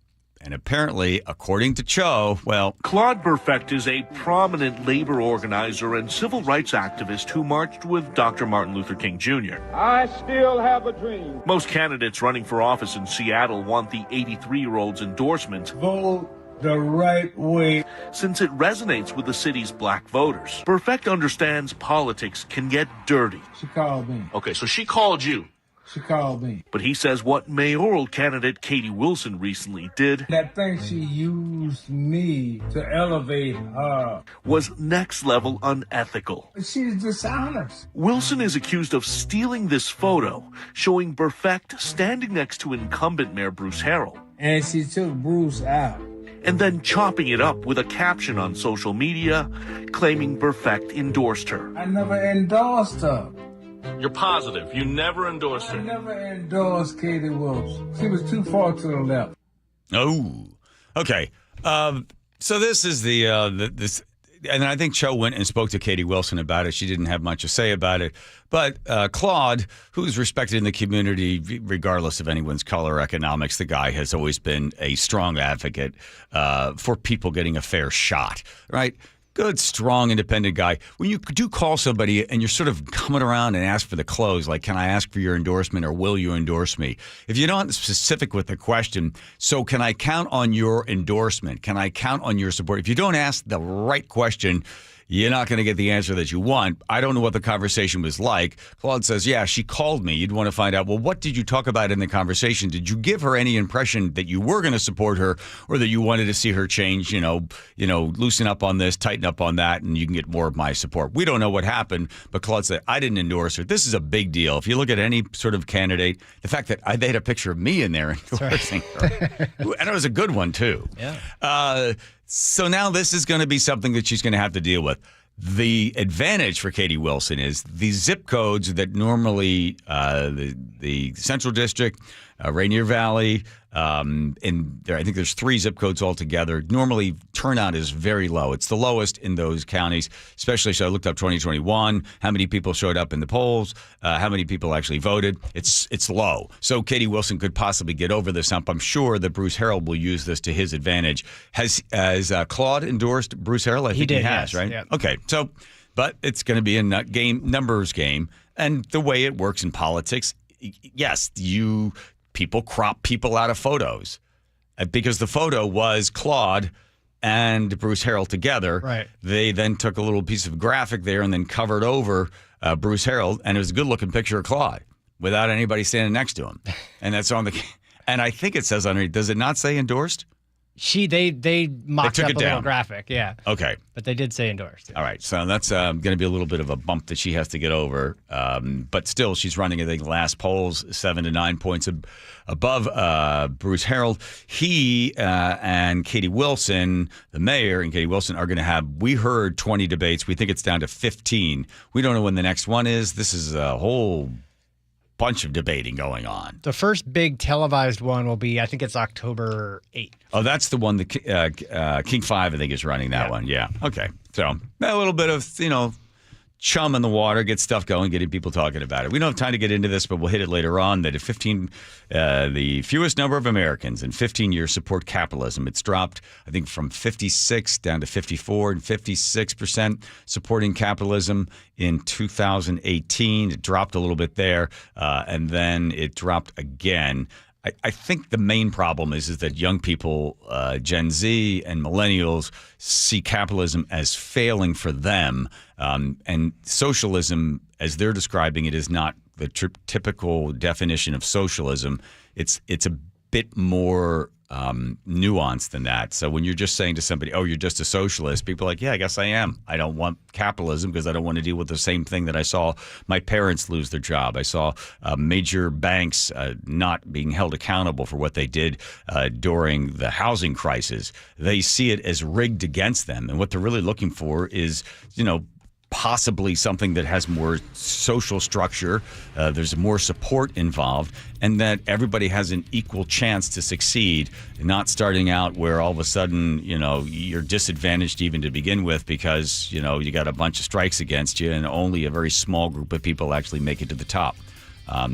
And apparently, according to Cho, Claude Burfect is a prominent labor organizer and civil rights activist who marched with Dr. Martin Luther King Jr. I still have a dream. Most candidates running for office in Seattle want the 83-year-old's endorsement. Vote the right way. Since it resonates with the city's black voters. Burfect understands politics can get dirty. She called me. Okay, so she called you. She called me. But he says what mayoral candidate Katie Wilson recently did, that thing she used me to elevate her, was next level unethical. She's dishonest. Wilson is accused of stealing this photo showing Burfect standing next to incumbent Mayor Bruce Harrell. And she took Bruce out. And then chopping it up with a caption on social media claiming Burfect endorsed her. I never endorsed her. You're positive? You never endorsed her? I never endorsed Katie Wilson. She was too far to the left. Oh, okay. So this is this, and I think Cho went and spoke to Katie Wilson about it. She didn't have much to say about it. But Claude, who's respected in the community, regardless of anyone's color or economics, the guy has always been a strong advocate for people getting a fair shot, right? Good, strong, independent guy. When you do call somebody and you're sort of coming around and ask for the close, like, can I ask for your endorsement or will you endorse me? If you're not specific with the question, so can I count on your endorsement? Can I count on your support? If you don't ask the right question, you're not going to get the answer that you want. I don't know what the conversation was like. Claude says, yeah, she called me. You'd want to find out, well, what did you talk about in the conversation? Did you give her any impression that you were going to support her or that you wanted to see her change, loosen up on this, tighten up on that, and you can get more of my support? We don't know what happened, but Claude said, I didn't endorse her. This is a big deal. If you look at any sort of candidate, the fact that they had a picture of me in there endorsing her. And it was a good one, too. Yeah. So now this is going to be something that she's going to have to deal with. The advantage for Katie Wilson is the zip codes that normally the Central District, Rainier Valley, and I think there's 3 zip codes altogether. Normally, turnout is very low. It's the lowest in those counties, especially. So I looked up 2021, how many people showed up in the polls, how many people actually voted. It's low. So Katie Wilson could possibly get over this hump. I'm sure that Bruce Harrell will use this to his advantage. Has Claude endorsed Bruce Harrell? I think he has, yes. right? Yeah. Okay. So, but it's going to be a numbers game, and the way it works in politics, yes, people crop people out of photos because the photo was Claude and Bruce Harrell together. Right. They then took a little piece of graphic there and then covered over Bruce Harrell, and it was a good-looking picture of Claude without anybody standing next to him. And that's on the. And I think it says underneath. Does it not say endorsed? They mocked took up it a little down. graphic, yeah. Okay. But they did say endorsed. All right, so that's going to be a little bit of a bump that she has to get over. But still, she's running, I think, last polls 7 to 9 points above Bruce Harrell. He and Katie Wilson, the mayor, and Katie Wilson are going to have, we heard 20 debates. We think it's down to 15. We don't know when the next one is. This is a whole bunch of debating going on. The first big televised one will be, I think it's October 8th. Oh, that's the one, the King 5, I think, is running that one. Yeah. Okay. So a little bit of, chum in the water, get stuff going, getting people talking about it. We don't have time to get into this, but we'll hit it later on, that the fewest number of Americans in 15 years support capitalism. It's dropped, I think, from 56 down to 54 and 56% supporting capitalism in 2018. It dropped a little bit there, and then it dropped again. I think the main problem is that young people, Gen Z and millennials, see capitalism as failing for them, and socialism, as they're describing it, is not the typical definition of socialism. It's a bit more nuanced than that. So when you're just saying to somebody, oh, you're just a socialist, people are like, yeah, I guess I am. I don't want capitalism because I don't want to deal with the same thing that I saw my parents lose their job. I saw major banks not being held accountable for what they did during the housing crisis. They see it as rigged against them. And what they're really looking for is, possibly something that has more social structure, there's more support involved, and that everybody has an equal chance to succeed, not starting out where all of a sudden, you're disadvantaged even to begin with because, you got a bunch of strikes against you and only a very small group of people actually make it to the top.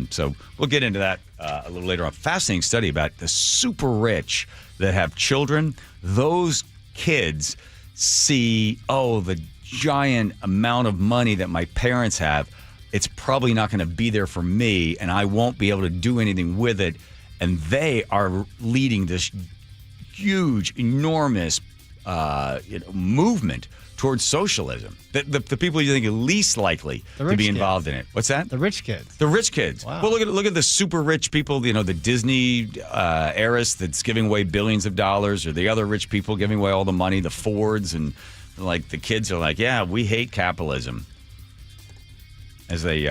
So we'll get into that a little later on. Fascinating study about the super rich that have children. Those kids see, the giant amount of money that my parents have. It's probably not going to be there for me, and I won't be able to do anything with it. And they are leading this huge, enormous movement towards socialism. The people you think are least likely to be involved in it. What's that? The rich kids. The rich kids. Wow. Well, look at the super rich people. The Disney heiress that's giving away billions of dollars, or the other rich people giving away all the money. The Fords, and like the kids are like, yeah, we hate capitalism, as they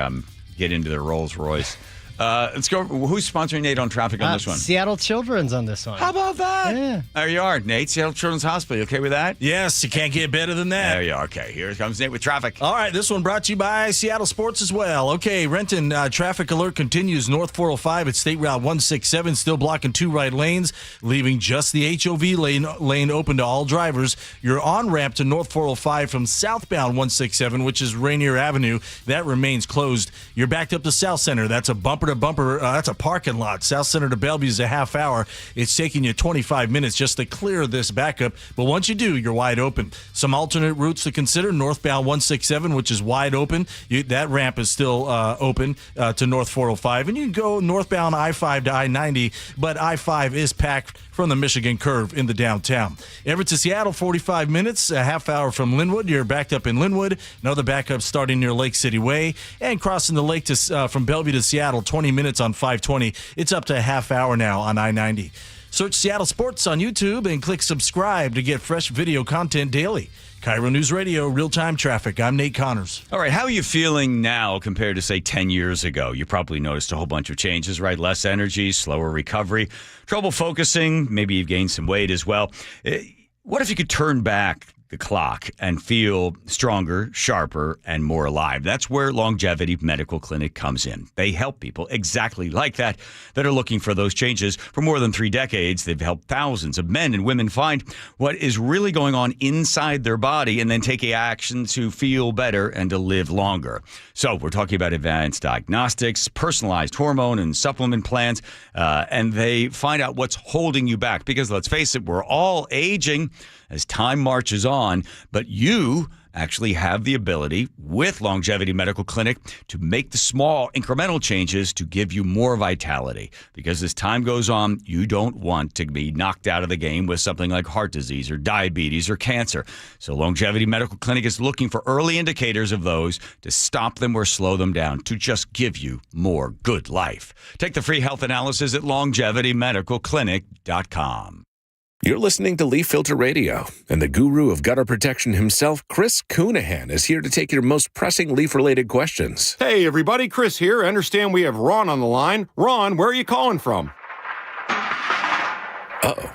get into their Rolls Royce. Let's go. Who's sponsoring Nate on traffic on this one? Seattle Children's on this one. How about that? Yeah. There you are, Nate. Seattle Children's Hospital. You okay with that? Yes, you can't get better than that. There you are. Okay, here comes Nate with traffic. All right, this one brought to you by Seattle Sports as well. Okay, Renton, traffic alert continues north 405 at State Route 167, still blocking 2 right lanes, leaving just the HOV lane open to all drivers. Your on-ramp to north 405 from southbound 167, which is Rainier Avenue, that remains closed. You're backed up to South Center. That's a bumper-to-bumper. That's a parking lot. South Center to Bellevue is a half hour. It's taking you 25 minutes just to clear this backup. But once you do, you're wide open. Some alternate routes to consider. Northbound 167, which is wide open. That ramp is still open to north 405. And you can go northbound I-5 to I-90, but I-5 is packed from the Michigan curve in the downtown. Everett to Seattle, 45 minutes, a half hour from Linwood. You're backed up in Linwood. Another backup starting near Lake City Way. And crossing the lake to from Bellevue to Seattle, 20 minutes on 520. It's up to a half hour now on I-90. Search Seattle Sports on YouTube and click subscribe to get fresh video content daily. KIRO News Radio, real-time traffic. I'm Nate Connors. All right, how are you feeling now compared to, say, 10 years ago? You probably noticed a whole bunch of changes, right? Less energy, slower recovery, trouble focusing. Maybe you've gained some weight as well. What if you could turn back the clock and feel stronger, sharper, and more alive? That's where Longevity Medical Clinic comes in. They help people exactly like that are looking for those changes. For more than 3 decades, they've helped thousands of men and women find what is really going on inside their body and then take action to feel better and to live longer. So we're talking about advanced diagnostics, personalized hormone and supplement plans, and they find out what's holding you back. Because let's face it, we're all aging as time marches on, but you actually have the ability with Longevity Medical Clinic to make the small incremental changes to give you more vitality. Because as time goes on, you don't want to be knocked out of the game with something like heart disease or diabetes or cancer. So Longevity Medical Clinic is looking for early indicators of those to stop them or slow them down, to just give you more good life. Take the free health analysis at longevityMedicalClinic.com. You're listening to Leaf Filter Radio, and the guru of gutter protection himself, Chris Coonahan, is here to take your most pressing leaf-related questions. Hey, everybody, Chris here. I understand we have Ron on the line. Ron, where are you calling from? Uh-oh.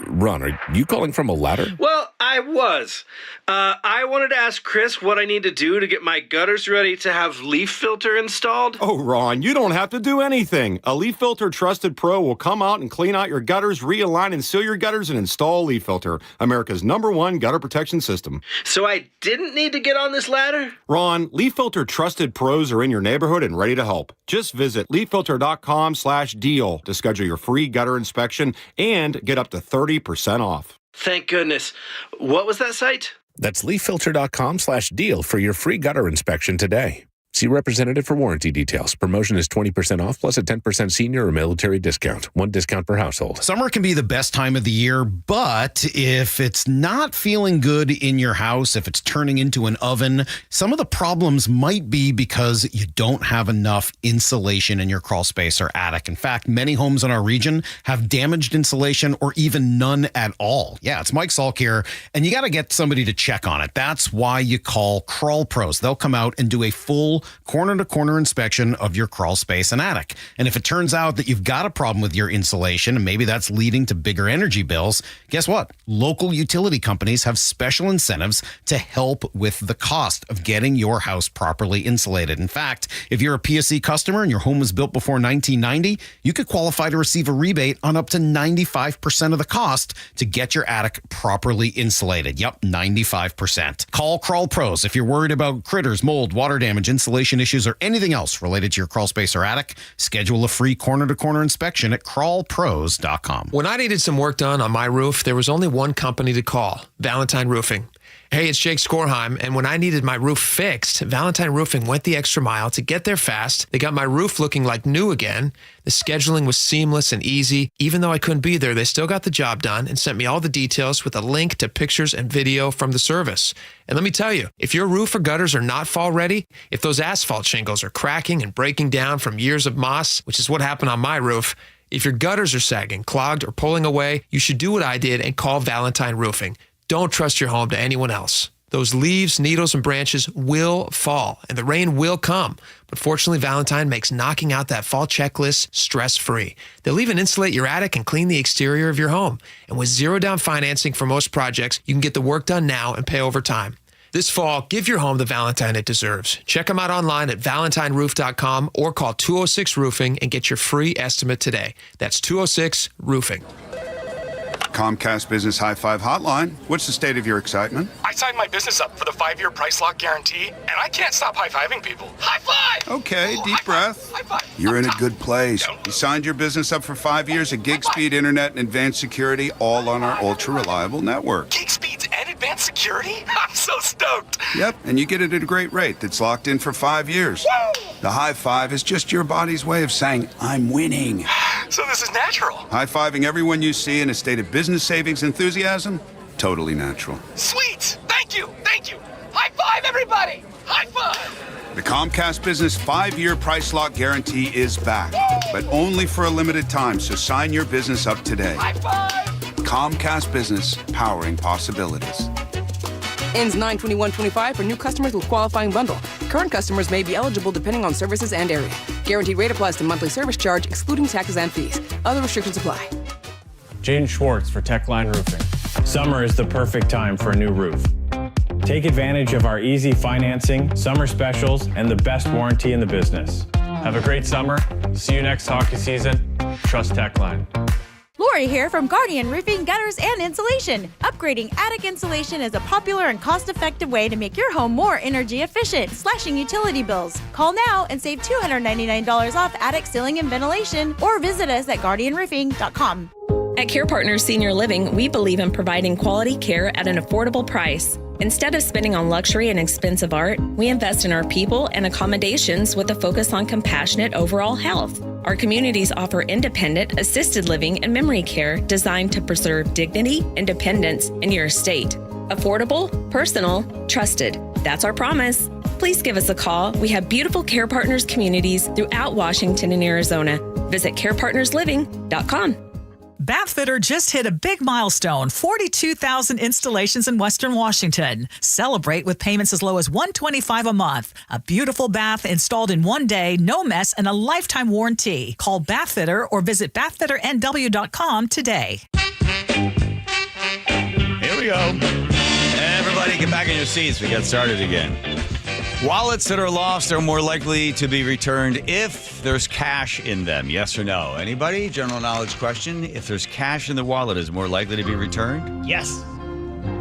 Ron, are you calling from a ladder? Well, I was. I wanted to ask Chris what I need to do to get my gutters ready to have Leaf Filter installed. Oh, Ron, you don't have to do anything. A Leaf Filter Trusted Pro will come out and clean out your gutters, realign and seal your gutters, and install Leaf Filter, America's #1 gutter protection system. So I didn't need to get on this ladder? Ron, Leaf Filter Trusted Pros are in your neighborhood and ready to help. Just visit leaffilter.com/deal to schedule your free gutter inspection and get up to 30% off. Thank goodness. What was that site? That's leaffilter.com/deal for your free gutter inspection today. See representative for warranty details. Promotion is 20% off plus a 10% senior or military discount. 1 discount per household. Summer can be the best time of the year, but if it's not feeling good in your house, if it's turning into an oven, some of the problems might be because you don't have enough insulation in your crawl space or attic. In fact, many homes in our region have damaged insulation or even none at all. Yeah, it's Mike Salk here, and you got to get somebody to check on it. That's why you call Crawl Pros. They'll come out and do a full corner-to-corner inspection of your crawl space and attic. And if it turns out that you've got a problem with your insulation, and maybe that's leading to bigger energy bills, guess what? Local utility companies have special incentives to help with the cost of getting your house properly insulated. In fact, if you're a PSC customer and your home was built before 1990, you could qualify to receive a rebate on up to 95% of the cost to get your attic properly insulated. Yep, 95%. Call Crawl Pros if you're worried about critters, mold, water damage, insulation, insulation issues, or anything else related to your crawl space or attic, schedule a free corner-to-corner inspection at crawlpros.com. When I needed some work done on my roof, there was only one company to call, Valentine Roofing. Hey, it's Jake Skorheim, and when I needed my roof fixed, Valentine Roofing went the extra mile to get there fast. They got my roof looking like new again. The scheduling was seamless and easy. Even though I couldn't be there, they still got the job done and sent me all the details with a link to pictures and video from the service. And let me tell you, if your roof or gutters are not fall ready, if those asphalt shingles are cracking and breaking down from years of moss, which is what happened on my roof, if your gutters are sagging, clogged, or pulling away, you should do what I did and call Valentine Roofing. Don't trust your home to anyone else. Those leaves, needles, and branches will fall, and the rain will come. But fortunately, Valentine makes knocking out that fall checklist stress-free. They'll even insulate your attic and clean the exterior of your home. And with zero-down financing for most projects, you can get the work done now and pay over time. This fall, give your home the Valentine it deserves. Check them out online at valentineroof.com or call 206-ROOFING and get your free estimate today. That's 206-ROOFING. Comcast Business High Five Hotline. What's the state of your excitement? I signed my business up for the 5-year price lock guarantee, and I can't stop high-fiving people. High five! Okay, deep breath. High five. You're in a good place. You signed your business up for 5 years of gig speed internet and advanced security, all on our ultra-reliable network. Gig speeds and advanced security? I'm so stoked. Yep, and you get it at a great rate that's locked in for 5 years. Woo! The high five is just your body's way of saying, I'm winning. So this is natural. High-fiving everyone you see in a state of business savings enthusiasm, totally natural. Sweet! Thank you! Thank you! High five, everybody! High five! The Comcast Business 5-year price lock guarantee is back, but only for a limited time, so sign your business up today. High five! Comcast Business, powering possibilities. Ends 9/21/25 for new customers with qualifying bundle. Current customers may be eligible depending on services and area. Guaranteed rate applies to monthly service charge, excluding taxes and fees. Other restrictions apply. Jaden Schwartz for Techline Roofing. Summer is the perfect time for a new roof. Take advantage of our easy financing, summer specials, and the best warranty in the business. Have a great summer. See you next hockey season. Trust Techline. Lori here from Guardian Roofing, Gutters, and Insulation. Upgrading attic insulation is a popular and cost-effective way to make your home more energy efficient, slashing utility bills. Call now and save $299 off attic ceiling and ventilation, or visit us at guardianroofing.com. At Care Partners Senior Living, we believe in providing quality care at an affordable price. Instead of spending on luxury and expensive art, we invest in our people and accommodations with a focus on compassionate overall health. Our communities offer independent, assisted living, and memory care designed to preserve dignity, independence, and your estate. Affordable, personal, trusted. That's our promise. Please give us a call. We have beautiful Care Partners communities throughout Washington and Arizona. Visit carepartnersliving.com. Bathfitter just hit a big milestone, 42,000 installations in Western Washington. Celebrate with payments as low as $125 a month. A beautiful bath installed in one day, no mess, and a lifetime warranty. Call Bathfitter or visit bathfitternw.com today. Here we go. Everybody get back in your seats. We got started again. Wallets that are lost are more likely to be returned if there's cash in them. Yes or no? Anybody? General knowledge question. If there's cash in the wallet, is it more likely to be returned? Yes.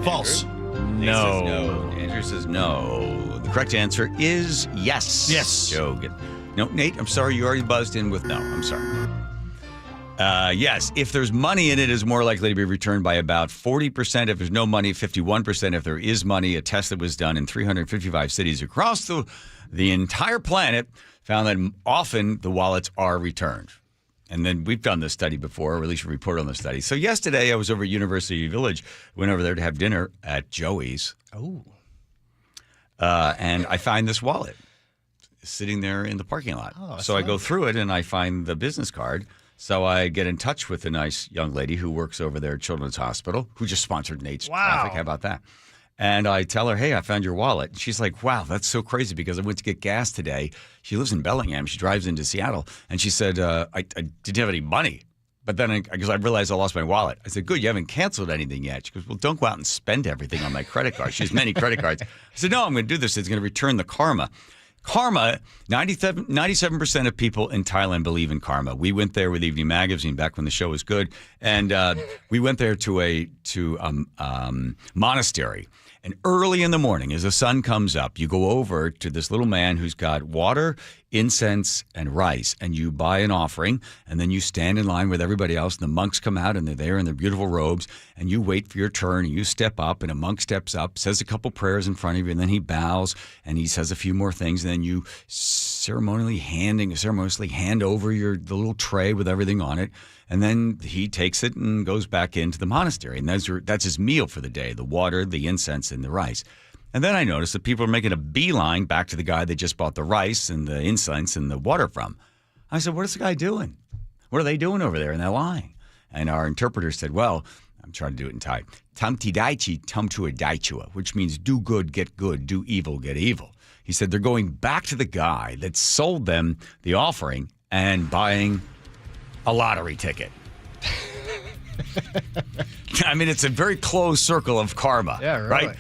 False. No. Andrew says no. The correct answer is yes. Yes. Joe, no, Nate, I'm sorry. You already buzzed in with no. I'm sorry. Yes, if there's money in it, is more likely to be returned by about 40%. If there's no money, 51%. If there is money, a test that was done in 355 cities across the entire planet found that often the wallets are returned. And then we've done this study before, or at least reported on the study. So yesterday I was over at University Village, went over there to have dinner at Joey's. Oh. And I find this wallet sitting there in the parking lot. Oh, so I go through it and I find the business card. So I get in touch with a nice young lady who works over there at Children's Hospital, who just sponsored Nate's Traffic. How about that? And I tell her, hey, I found your wallet. And she's like, wow, that's so crazy because I went to get gas today. She lives in Bellingham. She drives into Seattle. And she said, I didn't have any money. But then because I realized I lost my wallet. I said, good, you haven't canceled anything yet. She goes, well, don't go out and spend everything on my credit card. She has many credit cards. I said, no, I'm going to do this. It's going to return the karma. Karma, 97% of people in Thailand believe in karma. We went there with Evening Magazine back when the show was good, and we went there to a to a monastery. And early in the morning, as the sun comes up, you go over to this little man who's got water, incense, and rice, and you buy an offering, and then you stand in line with everybody else, and the monks come out, and they're there in their beautiful robes, and you wait for your turn, and you step up, and a monk steps up, says a couple prayers in front of you, and then he bows, and he says a few more things, and then you ceremoniously hand over the little tray with everything on it, and then he takes it and goes back into the monastery, and that's his meal for the day, the water, the incense, and the rice. And then I noticed that people are making a beeline back to the guy they just bought the rice and the incense and the water from. I said, what is the guy doing? What are they doing over there in that line? And our interpreter said, well, I'm trying to do it in Thai, tam ti daichi, tam tu daichua, which means do good, get good, do evil, get evil. He said they're going back to the guy that sold them the offering and buying a lottery ticket. I mean, it's a very closed circle of karma. Yeah, really. Right?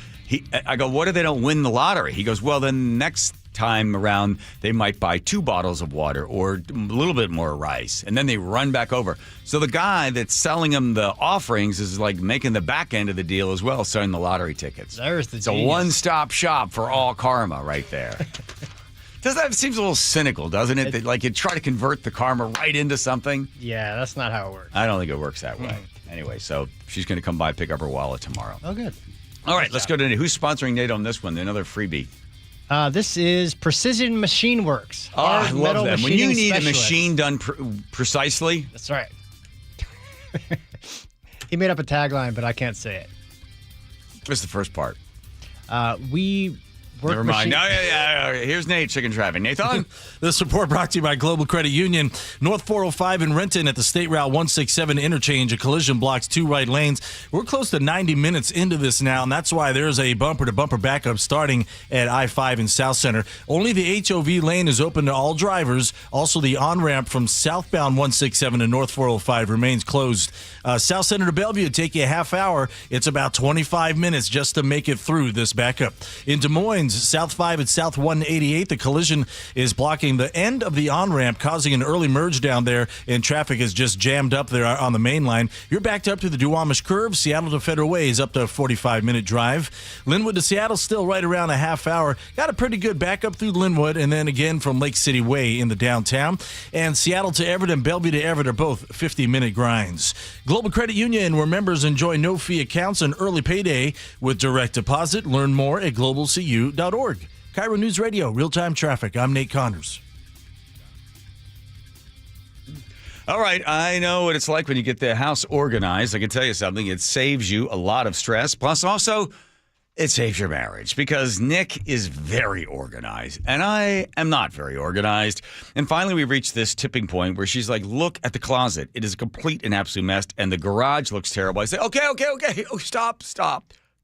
I go, what if they don't win the lottery? He goes, well, then next time around, they might buy 2 bottles of water or a little bit more rice, and then they run back over. So the guy that's selling them the offerings is like making the back end of the deal as well, selling the lottery tickets. There's the It's a one-stop shop for all karma right there. It seems a little cynical, doesn't it? That, like, you try to convert the karma right into something. Yeah, that's not how it works. I don't think it works that way. Anyway, so she's going to come by, pick up her wallet tomorrow. Oh, good. All right, let's go to Nate. Who's sponsoring Nate on this one? Another freebie. This is Precision Machine Works. Oh, I Hard love metal them. When you machining need a specialist. machine done precisely. That's right. He made up a tagline, but I can't say it. What's the first part? We work Never mind. No, yeah. Here's Nate, Chicken Traffic. Nathan? This report brought to you by Global Credit Union. North 405 in Renton at the State Route 167 interchange. A collision blocks 2 right lanes. We're close to 90 minutes into this now, and that's why there's a bumper-to-bumper backup starting at I-5 in South Center. Only the HOV lane is open to all drivers. Also, the on-ramp from southbound 167 to North 405 remains closed. South Center to Bellevue take you a half hour. It's about 25 minutes just to make it through this backup. In Des Moines, South 5 and South 188, the collision is blocking the end of the on-ramp, causing an early merge down there, and traffic is just jammed up there on the main line. You're backed up to the Duwamish Curve. Seattle to Federal Way is up to a 45-minute drive. Linwood to Seattle still right around a half hour. Got a pretty good backup through Linwood, and then again from Lake City Way in the downtown. And Seattle to Everett and Bellevue to Everett are both 50-minute grinds. Global Credit Union, where members enjoy no-fee accounts and early payday with direct deposit. Learn more at globalcu.org. KIRO News Radio, real-time traffic. I'm Nate Connors. All right, I know what it's like when you get the house organized. I can tell you something. It saves you a lot of stress. Plus, also, it saves your marriage because Nick is very organized and I am not very organized. And finally, we reached this tipping point where she's like, look at the closet. It is a complete and absolute mess, and the garage looks terrible. I say, okay. Oh, stop.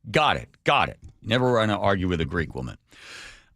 Got it. Never want to argue with a Greek woman.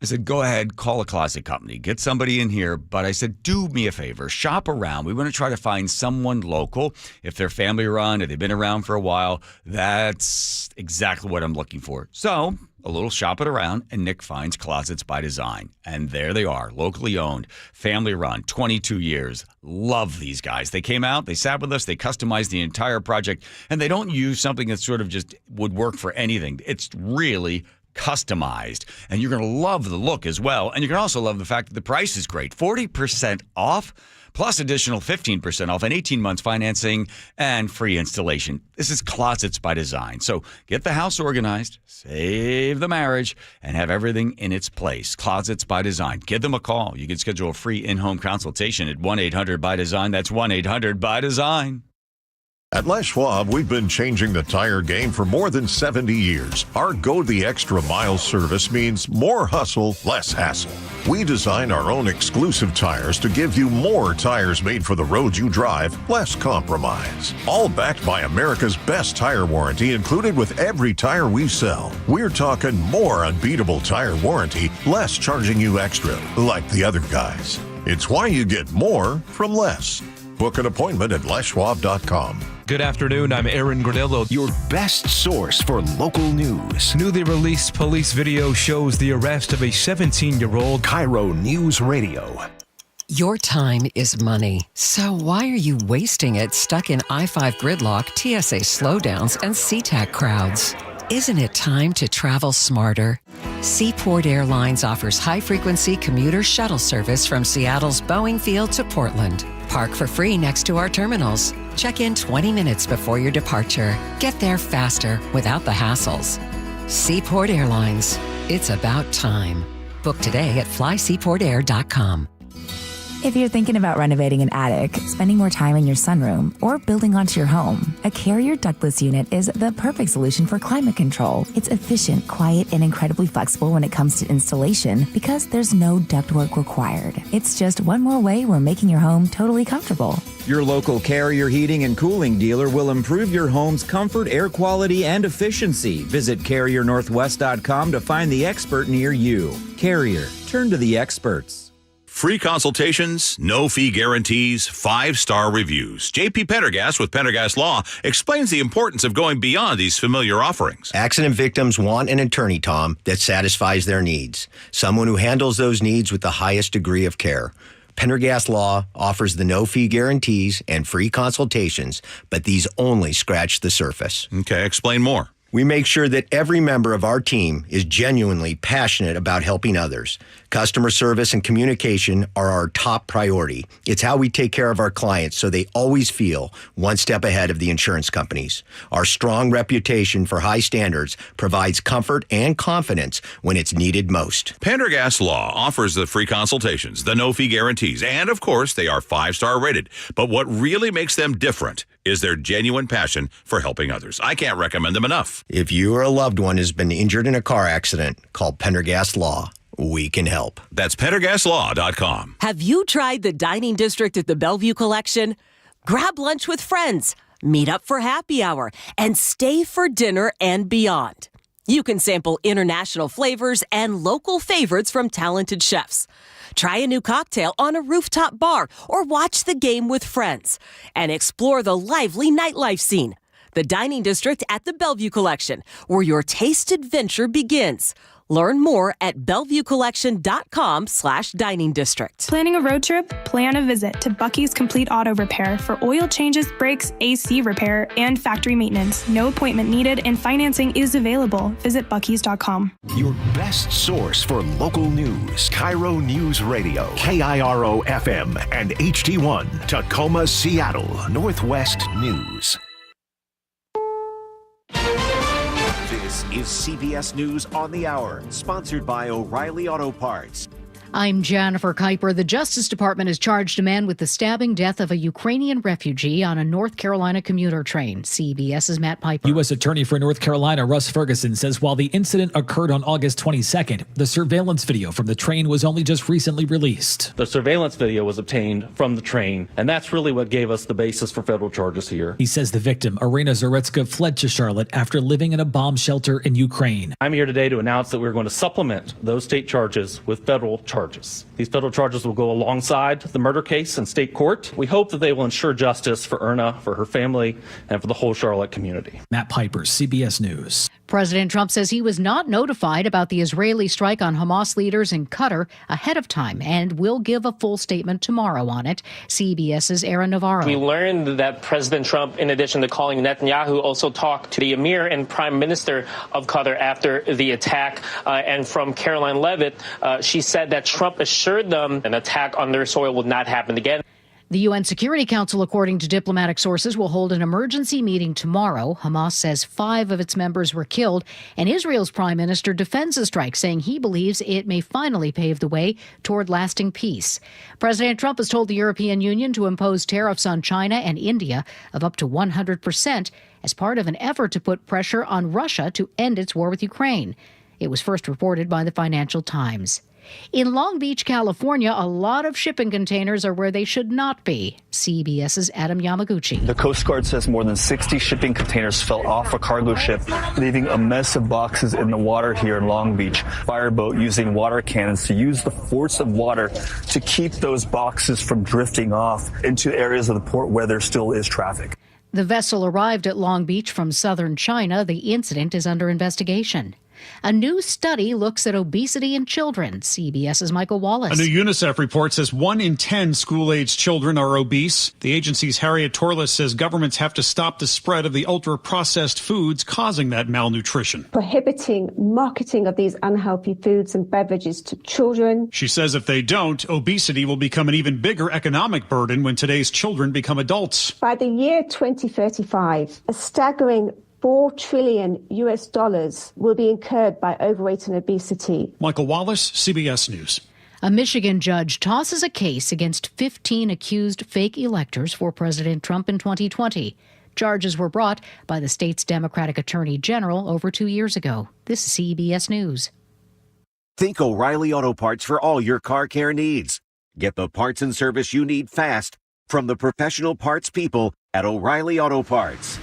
I said, go ahead, call a closet company, get somebody in here. But I said, do me a favor, shop around. We want to try to find someone local. If they're family run, if they've been around for a while, that's exactly what I'm looking for. So a little shopping around, and Nick finds Closets by Design. And there they are, locally owned, family run, 22 years. Love these guys. They came out, they sat with us, they customized the entire project, and they don't use something that sort of just would work for anything. It's really customized, and you're going to love the look as well. And you can also love the fact that the price is great, 40% off, plus additional 15% off and 18 months financing and free installation. This is Closets by Design. So get the house organized, save the marriage, and have everything in its place. Closets by Design. Give them a call. You can schedule a free in-home consultation at 1-800-BY-DESIGN. That's 1-800-BY-DESIGN. At Les Schwab, we've been changing the tire game for more than 70 years. Our Go the Extra Mile service means more hustle, less hassle. We design our own exclusive tires to give you more tires made for the road you drive, less compromise. All backed by America's best tire warranty included with every tire we sell. We're talking more unbeatable tire warranty, less charging you extra, like the other guys. It's why you get more from less. Book an appointment at leschwab.com. Good afternoon, I'm Aaron Granillo. Your best source for local news. Newly released police video shows the arrest of a 17-year-old. KIRO News Radio. Your time is money, so why are you wasting it stuck in I-5 gridlock, TSA slowdowns, and SeaTac crowds? Isn't it time to travel smarter? Seaport Airlines offers high-frequency commuter shuttle service from Seattle's Boeing Field to Portland. Park for free next to our terminals. Check in 20 minutes before your departure. Get there faster without the hassles. Seaport Airlines. It's about time. Book today at flyseaportair.com. If you're thinking about renovating an attic, spending more time in your sunroom, or building onto your home, a Carrier ductless unit is the perfect solution for climate control. It's efficient, quiet, and incredibly flexible when it comes to installation because there's no ductwork required. It's just one more way we're making your home totally comfortable. Your local Carrier heating and cooling dealer will improve your home's comfort, air quality, and efficiency. Visit CarrierNorthwest.com to find the expert near you. Carrier, turn to the experts. Free consultations, no fee guarantees, 5-star reviews. J.P. Pendergast with Pendergast Law explains the importance of going beyond these familiar offerings. Accident victims want an attorney, Tom, that satisfies their needs. Someone who handles those needs with the highest degree of care. Pendergast Law offers the no-fee guarantees and free consultations, but these only scratch the surface. Okay, explain more. We make sure that every member of our team is genuinely passionate about helping others. Customer service and communication are our top priority. It's how we take care of our clients so they always feel one step ahead of the insurance companies. Our strong reputation for high standards provides comfort and confidence when it's needed most. Pendergast Law offers the free consultations, the no-fee guarantees, and of course, they are 5-star rated. But what really makes them different is their genuine passion for helping others. I can't recommend them enough. If you or a loved one has been injured in a car accident, call Pendergast Law. We can help. That's PendergastLaw.com. Have you tried the dining district at the Bellevue Collection? Grab lunch with friends, meet up for happy hour, and stay for dinner and beyond. You can sample international flavors and local favorites from talented chefs. Try a new cocktail on a rooftop bar or watch the game with friends and explore the lively nightlife scene. The Dining District at the Bellevue Collection, where your taste adventure begins. Learn more at BellevueCollection.com/dining district. Planning a road trip? Plan a visit to Bucky's Complete Auto Repair for oil changes, brakes, AC repair, and factory maintenance. No appointment needed and financing is available. Visit Bucky's.com. Your best source for local news. KIRO News Radio. KIRO FM and HD1. Tacoma, Seattle. Northwest News. This is CBS News on the Hour, sponsored by O'Reilly Auto Parts. I'm Jennifer Kuiper. The Justice Department has charged a man with the stabbing death of a Ukrainian refugee on a North Carolina commuter train. CBS's Matt Piper. U.S. Attorney for North Carolina Russ Ferguson says while the incident occurred on August 22nd, the surveillance video from the train was only just recently released. The surveillance video was obtained from the train, and that's really what gave us the basis for federal charges here. He says the victim, Irina Zaretska, fled to Charlotte after living in a bomb shelter in Ukraine. I'm here today to announce that we're going to supplement those state charges with federal charges. These federal charges will go alongside the murder case in state court. We hope that they will ensure justice for Erna, for her family, and for the whole Charlotte community. Matt Piper, CBS News. President Trump says he was not notified about the Israeli strike on Hamas leaders in Qatar ahead of time and will give a full statement tomorrow on it. CBS's Aaron Navarro. We learned that President Trump, in addition to calling Netanyahu, also talked to the Emir and Prime Minister of Qatar after the attack. And from Caroline Leavitt, she said that Trump assured them an attack on their soil would not happen again. The UN Security Council, according to diplomatic sources, will hold an emergency meeting tomorrow. Hamas says 5 of its members were killed, and Israel's prime minister defends the strike, saying he believes it may finally pave the way toward lasting peace. President Trump has told the European Union to impose tariffs on China and India of up to 100% as part of an effort to put pressure on Russia to end its war with Ukraine. It was first reported by the Financial Times. In Long Beach, California, a lot of shipping containers are where they should not be. CBS's Adam Yamaguchi. The Coast Guard says more than 60 shipping containers fell off a cargo ship, leaving a mess of boxes in the water here in Long Beach. Fireboat using water cannons to use the force of water to keep those boxes from drifting off into areas of the port where there still is traffic. The vessel arrived at Long Beach from southern China. The incident is under investigation. A new study looks at obesity in children. CBS's Michael Wallace. A new UNICEF report says 1 in 10 school-aged children are obese. The agency's Harriet Torles says governments have to stop the spread of the ultra-processed foods causing that malnutrition. Prohibiting marketing of these unhealthy foods and beverages to children. She says if they don't, obesity will become an even bigger economic burden when today's children become adults. By the year 2035, a staggering $4 trillion will be incurred by overweight and obesity. Michael Wallace, CBS News. A Michigan judge tosses a case against 15 accused fake electors for President Trump in 2020. Charges were brought by the state's Democratic Attorney General over 2 years ago. This is CBS News. Think O'Reilly Auto Parts for all your car care needs. Get the parts and service you need fast from the professional parts people at O'Reilly Auto Parts.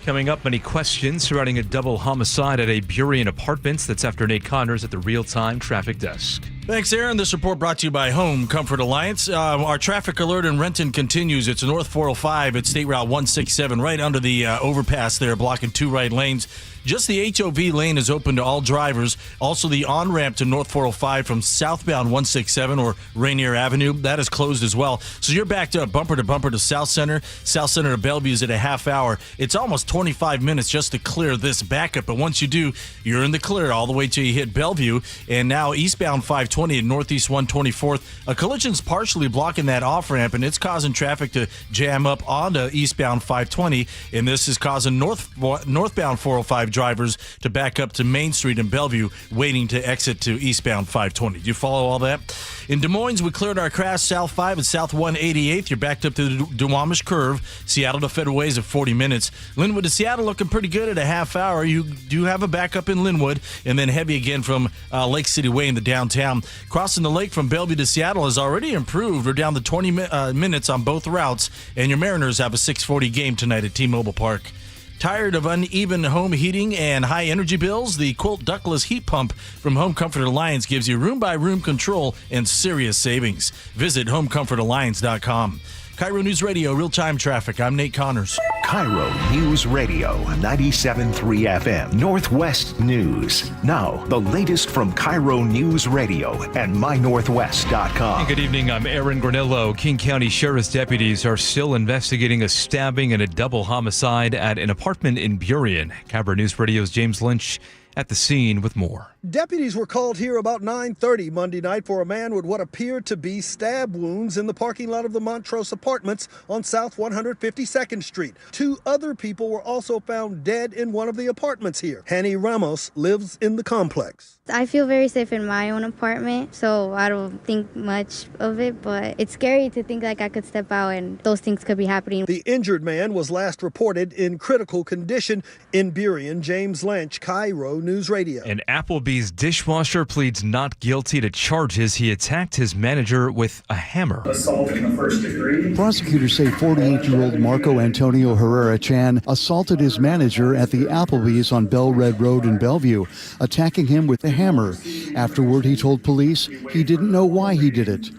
Coming up, many questions surrounding a double homicide at a Burien Apartments. That's after Nate Connors at the real-time traffic desk. Thanks, Aaron. This report brought to you by Home Comfort Alliance. Our traffic alert in Renton continues. It's North 405 at State Route 167, right under the overpass there, blocking 2 right lanes. Just the HOV lane is open to all drivers. Also, the on-ramp to North 405 from southbound 167 or Rainier Avenue, that is closed as well. So you're backed up bumper to South Center. South Center to Bellevue is at a half hour. It's almost 25 minutes just to clear this backup. But once you do, you're in the clear all the way till you hit Bellevue. And now eastbound 520 and Northeast 124th. A collision's partially blocking that off-ramp, and it's causing traffic to jam up onto eastbound 520. And this is causing northbound 405 drivers to back up to Main Street in Bellevue, waiting to exit to eastbound 520. Do you follow all that? In Des Moines, we cleared our crash South 5 and South 188th. You're backed up to the Duwamish Curve. Seattle to Federal Ways at 40 minutes. Linwood to Seattle looking pretty good at a half hour. You do have a backup in Linwood, and then heavy again from Lake City Way in the downtown. Crossing the lake from Bellevue to Seattle has already improved. We're down to 20 minutes on both routes, and your Mariners have a 6:40 game tonight at T-Mobile Park. Tired of uneven home heating and high energy bills? The Quilt ductless heat pump from Home Comfort Alliance gives you room-by-room control and serious savings. Visit homecomfortalliance.com. KIRO News Radio, real-time traffic. I'm Nate Connors. KIRO News Radio, 97.3 FM, Northwest News. Now, the latest from KIRO News Radio and mynorthwest.com. Good evening, I'm Aaron Granillo. King County Sheriff's deputies are still investigating a stabbing and a double homicide at an apartment in Burien. KIRO News Radio's James Lynch at the scene with more. Deputies were called here about 9:30 Monday night for a man with what appeared to be stab wounds in the parking lot of the Montrose Apartments on South 152nd Street. 2 other people were also found dead in one of the apartments here. Hanny Ramos lives in the complex. I feel very safe in my own apartment, so I don't think much of it, but it's scary to think like I could step out and those things could be happening. The injured man was last reported in critical condition in Burien. James Lynch, KIRO News Radio. An Applebee's dishwasher pleads not guilty to charges. He attacked his manager with a hammer. Assault in the first degree. Prosecutors say 48-year-old Marco Antonio Herrera Chan assaulted his manager at the Applebee's on Bell Red Road in Bellevue, attacking him with a hammer. Afterward, he told police he didn't know why he did it.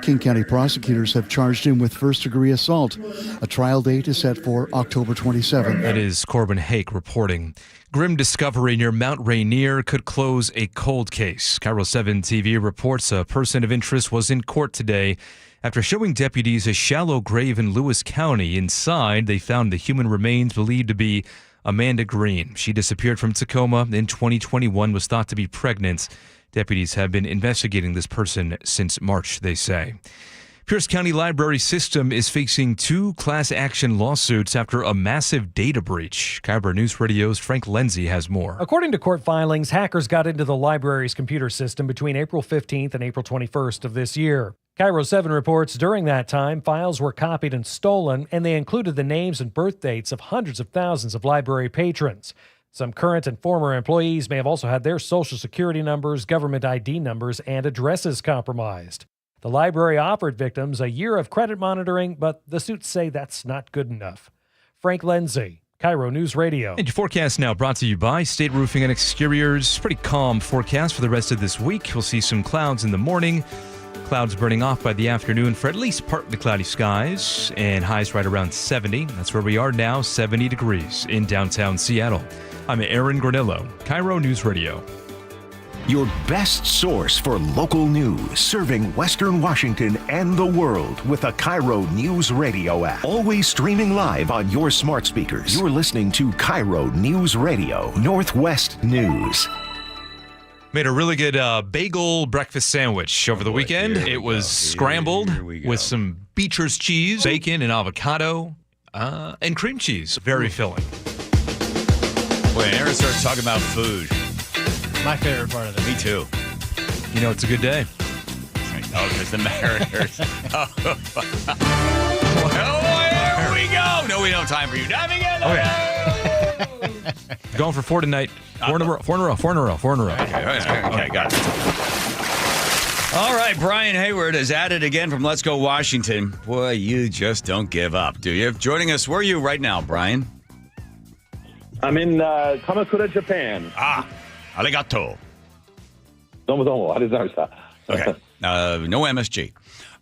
King County prosecutors have charged him with first-degree assault. A trial date is set for October 27th. That is Corbin Hake reporting. Grim discovery near Mount Rainier could close a cold case. KIRO 7 TV reports a person of interest was in court today after showing deputies a shallow grave in Lewis County. Inside, they found the human remains believed to be Amanda Green. She disappeared from Tacoma in 2021, was thought to be pregnant. Deputies have been investigating this person since March, they say. Pierce County Library System is facing 2 class action lawsuits after a massive data breach. KIRO News Radio's Frank Lenzi has more. According to court filings, hackers got into the library's computer system between April 15th and April 21st of this year. KIRO 7 reports during that time, files were copied and stolen, and they included the names and birth dates of hundreds of thousands of library patrons. Some current and former employees may have also had their social security numbers, government ID numbers, and addresses compromised. The library offered victims a year of credit monitoring, but the suits say that's not good enough. Frank Lenzi, KIRO News Radio. And your forecast now brought to you by State Roofing and Exteriors. Pretty calm forecast for the rest of this week. We'll see some clouds in the morning. Clouds burning off by the afternoon for at least partly cloudy skies, and highs right around 70. That's where we are now, 70 degrees in downtown Seattle. I'm Aaron Granillo, KIRO News Radio. Your best source for local news, serving Western Washington and the world with a KIRO Newsradio app. Always streaming live on your smart speakers. You're listening to KIRO Newsradio, Northwest News. Made a really good bagel breakfast sandwich over the weekend. It was scrambled with some Beecher's cheese, bacon, and avocado, and cream cheese. Very filling. When Aaron starts talking about food. My favorite part of it. Me too. You know, it's a good day. Oh, because the Mariners. Well, here we go. No, we don't have time for you. Diving in. Okay. Going for 4 tonight. 4 in a row. Okay, got it. All right, Brian Hayward is at it again from Let's Go Washington. Boy, you just don't give up, do you? Joining us, where are you right now, Brian? I'm in Kamakura, Japan. Arigato. Domo, arigato. Okay. No MSG.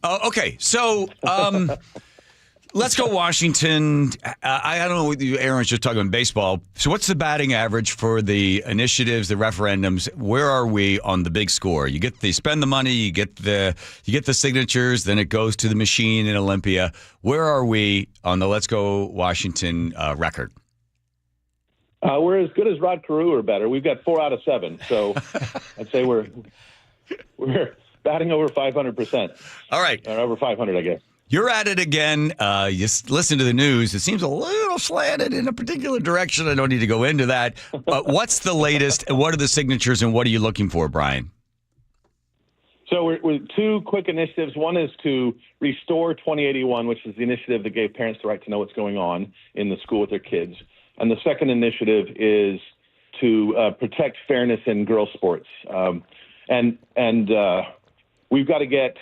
Okay, so Let's Go Washington. I don't know what Aaron's just talking about baseball. So what's the batting average for the initiatives, the referendums? Where are we on the big score? You spend the money, you get the signatures, then it goes to the machine in Olympia. Where are we on the Let's Go Washington record? We're as good as Rod Carew or better. We've got 4 out of 7. So I'd say we're batting over 500%. All right. Or over 500, I guess. You're at it again. You listen to the news. It seems a little slanted in a particular direction. I don't need to go into that. But what's the latest? What are the signatures, and what are you looking for, Brian? So we're 2 quick initiatives. One is to restore 2081, which is the initiative that gave parents the right to know what's going on in the school with their kids. And the second initiative is to protect fairness in girls' sports. And we've got to get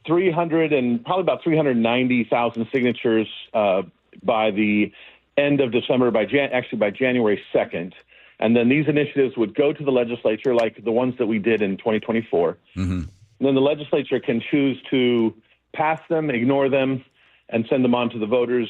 300 and probably about 390,000 signatures by the end of December, by January 2nd. And then these initiatives would go to the legislature, like the ones that we did in 2024. Mm-hmm. And then the legislature can choose to pass them, ignore them, and send them on to the voters,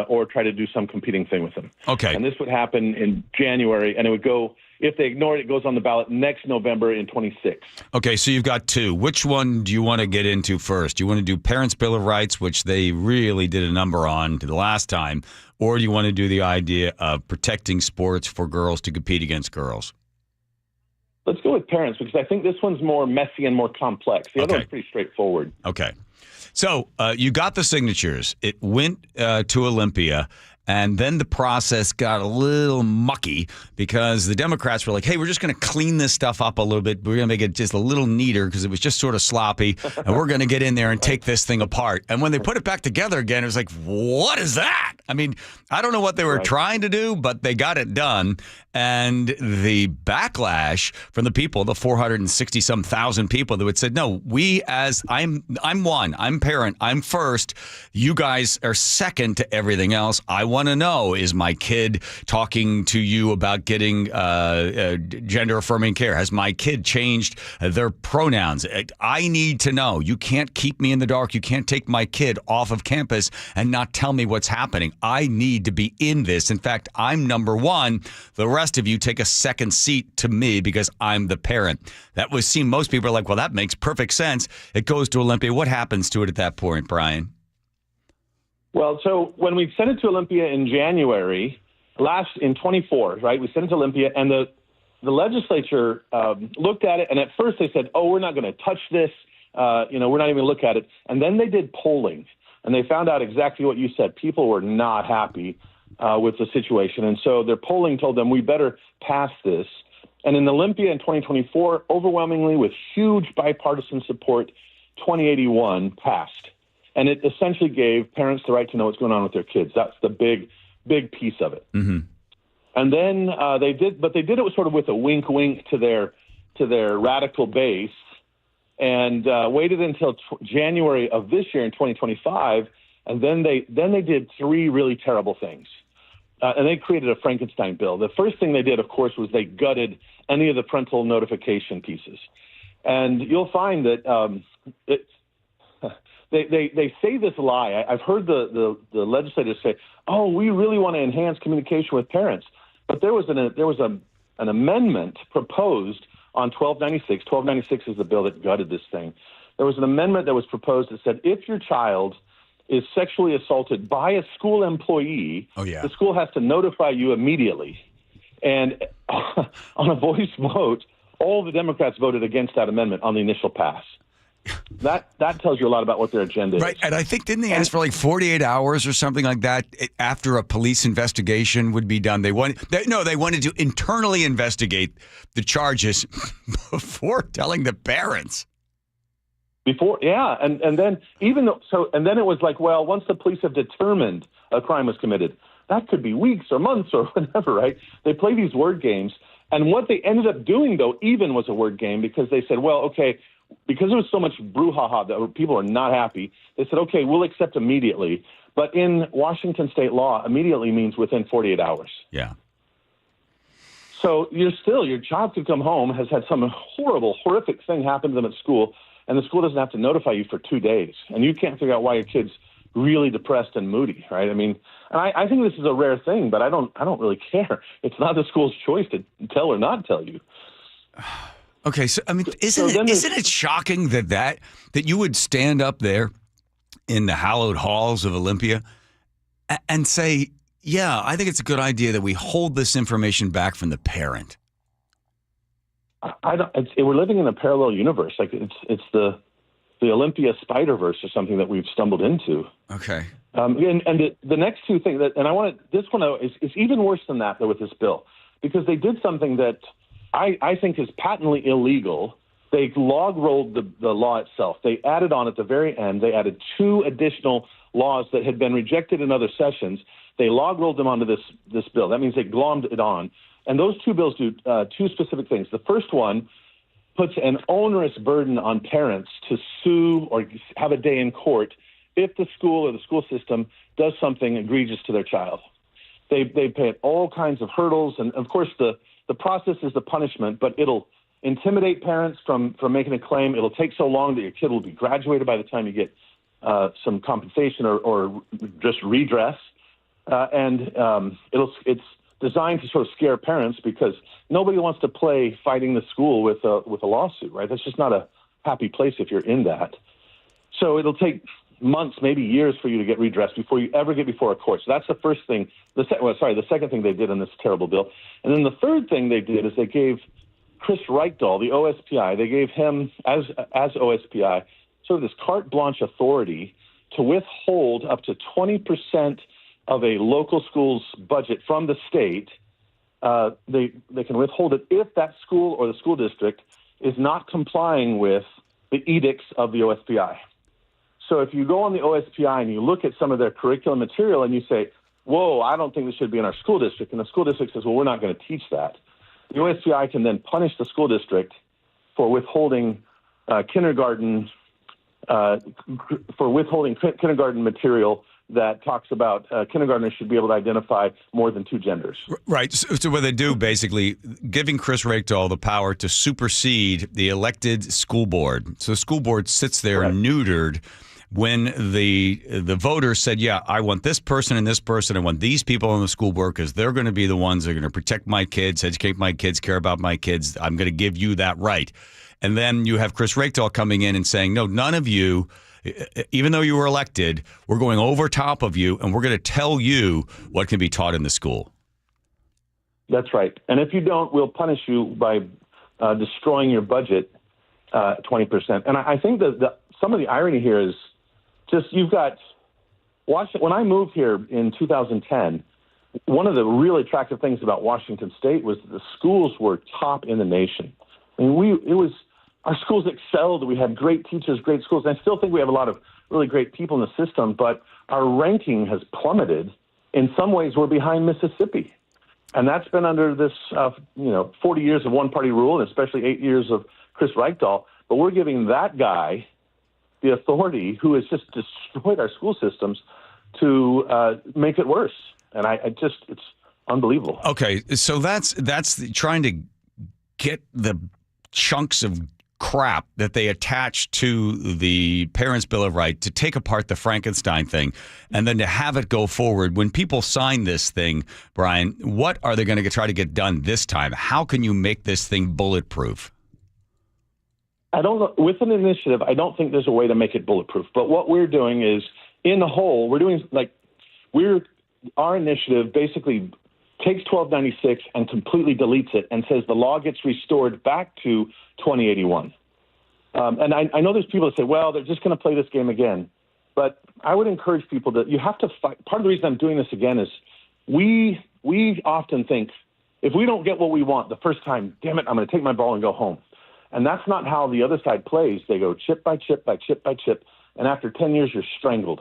or try to do some competing thing with them. Okay. And this would happen in January, and it would go, if they ignore it, it goes on the ballot next November in 26. Okay, so you've got 2. Which one do you want to get into first? Do you want to do Parents' Bill of Rights, which they really did a number on the last time, or do you want to do the idea of protecting sports for girls to compete against girls? Let's go with parents, because I think this one's more messy and more complex. The other one's pretty straightforward. Okay. So you got the signatures. It went to Olympia, and then the process got a little mucky because the Democrats were like, hey, we're just going to clean this stuff up a little bit. We're going to make it just a little neater because it was just sort of sloppy, and we're going to get in there and take this thing apart. And when they put it back together again, it was like, what is that? I mean, I don't know what they were trying to do, but they got it done. And the backlash from the people, the 460-some thousand people that would said, no, I'm parent, I'm first. You guys are second to everything else. I want to know, is my kid talking to you about getting gender-affirming care? Has my kid changed their pronouns? I need to know. You can't keep me in the dark. You can't take my kid off of campus and not tell me what's happening. I need to be in this. In fact, I'm number one. The rest of you take a second seat to me because I'm the parent. That was seen. Most people are like, well, that makes perfect sense. It goes to Olympia. What happens to it at that point, Brian? Well, so when we sent it to Olympia in January, in 24, right, we sent it to Olympia, and the legislature looked at it, and at first they said, oh, we're not going to touch this. We're not even going to look at it. And then they did polling, and they found out exactly what you said. People were not happy with the situation. And so their polling told them we better pass this. And in Olympia in 2024, overwhelmingly with huge bipartisan support, 2081 passed. And it essentially gave parents the right to know what's going on with their kids. That's the big piece of it. Mm-hmm. And then they did it sort of with a wink to their radical base, and waited until January of this year in 2025, and then they did 3 really terrible things. And they created a Frankenstein bill. The first thing they did, of course, was they gutted any of the parental notification pieces. And you'll find that they say this lie. I've heard the legislators say, "Oh, we really want to enhance communication with parents," but there was an amendment proposed on 1296. 1296 is the bill that gutted this thing. There was an amendment that was proposed that said if your child is sexually assaulted by a school employee, the school has to notify you immediately. And on a voice vote, all the Democrats voted against that amendment on the initial pass. That tells you a lot about what their agenda is. Right, and I think, didn't they ask for like 48 hours or something like that after a police investigation would be done? They wanted to internally investigate the charges before telling the parents. And then it was like, well, once the police have determined a crime was committed, that could be weeks or months or whatever, right? They play these word games, and what they ended up doing, though, even was a word game, because they said, well, okay, because there was so much brouhaha that people are not happy, they said, okay, we'll accept immediately. But in Washington state law, immediately means within 48 hours. Yeah. So your child could come home, has had some horrific thing happen to them at school, and the school doesn't have to notify you for 2 days. And you can't figure out why your kid's really depressed and moody, right? I mean, I think this is a rare thing, but I don't really care. It's not the school's choice to tell or not tell you. Okay, so I mean, isn't it shocking that you would stand up there in the hallowed halls of Olympia and say, yeah, I think it's a good idea that we hold this information back from the parent? We're living in a parallel universe. Like it's the Olympia Spider-Verse or something that we've stumbled into. Okay. And the next two things this one is even worse than that, though, with this bill, because they did something that I think is patently illegal. They log rolled the law itself. They added on at the very end, they added 2 additional laws that had been rejected in other sessions. They log rolled them onto this bill. That means they glommed it on. And those 2 bills do 2 specific things. The first one puts an onerous burden on parents to sue or have a day in court if the school or the school system does something egregious to their child. They pay all kinds of hurdles, and of course the process is the punishment, but it'll intimidate parents from making a claim. It'll take so long that your kid will be graduated by the time you get some compensation or just redress. It's designed to sort of scare parents because nobody wants to play fighting the school with a lawsuit, right? That's just not a happy place if you're in that. So it'll take months, maybe years for you to get redressed before you ever get before a court. So that's the first thing. The second thing they did in this terrible bill. And then the third thing they did is they gave Chris Reichdahl, the OSPI, they gave him, as OSPI, sort of this carte blanche authority to withhold up to 20% of a local school's budget from the state. They can withhold it if that school or the school district is not complying with the edicts of the OSPI. So if you go on the OSPI and you look at some of their curriculum material and you say, whoa, I don't think this should be in our school district, and the school district says, well, we're not going to teach that, the OSPI can then punish the school district for withholding kindergarten material that talks about kindergartners should be able to identify more than 2 genders. Right. So what they do, basically, giving Chris Reichdahl the power to supersede the elected school board. So the school board sits there neutered when the voters said, yeah, I want this person and this person. I want these people on the school board because they're going to be the ones that are going to protect my kids, educate my kids, care about my kids. I'm going to give you that right. And then you have Chris Reichdahl coming in and saying, no, none of you, even though you were elected, we're going over top of you, and we're going to tell you what can be taught in the school. That's right. And if you don't, we'll punish you by destroying your budget 20%. And I think that some of the irony here is just you've got Washington. When I moved here in 2010, one of the really attractive things about Washington State was that the schools were top in the nation. I mean, our schools excelled. We had great teachers, great schools. And I still think we have a lot of really great people in the system, but our ranking has plummeted. In some ways, we're behind Mississippi. And that's been under this, 40 years of one-party rule, and especially 8 years of Chris Reichdahl. But we're giving that guy the authority who has just destroyed our school systems to make it worse. And it's unbelievable. Okay, so that's trying to get the chunks of crap that they attach to the Parents' Bill of Rights to take apart the Frankenstein thing and then to have it go forward. When people sign this thing, Brian, what are they going to try to get done this time? How can you make this thing bulletproof? I don't know. With an initiative, I don't think there's a way to make it bulletproof. But what we're doing is, in the whole, our initiative basically takes 1296 and completely deletes it and says the law gets restored back to 2081. And I know there's people that say, well, they're just going to play this game again. But I would encourage people that you have to fight. Part of the reason I'm doing this again is we often think if we don't get what we want the first time, damn it, I'm going to take my ball and go home. And that's not how the other side plays. They go chip by chip by chip by chip. And after 10 years, you're strangled.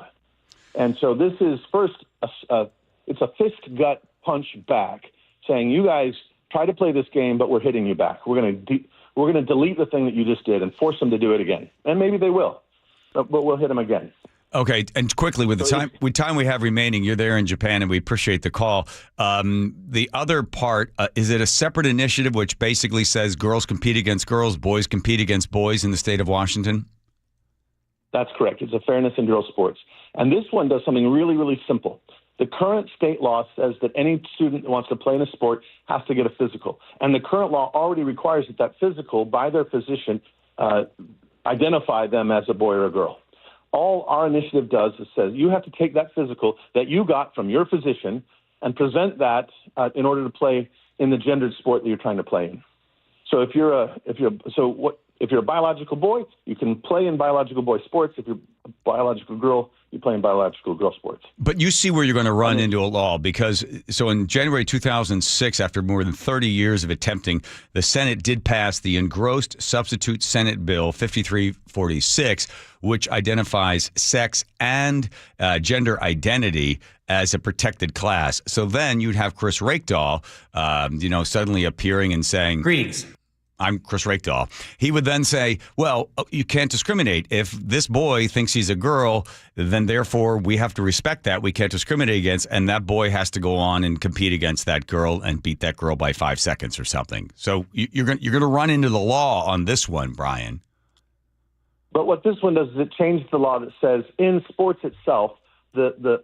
And so this is first, it's a fist gut punch back saying, you guys try to play this game, but we're hitting you back. We're going to delete the thing that you just did and force them to do it again. And maybe they will, but we'll hit them again. Okay, and quickly, with the time we have remaining, you're there in Japan, and we appreciate the call. The other part, is it a separate initiative which basically says girls compete against girls, boys compete against boys in the state of Washington? That's correct. It's a fairness in girls' sports. And this one does something really, really simple. The current state law says that any student that wants to play in a sport has to get a physical. And the current law already requires that physical, by their physician, identify them as a boy or a girl. All our initiative does is says you have to take that physical that you got from your physician and present that in order to play in the gendered sport that you're trying to play in. So if you're a biological boy, you can play in biological boy sports. If you're a biological girl, you play in biological girl sports. But you see where you're going to run into a law because so in January 2006, after more than 30 years of attempting, the Senate did pass the engrossed substitute Senate Bill 5346, which identifies sex and gender identity as a protected class. So then you'd have Chris Rakedahl, suddenly appearing and saying, "Greetings. I'm Chris Rakedahl." He would then say, well, you can't discriminate. If this boy thinks he's a girl, then therefore we have to respect that. We can't discriminate against, and that boy has to go on and compete against that girl and beat that girl by 5 seconds or something. So you're going to run into the law on this one, Brian. But what this one does is it changes the law that says in sports itself,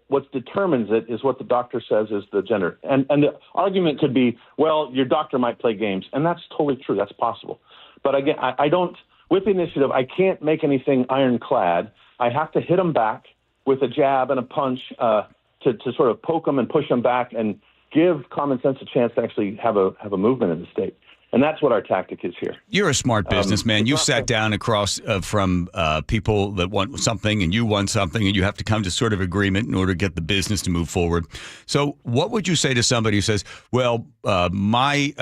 what determines it is what the doctor says is the gender. And the argument could be, well, your doctor might play games. And that's totally true. That's possible. But again, I don't, with the initiative, I can't make anything ironclad. I have to hit them back with a jab and a punch to sort of poke them and push them back and give common sense a chance to actually have a movement in the state. And that's what our tactic is here. You're a smart businessman. You sat down across from people that want something and you want something, and you have to come to sort of agreement in order to get the business to move forward. So what would you say to somebody who says, well, my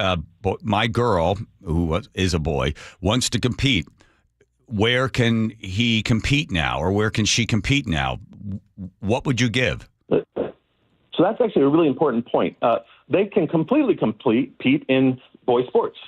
girl, who is a boy, wants to compete. Where can he compete now, or where can she compete now? What would you give? So that's actually a really important point. They can completely compete in boy sports.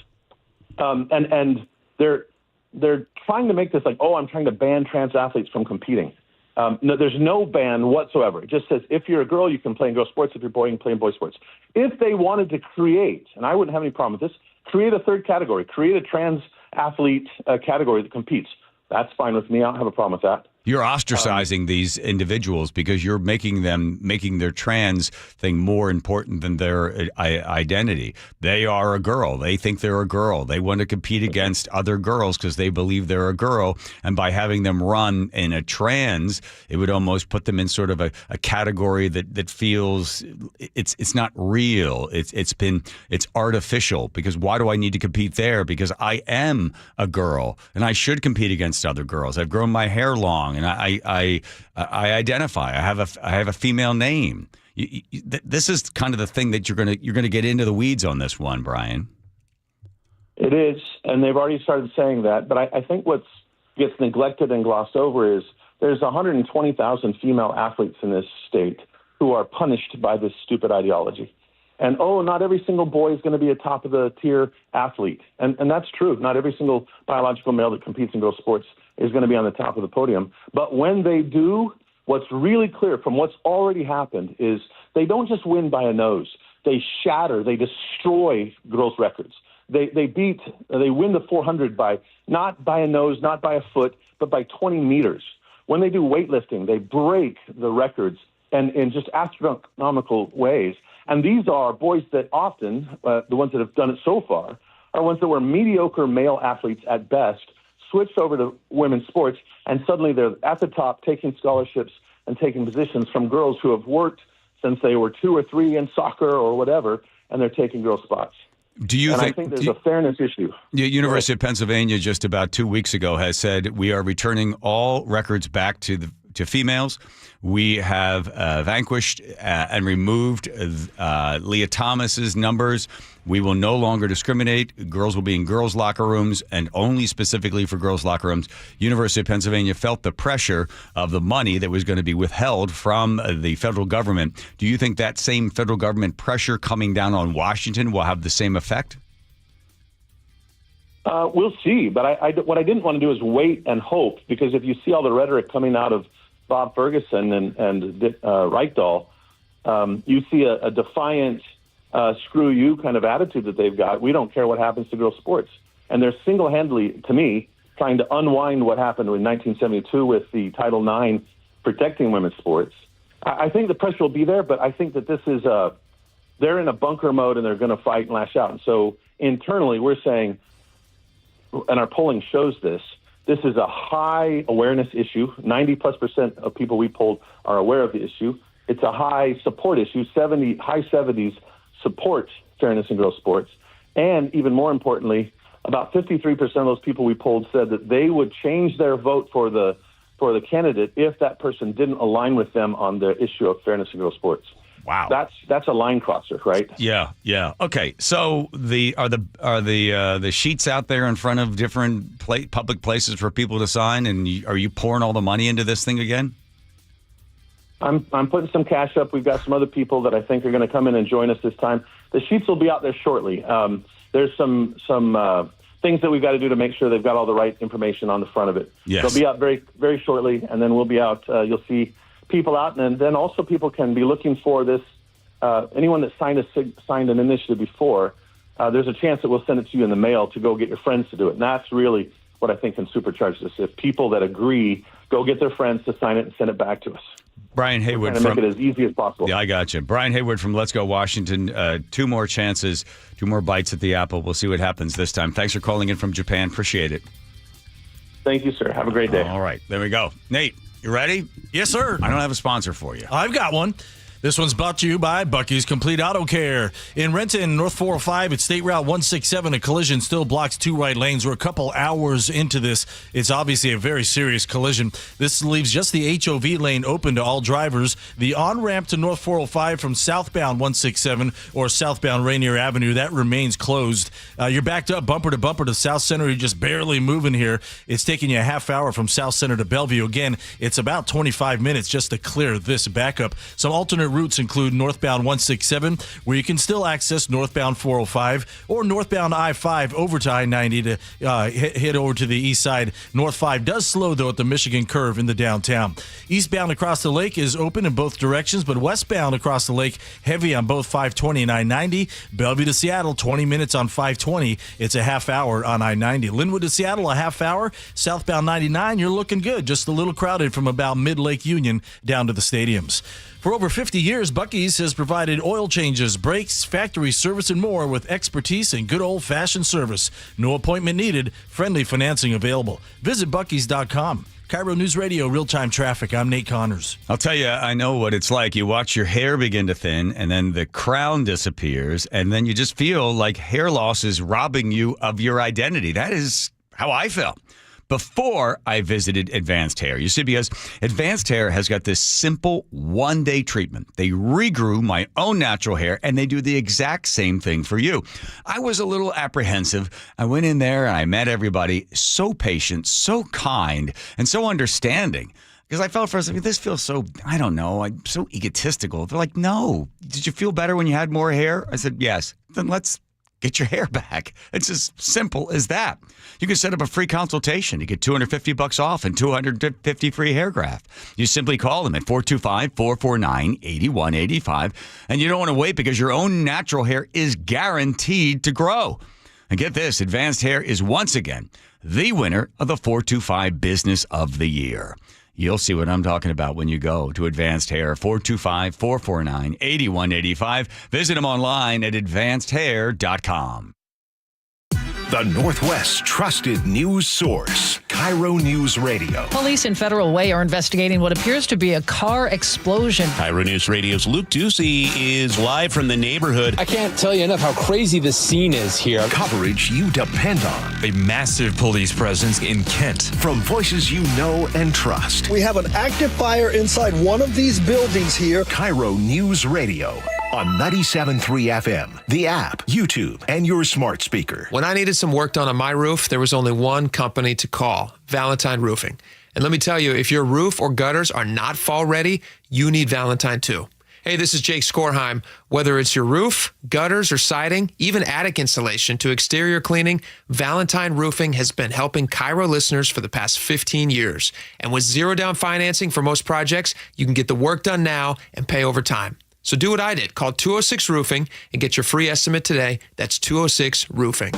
And they're trying to make this like, oh, I'm trying to ban trans athletes from competing. No, there's no ban whatsoever. It just says if you're a girl, you can play in girl sports. If you're a boy, you can play in boy sports. If they wanted to create, and I wouldn't have any problem with this, create a third category, create a trans athlete category that competes. That's fine with me. I don't have a problem with that. You're ostracizing these individuals because you're making their trans thing more important than their identity. They are a girl. They think they're a girl. They want to compete against other girls because they believe they're a girl. And by having them run in a trans, it would almost put them in sort of a category that feels it's not real. It's artificial. Because why do I need to compete there? Because I am a girl and I should compete against other girls. I've grown my hair long. And I identify. I have a female name. This is kind of the thing that you're gonna get into the weeds on this one, Brian. It is, and they've already started saying that. But I think what gets neglected and glossed over is there's 120,000 female athletes in this state who are punished by this stupid ideology. And, not every single boy is going to be a top-of-the-tier athlete. And that's true. Not every single biological male that competes in girls' sports is going to be on the top of the podium. But when they do, what's really clear from what's already happened is they don't just win by a nose. They shatter, they destroy girls' records. They win the 400 not by a nose, not by a foot, but by 20 meters. When they do weightlifting, they break the records and in just astronomical ways. And these are boys that often, the ones that have done it so far, are ones that were mediocre male athletes at best, switched over to women's sports, and suddenly they're at the top taking scholarships and taking positions from girls who have worked since they were 2 or 3 in soccer or whatever, and they're taking girl spots. I think there's a fairness issue. The University of Pennsylvania just about 2 weeks ago has said we are returning all records back to females. We have vanquished and removed Leah Thomas's numbers. We will no longer discriminate. Girls will be in girls' locker rooms and only specifically for girls' locker rooms. University of Pennsylvania felt the pressure of the money that was going to be withheld from the federal government. Do you think that same federal government pressure coming down on Washington will have the same effect? We'll see. But what I didn't want to do is wait and hope, because if you see all the rhetoric coming out of Bob Ferguson and Reichdahl, you see a defiant, screw you kind of attitude that they've got. We don't care what happens to girls' sports. And they're single-handedly, to me, trying to unwind what happened in 1972 with the Title IX protecting women's sports. I think the pressure will be there, but I think that this is they're in a bunker mode and they're going to fight and lash out. And so internally we're saying, and our polling shows this is a high awareness issue. 90+% of people we polled are aware of the issue. It's a high support issue. High 70s support fairness in girls' sports. And even more importantly, about 53% of those people we polled said that they would change their vote for the candidate if that person didn't align with them on the issue of fairness in girls' sports. Wow, that's a line crosser, right? Yeah. Okay, so are the sheets out there in front of different public places for people to sign, and are you pouring all the money into this thing again? I'm putting some cash up. We've got some other people that I think are going to come in and join us this time. The sheets will be out there shortly. There's some things that we've got to do to make sure they've got all the right information on the front of it. Yes. They'll be out very, very shortly, and then we'll be out. You'll see people out, and then also people can be looking for this. Anyone that signed an initiative before, there's a chance that we'll send it to you in the mail to go get your friends to do it. And that's really what I think can supercharge this. If people that agree go get their friends to sign it and send it back to us. Brian Haywood from make it as easy as possible. Yeah, I got you. Brian Haywood from Let's Go Washington. 2 more chances, 2 more bites at the apple. We'll see what happens this time. Thanks for calling in from Japan. Appreciate it. Thank you, sir. Have a great day. All right, there we go. Nate, you ready? Yes, sir. I don't have a sponsor for you. I've got one. This one's brought to you by Bucky's Complete Auto Care. In Renton, North 405 at State Route 167, a collision still blocks 2 right lanes. We're a couple hours into this. It's obviously a very serious collision. This leaves just the HOV lane open to all drivers. The on-ramp to North 405 from southbound 167 or southbound Rainier Avenue, that remains closed. You're backed up bumper to bumper to South Center. You're just barely moving here. It's taking you a half hour from South Center to Bellevue. Again, it's about 25 minutes just to clear this backup. Some alternate routes include northbound 167, where you can still access northbound 405, or northbound I-5 over to I-90 to head over to the east side. North 5 does slow, though, at the Michigan curve in the downtown. Eastbound across the lake is open in both directions, but westbound across the lake, heavy on both 520 and I-90. Bellevue to Seattle, 20 minutes on 520. It's a half hour on I-90. Linwood to Seattle, a half hour. Southbound 99, you're looking good. Just a little crowded from about mid-Lake Union down to the stadiums. For over 50 years, Buc-ee's has provided oil changes, brakes, factory service, and more with expertise and good old-fashioned service. No appointment needed. Friendly financing available. Visit Buc-ee's.com. KIRO News Radio, real-time traffic. I'm Nate Connors. I'll tell you, I know what it's like. You watch your hair begin to thin, and then the crown disappears, and then you just feel like hair loss is robbing you of your identity. That is how I felt before I visited Advanced Hair. You see, because Advanced Hair has got this simple one-day treatment. They regrew my own natural hair, and they do the exact same thing for you. I was a little apprehensive. I went in there, and I met everybody. So patient, so kind, and so understanding. Because I felt for a second, this feels so, I don't know, I'm so egotistical. They're like, no. Did you feel better when you had more hair? I said, yes. Then let's get your hair back. It's as simple as that. You can set up a free consultation. You get $250 off and $250 free hair graft. You simply call them at 425-449-8185. And you don't want to wait because your own natural hair is guaranteed to grow. And get this, Advanced Hair is once again the winner of the 425 Business of the Year. You'll see what I'm talking about when you go to Advanced Hair, 425-449-8185. Visit them online at advancedhair.com. The Northwest's trusted news source, KIRO News Radio. Police in Federal Way are investigating what appears to be a car explosion. KIRO News Radio's Luke Ducey is live from the neighborhood. I can't tell you enough how crazy this scene is here. Coverage you depend on. A massive police presence in Kent. From voices you know and trust. We have an active fire inside one of these buildings here. KIRO News Radio. On 97.3 FM, the app, YouTube, and your smart speaker. When I needed some work done on my roof, there was only one company to call, Valentine Roofing. And let me tell you, if your roof or gutters are not fall ready, you need Valentine too. Hey, this is Jake Skorheim. Whether it's your roof, gutters, or siding, even attic insulation to exterior cleaning, Valentine Roofing has been helping KIRO listeners for the past 15 years. And with zero down financing for most projects, you can get the work done now and pay over time. So do what I did. Call 206 Roofing and get your free estimate today. That's 206 Roofing.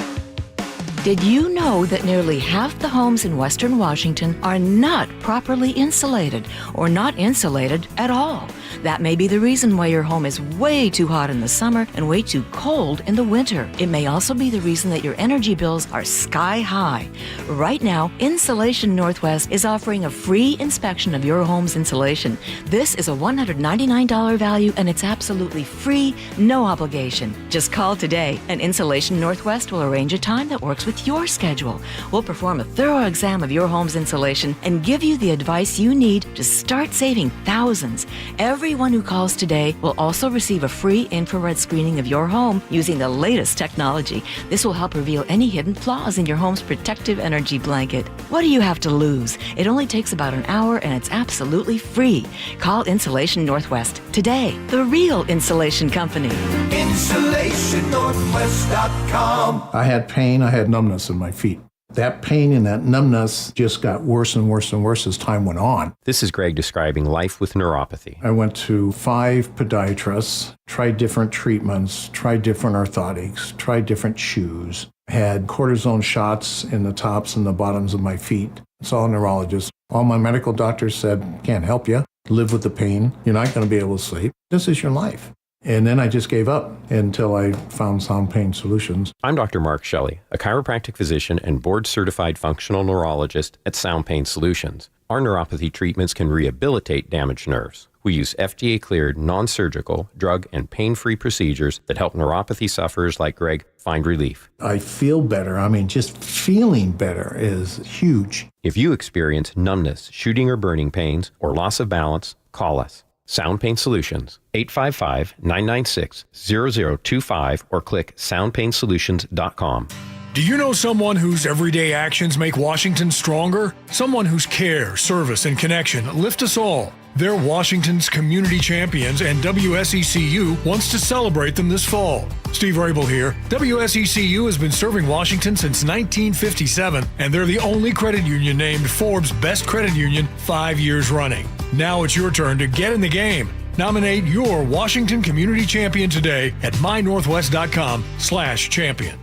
Did you know that nearly half the homes in Western Washington are not properly insulated or not insulated at all? That may be the reason why your home is way too hot in the summer and way too cold in the winter. It may also be the reason that your energy bills are sky high. Right now, Insulation Northwest is offering a free inspection of your home's insulation. This is a $199 value and it's absolutely free, no obligation. Just call today and Insulation Northwest will arrange a time that works with your schedule. We'll perform a thorough exam of your home's insulation and give you the advice you need to start saving thousands. Everyone who calls today will also receive a free infrared screening of your home using the latest technology. This will help reveal any hidden flaws in your home's protective energy blanket. What do you have to lose? It only takes about an hour and it's absolutely free. Call Insulation Northwest today, the real insulation company. InsulationNorthwest.com. I had pain, I had numbness in my feet. That pain and that numbness just got worse and worse and worse as time went on. This is Greg describing life with neuropathy. I went to 5 podiatrists, tried different treatments, tried different orthotics, tried different shoes, had cortisone shots in the tops and the bottoms of my feet. Saw a neurologist. All my medical doctors said, can't help you. Live with the pain. You're not going to be able to sleep. This is your life. And then I just gave up until I found Sound Pain Solutions. I'm Dr. Mark Shelley, a chiropractic physician and board-certified functional neurologist at Sound Pain Solutions. Our neuropathy treatments can rehabilitate damaged nerves. We use FDA-cleared, non-surgical, drug and pain-free procedures that help neuropathy sufferers like Greg find relief. I feel better. I mean, just feeling better is huge. If you experience numbness, shooting or burning pains, or loss of balance, call us. Sound Pain Solutions, 855-996-0025 or click soundpainsolutions.com. Do you know someone whose everyday actions make Washington stronger? Someone whose care, service, and connection lift us all. They're Washington's community champions, and WSECU wants to celebrate them this fall. Steve Rabel here. WSECU has been serving Washington since 1957, and they're the only credit union named Forbes' Best Credit Union 5 years running. Now it's your turn to get in the game. Nominate your Washington Community Champion today at mynorthwest.com/champion.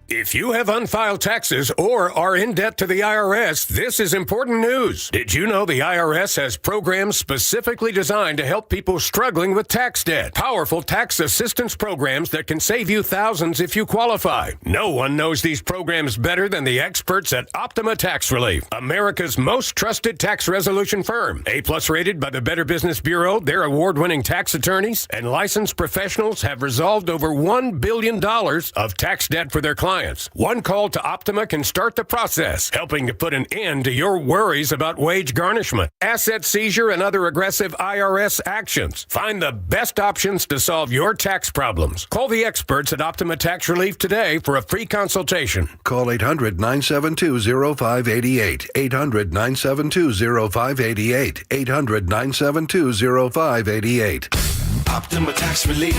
If you have unfiled taxes or are in debt to the IRS, this is important news. Did you know the IRS has programs specifically designed to help people struggling with tax debt? Powerful tax assistance programs that can save you thousands if you qualify. No one knows these programs better than the experts at Optima Tax Relief, America's most trusted tax resolution firm. A+ rated by the Better Business Bureau, their award-winning tax attorneys and licensed professionals have resolved over $1 billion of tax debt for their clients. One call to Optima can start the process, helping to put an end to your worries about wage garnishment, asset seizure, and other aggressive IRS actions. Find the best options to solve your tax problems. Call the experts at Optima Tax Relief today for a free consultation. Call 800-972-0588. 800-972-0588. 800-972-0588. Optima Tax Relief.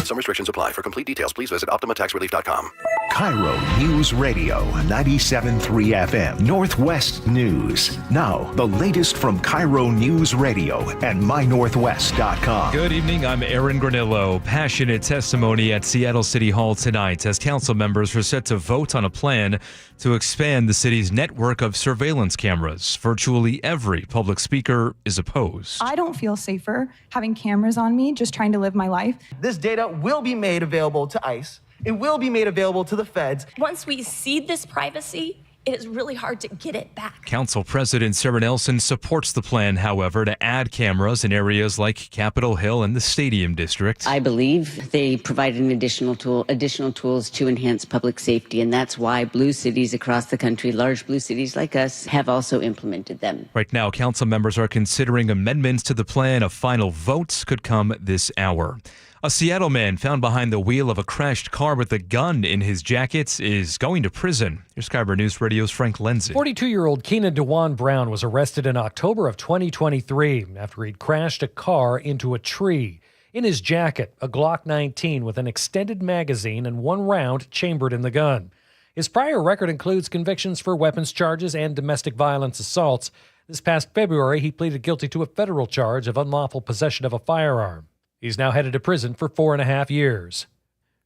Some restrictions apply. For complete details, please visit OptimaTaxRelief.com. KIRO News Radio 97.3 FM Northwest News. Now, the latest from KIRO News Radio and MyNorthwest.com. Good evening. I'm Aaron Granillo. Passionate testimony at Seattle City Hall tonight as council members are set to vote on a plan to expand the city's network of surveillance cameras. Virtually every public speaker is opposed. I don't feel safer having cameras on me just trying to live my life. This data will be made available to ICE. It will be made available to the feds. Once we cede this privacy, it is really hard to get it back. Council President Sarah Nelson supports the plan, however, to add cameras in areas like Capitol Hill and the Stadium District. I believe they provide an additional tools to enhance public safety, and that's why blue cities across the country, large blue cities like us, have also implemented them. Right now, council members are considering amendments to the plan. A final vote could come this hour. A Seattle man found behind the wheel of a crashed car with a gun in his jacket is going to prison. Here's KIRO News Radio's Frank Lenzi. 42-year-old Keenan DeJuan Brown was arrested in October of 2023 after he'd crashed a car into a tree. In his jacket, a Glock 19 with an extended magazine and one round chambered in the gun. His prior record includes convictions for weapons charges and domestic violence assaults. This past February, he pleaded guilty to a federal charge of unlawful possession of a firearm. He's now headed to prison for 4.5 years.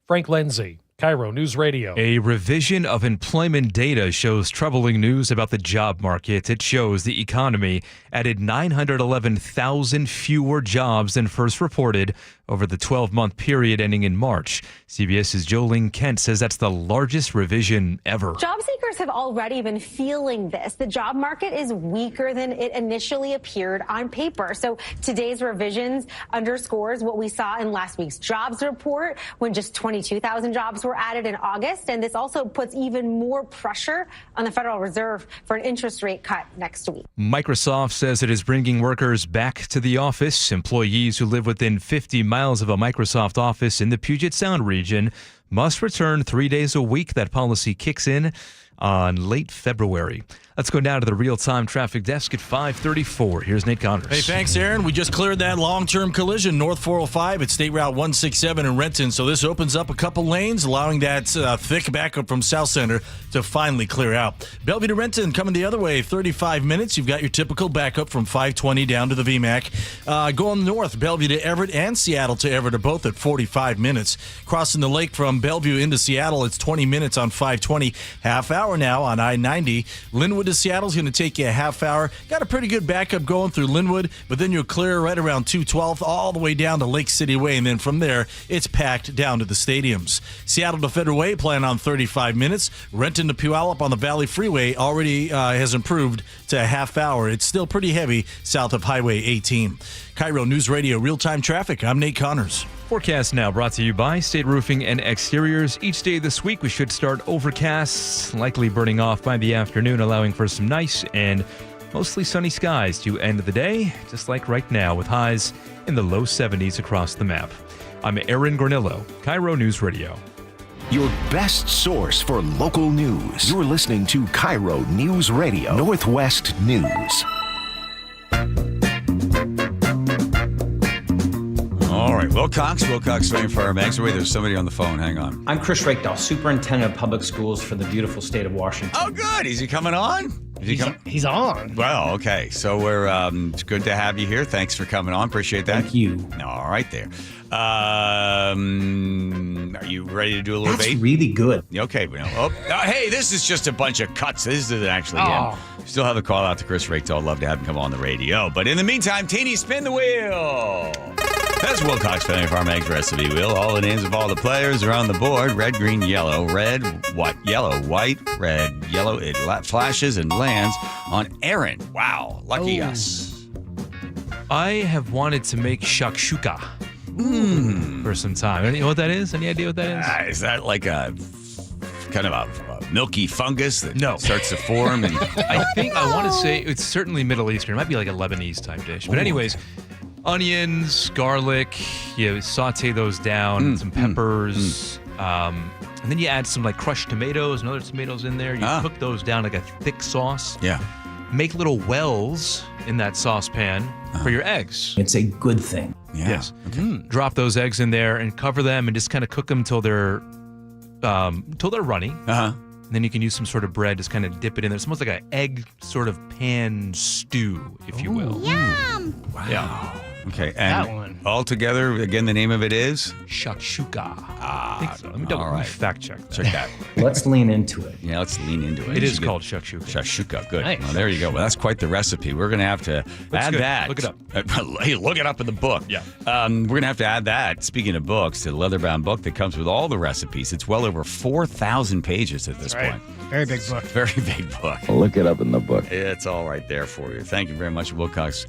Frank Lenzi, KIRO News Radio. A revision of employment data shows troubling news about the job market. It shows the economy added 911,000 fewer jobs than first reported over the 12-month period ending in March. CBS's Jolene Kent says that's the largest revision ever. Job seekers have already been feeling this. The job market is weaker than it initially appeared on paper. So today's revisions underscores what we saw in last week's jobs report when just 22,000 jobs were added in August. And this also puts even more pressure on the Federal Reserve for an interest rate cut next week. Microsoft says it is bringing workers back to the office. Employees who live within 50 miles of a Microsoft office in the Puget Sound region must return 3 days a week. That policy kicks in on late February. Let's go now to the real-time traffic desk at 5:34. Here's Nate Connors. Hey, thanks, Aaron. We just cleared that long-term collision, North 405 at State Route 167 in Renton. So this opens up a couple lanes, allowing that thick backup from South Center to finally clear out. Bellevue to Renton coming the other way, 35 minutes. You've got your typical backup from 520 down to the VMAC. Going north, Bellevue to Everett and Seattle to Everett are both at 45 minutes. Crossing the lake from Bellevue into Seattle, it's 20 minutes on 520. Half hour now on I-90. Linwood to Seattle is going to take you a half hour. Got a pretty good backup going through Linwood, but then you'll clear right around 212 all the way down to Lake City Way, and then from there, it's packed down to the stadiums. Seattle to Federal Way, plan on 35 minutes. Renton to Puyallup on the Valley Freeway already has improved to a half hour. It's still pretty heavy south of Highway 18. KIRO News Radio, real-time traffic. I'm Nate Connors. Forecast now brought to you by State Roofing and Exteriors. Each day this week we should start overcast, likely burning off by the afternoon, allowing for some nice and mostly sunny skies to end the day, just like right now, with highs in the low 70s across the map. I'm Aaron Granillo, KIRO News Radio. Your best source for local news. You're listening to KIRO News Radio, Northwest News. All right, Wilcox Fame Farm Mags. Wait, there's somebody on the phone. Hang on. I'm Chris Rakedahl, Superintendent of Public Schools for the beautiful state of Washington. Oh, good. Is he coming on? He's on. Well, okay. So it's good to have you here. Thanks for coming on. Appreciate that. Thank you. All right there. Are you ready to do a little That's bait? really good. Okay. Hey, this is just a bunch of cuts. This isn't actually him. Still have a call out to Chris Rakedahl. Love to have him come on the radio. But in the meantime, Teeny, spin the wheel. That's Wilcox Family Farm Eggs recipe wheel. All the names of all the players are on the board. Red, green, yellow. Red, what? Yellow, white, red, yellow. It flashes and lands on Aaron. Wow. Lucky us. I have wanted to make shakshuka for some time. You know what that is? Any idea what that is? Is that like a kind of a milky fungus that starts to form? And I want to say it's certainly Middle Eastern. It might be like a Lebanese type dish. But anyways, onions, garlic, you saute those down, some peppers, and then you add some like crushed tomatoes and other tomatoes in there. You cook those down like a thick sauce. Yeah. make little wells in that saucepan for your eggs. It's a good thing. Yeah. Yes. Drop those eggs in there and cover them and just kind of cook them till they're runny. Uh-huh. And then you can use some sort of bread, just kind of dip it in there. It's almost like an egg sort of pan stew, if you will. Yum! Wow. Yeah. Okay, That and one. all together, again, the name of it is? Shakshuka. Ah, I think so. Let me double all right. fact check that. Check that. Let's lean into it. Yeah, let's lean into it. It is You called get- shakshuka. Shakshuka, good. Nice. Well, there you go. Well, that's quite the recipe. We're going to have to add good. that. Look it up. Hey, look it up in the book. Yeah. We're going to have to add that, speaking of books, to the leather-bound book that comes with all the recipes. It's well over 4,000 pages at this point. Very big book. Very big book. Look it up in the book. It's all right there for you. Thank you very much, Wilcox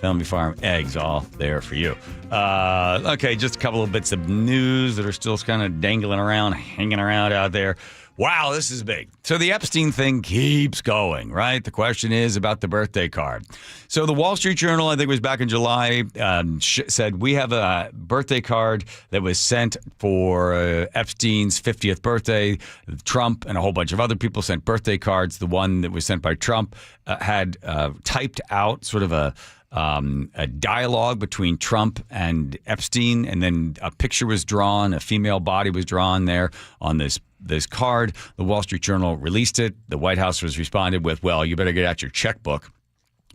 Family Farm Eggs, all there for you. Okay, just a couple of bits of news that are still kind of dangling around, hanging around out there. Wow, this is big. So the Epstein thing keeps going, right? The question is about the birthday card. So the Wall Street Journal, I think it was back in July, said we have a birthday card that was sent for Epstein's 50th birthday. Trump and a whole bunch of other people sent birthday cards. The one that was sent by Trump had typed out sort of a dialogue between Trump and Epstein, and then a picture was drawn, a female body was drawn there on this card. The Wall Street Journal released it. The White House was responded with, well, you better get out your checkbook,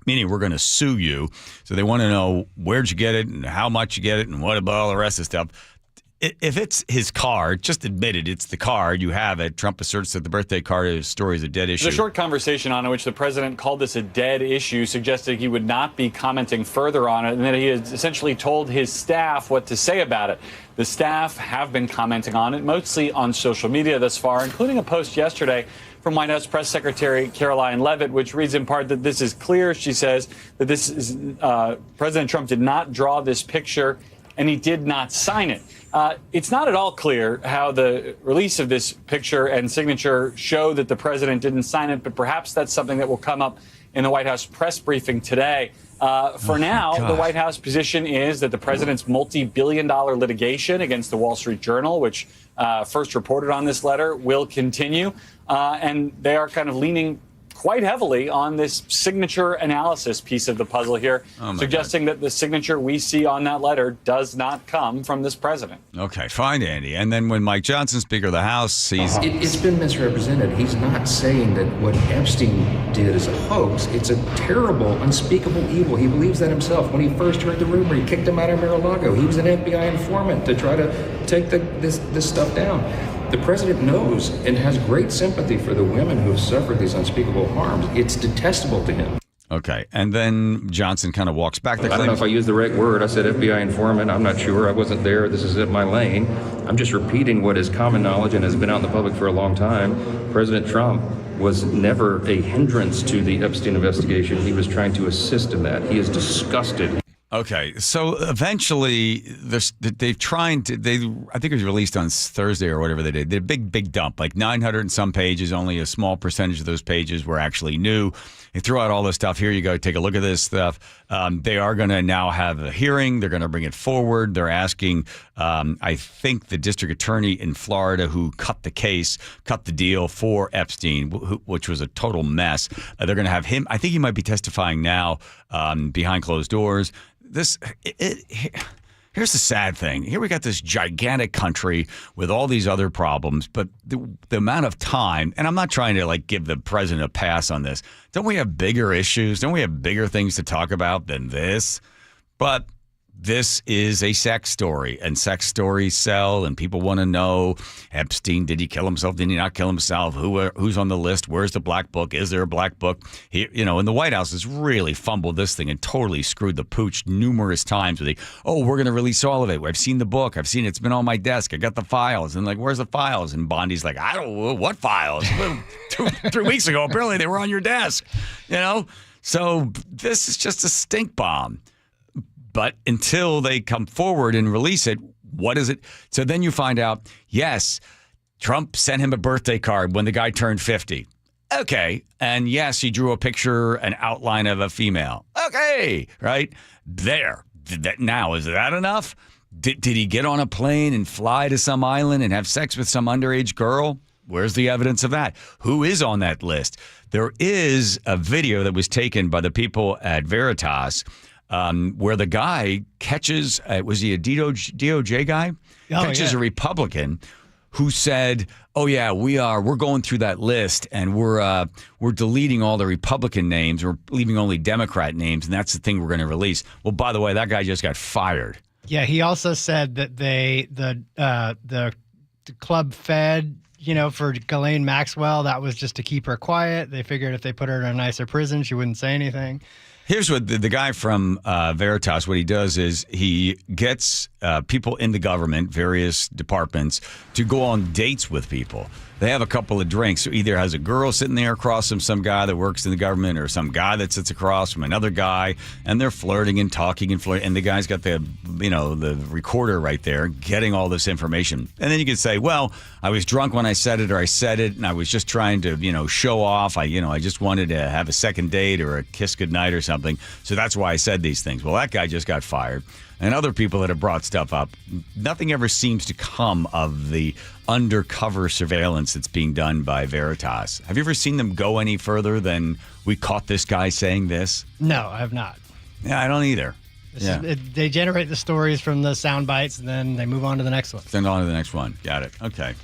meaning we're going to sue you. So they want to know where'd you get it and how much you get it and what about all the rest of the stuff. If it's his card, just admit it. It's the card. You have it. Trump asserts that the birthday card story is a dead issue. There's a short conversation on it, which the president called this a dead issue, suggesting he would not be commenting further on it, and that he has essentially told his staff what to say about it. The staff have been commenting on it, mostly on social media thus far, including a post yesterday from White House Press Secretary Caroline Leavitt, which reads in part that this is clear. She says that this is President Trump did not draw this picture, and he did not sign it. It's not at all clear how the release of this picture and signature show that the president didn't sign it, but perhaps that's something that will come up in the White House press briefing today. For now, the White House position is that the president's multi-billion-dollar litigation against the Wall Street Journal, which first reported on this letter, will continue. And they are kind of leaning quite heavily on this signature analysis piece of the puzzle here, suggesting that the signature we see on that letter does not come from this president. Okay, fine, Andy. And then when Mike Johnson, Speaker of the House, sees... It's been misrepresented. He's not saying that what Epstein did is a hoax. It's a terrible, unspeakable evil. He believes that himself. When he first heard the rumor, he kicked him out of Mar-a-Lago. He was an FBI informant to try to take this stuff down. The president knows and has great sympathy for the women who have suffered these unspeakable harms. It's detestable to him. Okay, and then Johnson kind of walks back. I don't know if I used the right word. I said FBI informant. I'm not sure. I wasn't there. This is in my lane. I'm just repeating what is common knowledge and has been out in the public for a long time. President Trump was never a hindrance to the Epstein investigation. He was trying to assist in that. He is disgusted. Okay, so eventually they've tried to, I think it was released on Thursday or whatever they did. They did a big dump, like 900 and some pages. Only a small percentage of those pages were actually new. They threw out all this stuff. Here you go, take a look at this stuff. They are going to now have a hearing. They're going to bring it forward. They're asking, I think, the district attorney in Florida who cut the deal for Epstein, which was a total mess. They're going to have him. I think he might be testifying now behind closed doors. Here's the sad thing. Here we got this gigantic country with all these other problems, but the amount of time, and I'm not trying to give the president a pass on this. Don't we have bigger issues? Don't we have bigger things to talk about than this? But this is a sex story, and sex stories sell, and people want to know, Epstein, did he kill himself? Did he not kill himself? Who's on the list? Where's the black book? Is there a black book? And the White House has really fumbled this thing and totally screwed the pooch numerous times with we're going to release all of it. I've seen the book. I've seen it. It's been on my desk. I got the files. And where's the files? And Bondi's like, I don't know. What files? 3 weeks ago, apparently they were on your desk. So this is just a stink bomb. But until they come forward and release it, what is it? So then you find out, yes, Trump sent him a birthday card when the guy turned 50. Okay. And yes, he drew a picture, an outline of a female. Okay. Right? There. Now, is that enough? Did he get on a plane and fly to some island and have sex with some underage girl? where's the evidence of that? Who is on that list? There is a video that was taken by the people at Veritas where the guy catches, was he a DOJ guy? Catches a Republican who said, "Oh yeah, we're going through that list and we're deleting all the Republican names. We're leaving only Democrat names, and that's the thing we're going to release." Well, by the way, that guy just got fired. Yeah, he also said that the club fed, for Ghislaine Maxwell, that was just to keep her quiet. They figured if they put her in a nicer prison, she wouldn't say anything. Here's what the guy from Veritas, what he does is he gets people in the government, various departments, to go on dates with people. They have a couple of drinks. So either has a girl sitting there across from some guy that works in the government or some guy that sits across from another guy, and they're flirting and talking and flirting. And the guy's got the recorder right there getting all this information. And then you could say, well, I was drunk when I said it, or I said it and I was just trying to, show off. I just wanted to have a second date or a kiss goodnight or something. So that's why I said these things. Well, that guy just got fired. And other people that have brought stuff up, nothing ever seems to come of the undercover surveillance that's being done by Veritas. Have you ever seen them go any further than we caught this guy saying this? No, I have not. Yeah, I don't either. They generate the stories from the sound bites, and then they move on to the next one. Then on to the next one. Got it. Okay.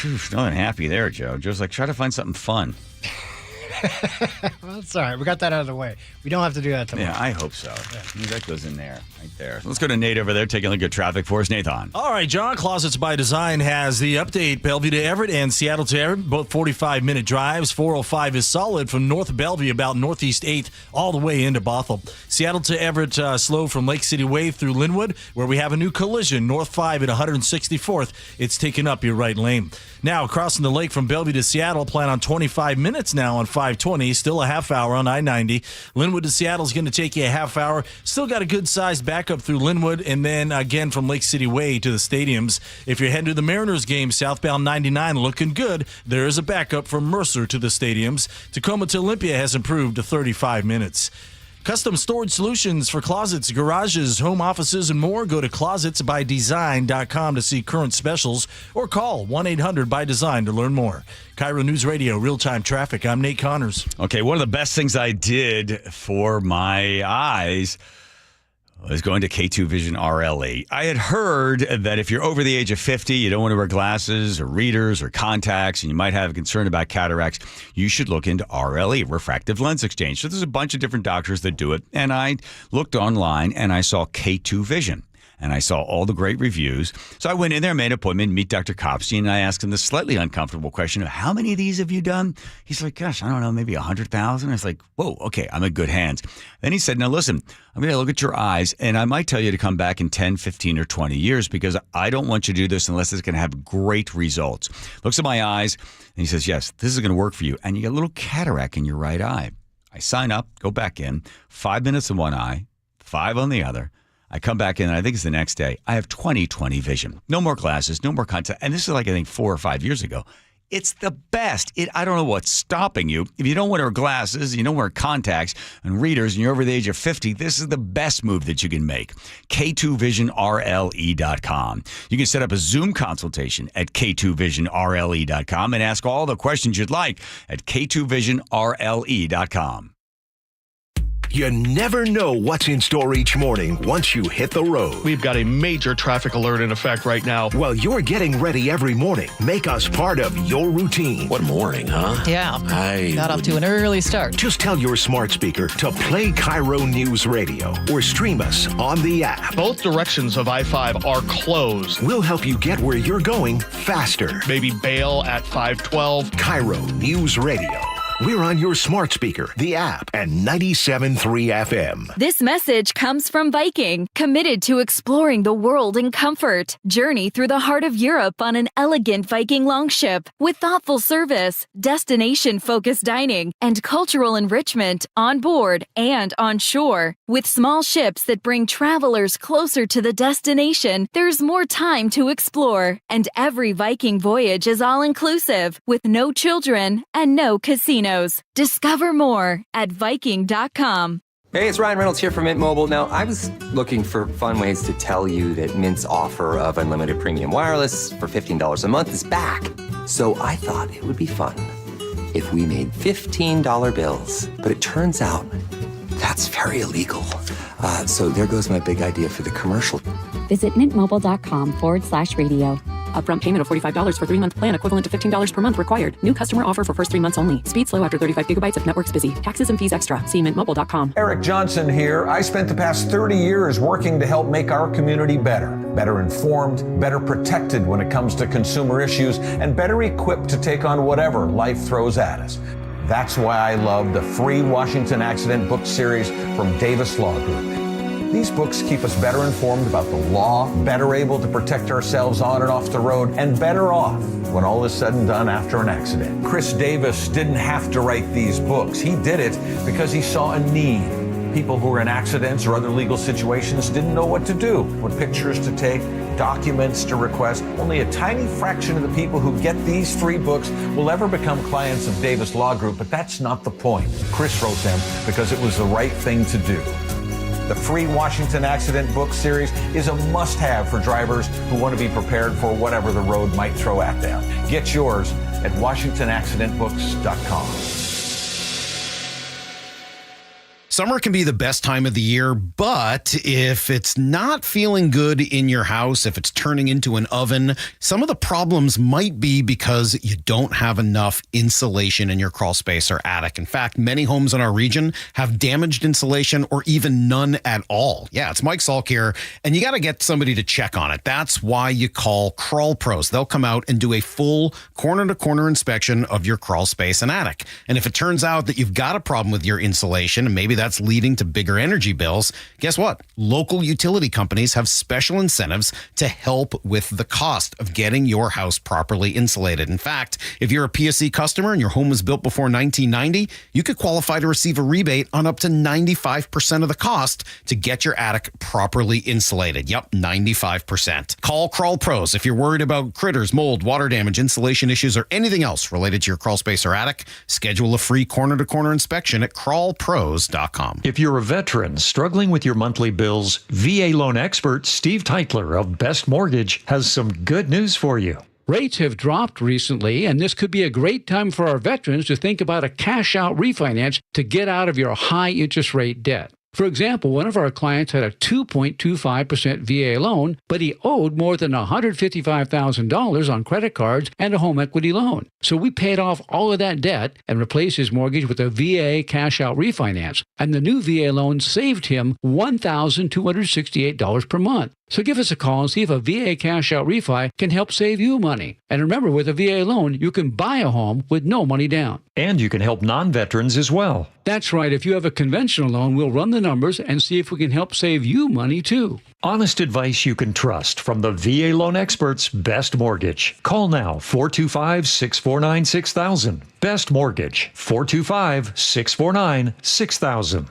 Whew, nothing happy there, Joe. Joe's like, try to find something fun. Well, it's all right. We got that out of the way. We don't have to do that tomorrow. Yeah, I hope so. Yeah. That goes in there, right there. Let's go to Nate over there, taking a look at traffic for us. Nathan. All right, John, Closets by Design has the update. Bellevue to Everett and Seattle to Everett, both 45-minute drives. 405 is solid from north Bellevue, about northeast 8th, all the way into Bothell. Seattle to Everett, slow from Lake City Way through Linwood, where we have a new collision. North 5 at 164th. It's taken up your right lane. Now, crossing the lake from Bellevue to Seattle, plan on 25 minutes now on 520. Still a half hour on I-90. Linwood to Seattle is going to take you a half hour. Still got a good-sized backup through Linwood, and then again from Lake City Way to the stadiums. If you're heading to the Mariners game, southbound 99 looking good. There is a backup from Mercer to the stadiums. Tacoma to Olympia has improved to 35 minutes. Custom storage solutions for closets, garages, home offices, and more. Go to closetsbydesign.com to see current specials or call 1-800-BY-DESIGN to learn more. KIRO News Radio, real-time traffic. I'm Nate Connors. Okay, one of the best things I did for my eyes was going to K2 Vision RLE. I had heard that if you're over the age of 50, you don't want to wear glasses or readers or contacts, and you might have a concern about cataracts, you should look into RLE, refractive lens exchange. So there's a bunch of different doctors that do it, and I looked online and I saw K2 Vision. And I saw all the great reviews. So I went in there, made an appointment, meet Dr. Kopstein, and I asked him the slightly uncomfortable question of how many of these have you done? He's like, gosh, I don't know, maybe 100,000. I was like, whoa, okay, I'm in good hands. Then he said, now listen, I'm going to look at your eyes, and I might tell you to come back in 10, 15, or 20 years because I don't want you to do this unless it's going to have great results. Looks at my eyes, and he says, yes, this is going to work for you. And you get a little cataract in your right eye. I sign up, go back in, 5 minutes in one eye, 5 on the other. I come back in, and I think it's the next day. I have 20/20 vision. No more glasses, no more contact. And this is like, I think, 4 or 5 years ago. It's the best. I don't know what's stopping you. If you don't wear glasses, you don't wear contacts and readers, and you're over the age of 50, this is the best move that you can make. K2VisionRLE.com. You can set up a Zoom consultation at K2VisionRLE.com and ask all the questions you'd like at K2VisionRLE.com. You never know what's in store each morning once you hit the road. We've got a major traffic alert in effect right now. While you're getting ready every morning, make us part of your routine. What morning, huh? Yeah. Got off to an early start. Just tell your smart speaker to play KIRO News Radio or stream us on the app. Both directions of I-5 are closed. We'll help you get where you're going faster. Maybe bail at 512. KIRO News Radio. We're on your smart speaker, the app, and 97.3 FM. This message comes from Viking, committed to exploring the world in comfort. Journey through the heart of Europe on an elegant Viking longship with thoughtful service, destination-focused dining, and cultural enrichment on board and on shore. With small ships that bring travelers closer to the destination, there's more time to explore. And every Viking voyage is all-inclusive, with no children and no casinos. Discover more at Viking.com. Hey, it's Ryan Reynolds here from Mint Mobile. Now, I was looking for fun ways to tell you that Mint's offer of unlimited premium wireless for $15 a month is back. So I thought it would be fun if we made $15 bills. But it turns out that's very illegal. So there goes my big idea for the commercial. Visit mintmobile.com/radio. Upfront payment of $45 for 3-month plan equivalent to $15 per month required. New customer offer for first 3 months only. Speed slow after 35 gigabytes if network's busy. Taxes and fees extra. See mintmobile.com. Eric Johnson here. I spent the past 30 years working to help make our community better informed, better protected when it comes to consumer issues, and better equipped to take on whatever life throws at us. That's why I love the free Washington Accident book series from Davis Law Group. These books keep us better informed about the law, better able to protect ourselves on and off the road, and better off when all is said and done after an accident. Chris Davis didn't have to write these books. He did it because he saw a need. People who were in accidents or other legal situations didn't know what to do, what pictures to take, documents to request. Only a tiny fraction of the people who get these free books will ever become clients of Davis Law Group, but that's not the point. Chris wrote them because it was the right thing to do. The free Washington Accident book series is a must-have for drivers who want to be prepared for whatever the road might throw at them. Get yours at WashingtonAccidentBooks.com. Summer can be the best time of the year, but if it's not feeling good in your house, if it's turning into an oven, some of the problems might be because you don't have enough insulation in your crawl space or attic. In fact, many homes in our region have damaged insulation or even none at all. Yeah, it's Mike Salk here, and you got to get somebody to check on it. That's why you call Crawl Pros. They'll come out and do a full corner-to-corner inspection of your crawl space and attic. And if it turns out that you've got a problem with your insulation, and maybe that's leading to bigger energy bills, guess what? Local utility companies have special incentives to help with the cost of getting your house properly insulated. In fact, if you're a PSC customer and your home was built before 1990, you could qualify to receive a rebate on up to 95% of the cost to get your attic properly insulated. Yep, 95%. Call Crawl Pros if you're worried about critters, mold, water damage, insulation issues, or anything else related to your crawl space or attic. Schedule a free corner-to-corner inspection at crawlpros.com. If you're a veteran struggling with your monthly bills, VA loan expert Steve Teitler of Best Mortgage has some good news for you. Rates have dropped recently, and this could be a great time for our veterans to think about a cash-out refinance to get out of your high-interest rate debt. For example, one of our clients had a 2.25% VA loan, but he owed more than $155,000 on credit cards and a home equity loan. So we paid off all of that debt and replaced his mortgage with a VA cash-out refinance. And the new VA loan saved him $1,268 per month. So give us a call and see if a VA cash-out refi can help save you money. And remember, with a VA loan, you can buy a home with no money down. And you can help non-veterans as well. That's right. If you have a conventional loan, we'll run the numbers and see if we can help save you money, too. Honest advice you can trust from the VA loan experts, Best Mortgage. Call now, 425-649-6000. Best Mortgage, 425-649-6000.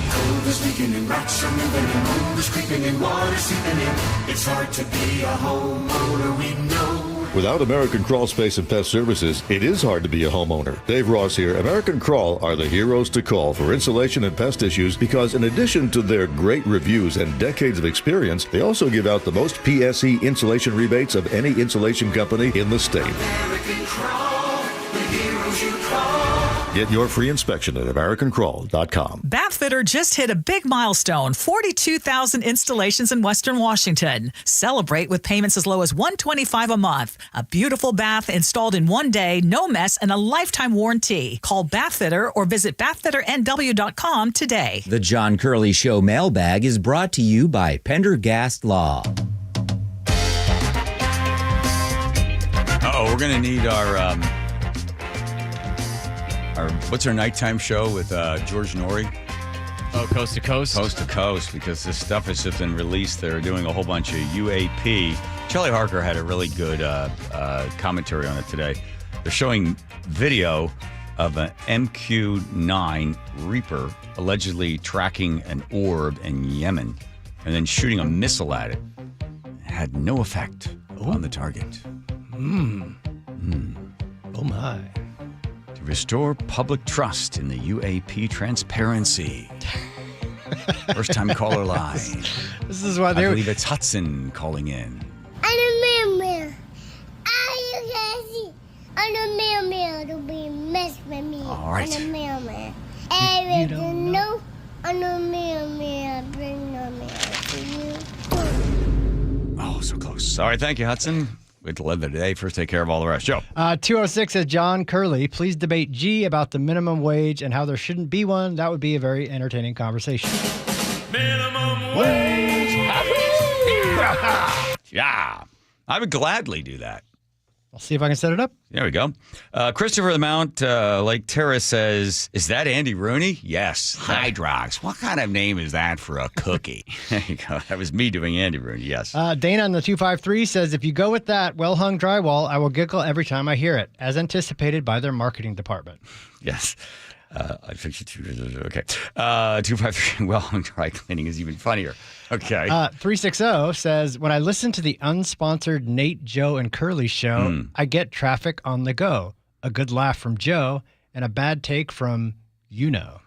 Cold is leaking and rats are moving and mold is creeping and water seeping in. It's hard to be a homeowner, we know. Without American Crawl Space and Pest Services, it is hard to be a homeowner. Dave Ross here. American Crawl are the heroes to call for insulation and pest issues because in addition to their great reviews and decades of experience, they also give out the most PSE insulation rebates of any insulation company in the state. American Crawl, the heroes you call. Get your free inspection at AmericanCrawl.com. Bathfitter just hit a big milestone, 42,000 installations in Western Washington. Celebrate with payments as low as $125 a month. A beautiful bath installed in one day, no mess, and a lifetime warranty. Call Bathfitter or visit BathfitterNW.com today. The John Curley Show mailbag is brought to you by Pendergast Law. Uh-oh, we're going to need our what's our nighttime show with George Norrie? Oh, Coast to Coast? Coast to Coast, because this stuff has just been released. They're doing a whole bunch of UAP. Charlie Harker had a really good commentary on it today. They're showing video of an MQ-9 Reaper allegedly tracking an orb in Yemen and then shooting a missile at it. It had no effect on the target. Oh, my. Restore public trust in the UAP transparency. First time caller line. This is why I believe it's Hudson calling in. I'm a meow. I'm a meow. Don't be mess with me. All right. I'm a meow. I don't know. I'm a meow. Bring a meow to you. Oh, so close. All right, thank you, Hudson. We have to live the day. First, take care of all the rest. Joe. 206 says, John Curley, please debate G about the minimum wage and how there shouldn't be one. That would be a very entertaining conversation. Minimum wage. Yeah. I would gladly do that. I'll see if I can set it up. There we go. Christopher the Mount Lake Terrace says, is that Andy Rooney? Yes. Hydrox. What kind of name is that for a cookie? There you go. That was me doing Andy Rooney. Yes. Dana on the 253 says, if you go with that well-hung drywall, I will giggle every time I hear it, as anticipated by their marketing department. Yes. I fixed it. Okay. 253, well-hung dry cleaning is even funnier. Okay. 360 says, when I listen to the unsponsored Nate, Joe, and Curley show, I get traffic on the go, a good laugh from Joe, and a bad take from you know.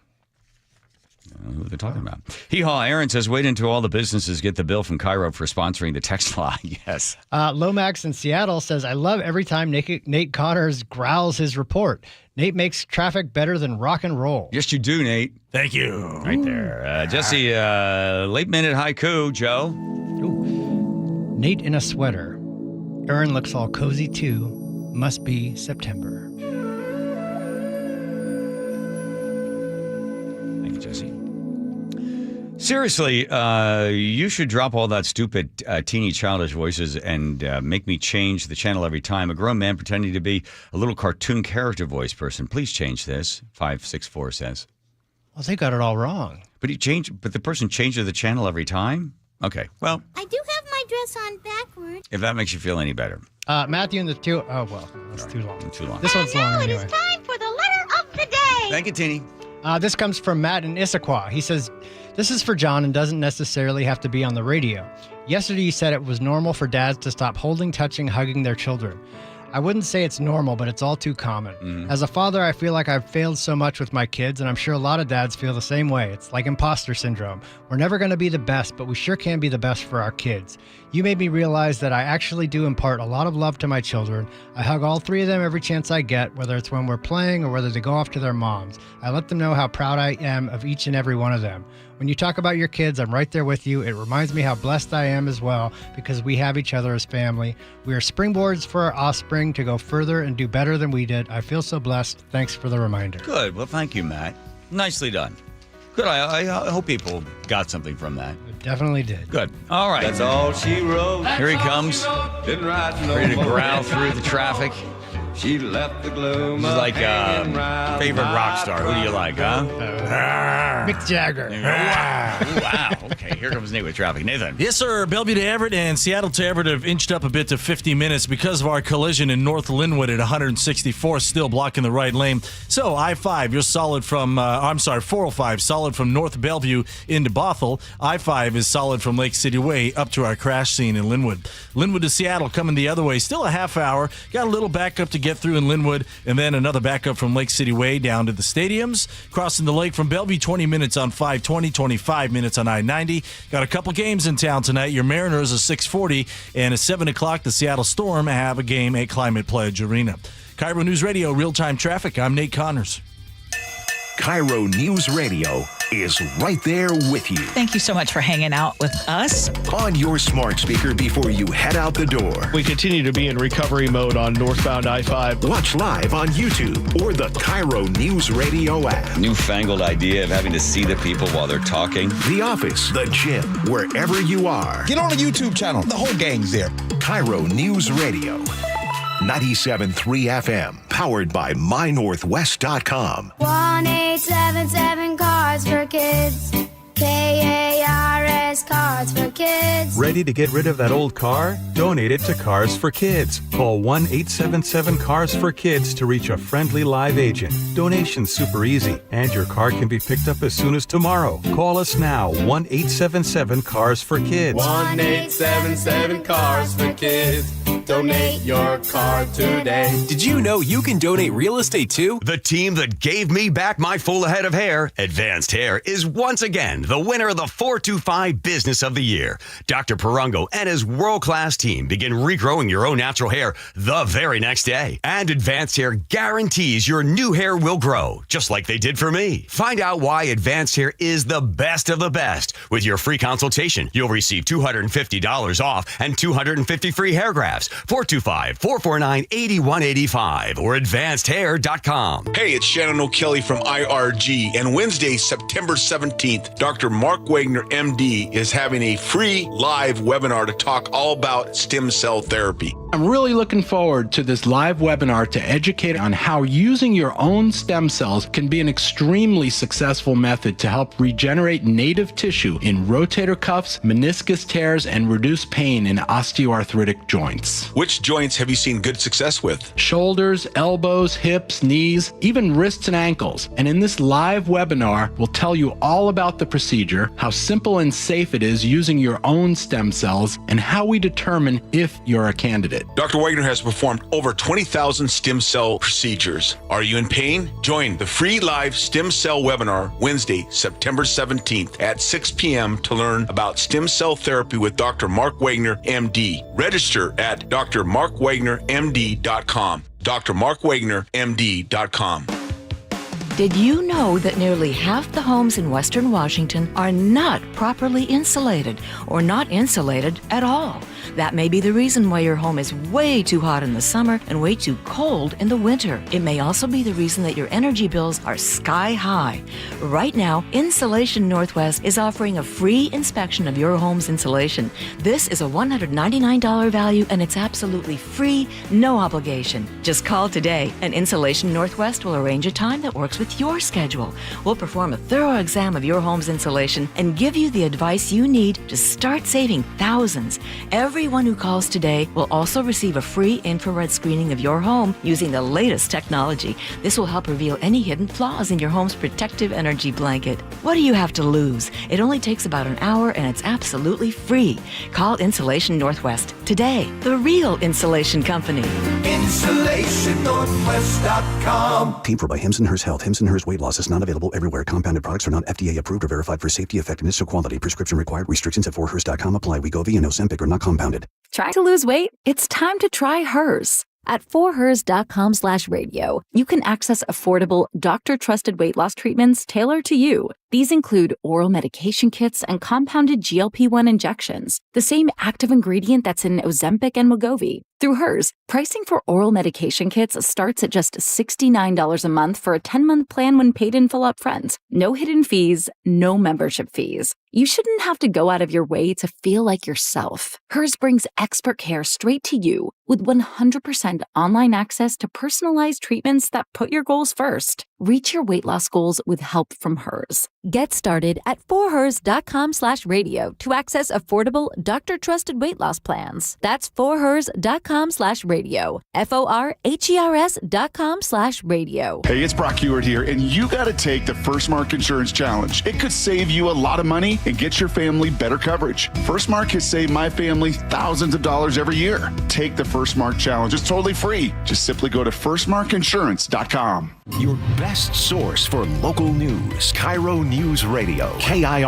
Who they're talking about. Hee-haw, Aaron says, wait until all the businesses get the bill from KIRO for sponsoring the text line. Yes. Lomax in Seattle says, I love every time Nate Connors growls his report. Nate makes traffic better than rock and roll. Yes, you do, Nate. Thank you. Right there. Jesse, late minute haiku, Joe. Ooh. Nate in a sweater. Aaron looks all cozy too. Must be September. Thank you, Jesse. Seriously, you should drop all that stupid teeny childish voices and make me change the channel every time. A grown man pretending to be a little cartoon character voice person. Please change this, 564 says. Well, they got it all wrong. But the person changes the channel every time? Okay, well. I do have my dress on backwards. If that makes you feel any better. Matthew in the two. Oh, well, that's too long. Too long. This one's long anyway. It is time for the letter of the day. Thank you, Teeny. This comes from Matt in Issaquah. He says, this is for John and doesn't necessarily have to be on the radio. Yesterday you said it was normal for dads to stop holding, touching, hugging their children. I wouldn't say it's normal, but it's all too common. As a father, I feel like I've failed so much with my kids, and I'm sure a lot of dads feel the same way. It's like imposter syndrome. We're never going to be the best, but we sure can be the best for our kids. You made me realize that I actually do impart a lot of love to my children. I hug all three of them every chance I get, whether it's when we're playing or whether they go off to their moms. I let them know how proud I am of each and every one of them. When you talk about your kids, I'm right there with you. It reminds me how blessed I am as well because we have each other as family. We are springboards for our offspring to go further and do better than we did. I feel so blessed. Thanks for the reminder. Good. Well, thank you, Matt. Nicely done. Good. I hope people got something from that. It definitely did. Good. All right. That's all she wrote. Here he comes. Didn't write no Ready to more. growl through the traffic. She left the gloom. He's like favorite rock star. Who do you like, huh? Mick Jagger. Wow. Okay, here comes Nate with traffic. Nathan. Yes, sir. Bellevue to Everett and Seattle to Everett have inched up a bit to 50 minutes because of our collision in North Linwood at 164, still blocking the right lane. So I-5, you're solid from, 405, solid from North Bellevue into Bothell. I-5 is solid from Lake City Way up to our crash scene in Linwood. Linwood to Seattle coming the other way, still a half hour. Got a little backup to get through in Linwood, and then another backup from Lake City Way down to the stadiums. Crossing the lake from Bellevue, 20 minutes on 520, 25 minutes on I-90. Got a couple games in town tonight. Your Mariners at 6:40, and at 7 o'clock, the Seattle Storm have a game at Climate Pledge Arena. KIRO News Radio, real-time traffic. I'm Nate Connors. KIRO News Radio is right there with you. Thank you so much for hanging out with us. On your smart speaker before you head out the door. We continue to be in recovery mode on northbound I-5. Watch live on YouTube or the KIRO News Radio app. Newfangled idea of having to see the people while they're talking. The office, the gym, wherever you are. Get on the YouTube channel. The whole gang's there. KIRO News Radio. 97.3 FM, powered by MyNorthwest.com. 1-877 Cars for Kids. KARS Cars for Kids. Ready to get rid of that old car? Donate it to Cars for Kids. Call 1-877-CARS-FOR-KIDS to reach a friendly live agent. Donation's super easy, and your car can be picked up as soon as tomorrow. Call us now, 1-877-CARS-FOR-KIDS. 1-877-CARS-FOR-KIDS. Donate your car today. Did you know you can donate real estate too? The team that gave me back my full head of hair, Advanced Hair, is once again the winner of the 425 Business of the Year. Dr. Perungo and his world-class team begin regrowing your own natural hair the very next day. And Advanced Hair guarantees your new hair will grow, just like they did for me. Find out why Advanced Hair is the best of the best. With your free consultation, you'll receive $250 off and 250 free hair grafts. 425-449-8185 or advancedhair.com. Hey, it's Shannon O'Kelly from IRG, and Wednesday, September 17th, Dr. Mark Wagner, MD, is having a free live webinar to talk all about stem cell therapy. I'm really looking forward to this live webinar to educate on how using your own stem cells can be an extremely successful method to help regenerate native tissue in rotator cuffs, meniscus tears, and reduce pain in osteoarthritic joints. Which joints have you seen good success with? Shoulders, elbows, hips, knees, even wrists and ankles. And in this live webinar, we'll tell you all about the procedure, how simple and safe it is using your own stem cells, and how we determine if you're a candidate. Dr. Wagner has performed over 20,000 stem cell procedures. Are you in pain? Join the free live stem cell webinar Wednesday, September 17th at 6 p.m. to learn about stem cell therapy with Dr. Mark Wagner, MD. Register at drmarkwagnermd.com. drmarkwagnermd.com. Did you know that nearly half the homes in Western Washington are not properly insulated or not insulated at all? That may be the reason why your home is way too hot in the summer and way too cold in the winter. It may also be the reason that your energy bills are sky high. Right now, Insulation Northwest is offering a free inspection of your home's insulation. This is a $199 value and it's absolutely free, no obligation. Just call today and Insulation Northwest will arrange a time that works with your schedule. We'll perform a thorough exam of your home's insulation and give you the advice you need to start saving thousands. Everyone who calls today will also receive a free infrared screening of your home using the latest technology. This will help reveal any hidden flaws in your home's protective energy blanket. What do you have to lose? It only takes about an hour and it's absolutely free. Call Insulation Northwest today, the real insulation company. InsulationNorthwest.com. Paid for by Hims and Hers Health. Hims and Hers Weight Loss is not available everywhere. Compounded products are not FDA approved or verified for safety, effectiveness, or quality. Prescription required. Restrictions at forhers.com apply. Wegovy and Ozempic are not compounded. Trying to lose weight? It's time to try Hers. At forhers.com/radio, you can access affordable, doctor-trusted weight loss treatments tailored to you. These include oral medication kits and compounded GLP-1 injections, the same active ingredient that's in Ozempic and Wegovy. Through Hers, pricing for oral medication kits starts at just $69 a month for a 10-month plan when paid in full upfront. No hidden fees, no membership fees. You shouldn't have to go out of your way to feel like yourself. Hers brings expert care straight to you with 100% online access to personalized treatments that put your goals first. Reach your weight loss goals with help from Hers. Get started at forhers.com/radio to access affordable, doctor-trusted weight loss plans. That's forhers.com/radio. forhers.com/radio. Hey, it's Brock Hewitt here, and you got to take the First Mark Insurance Challenge. It could save you a lot of money and get your family better coverage. First Mark has saved my family thousands of dollars every year. Take the First Mark Challenge. It's totally free. Just simply go to firstmarkinsurance.com. Your best source for local news. KIRO Newsradio. KIRO.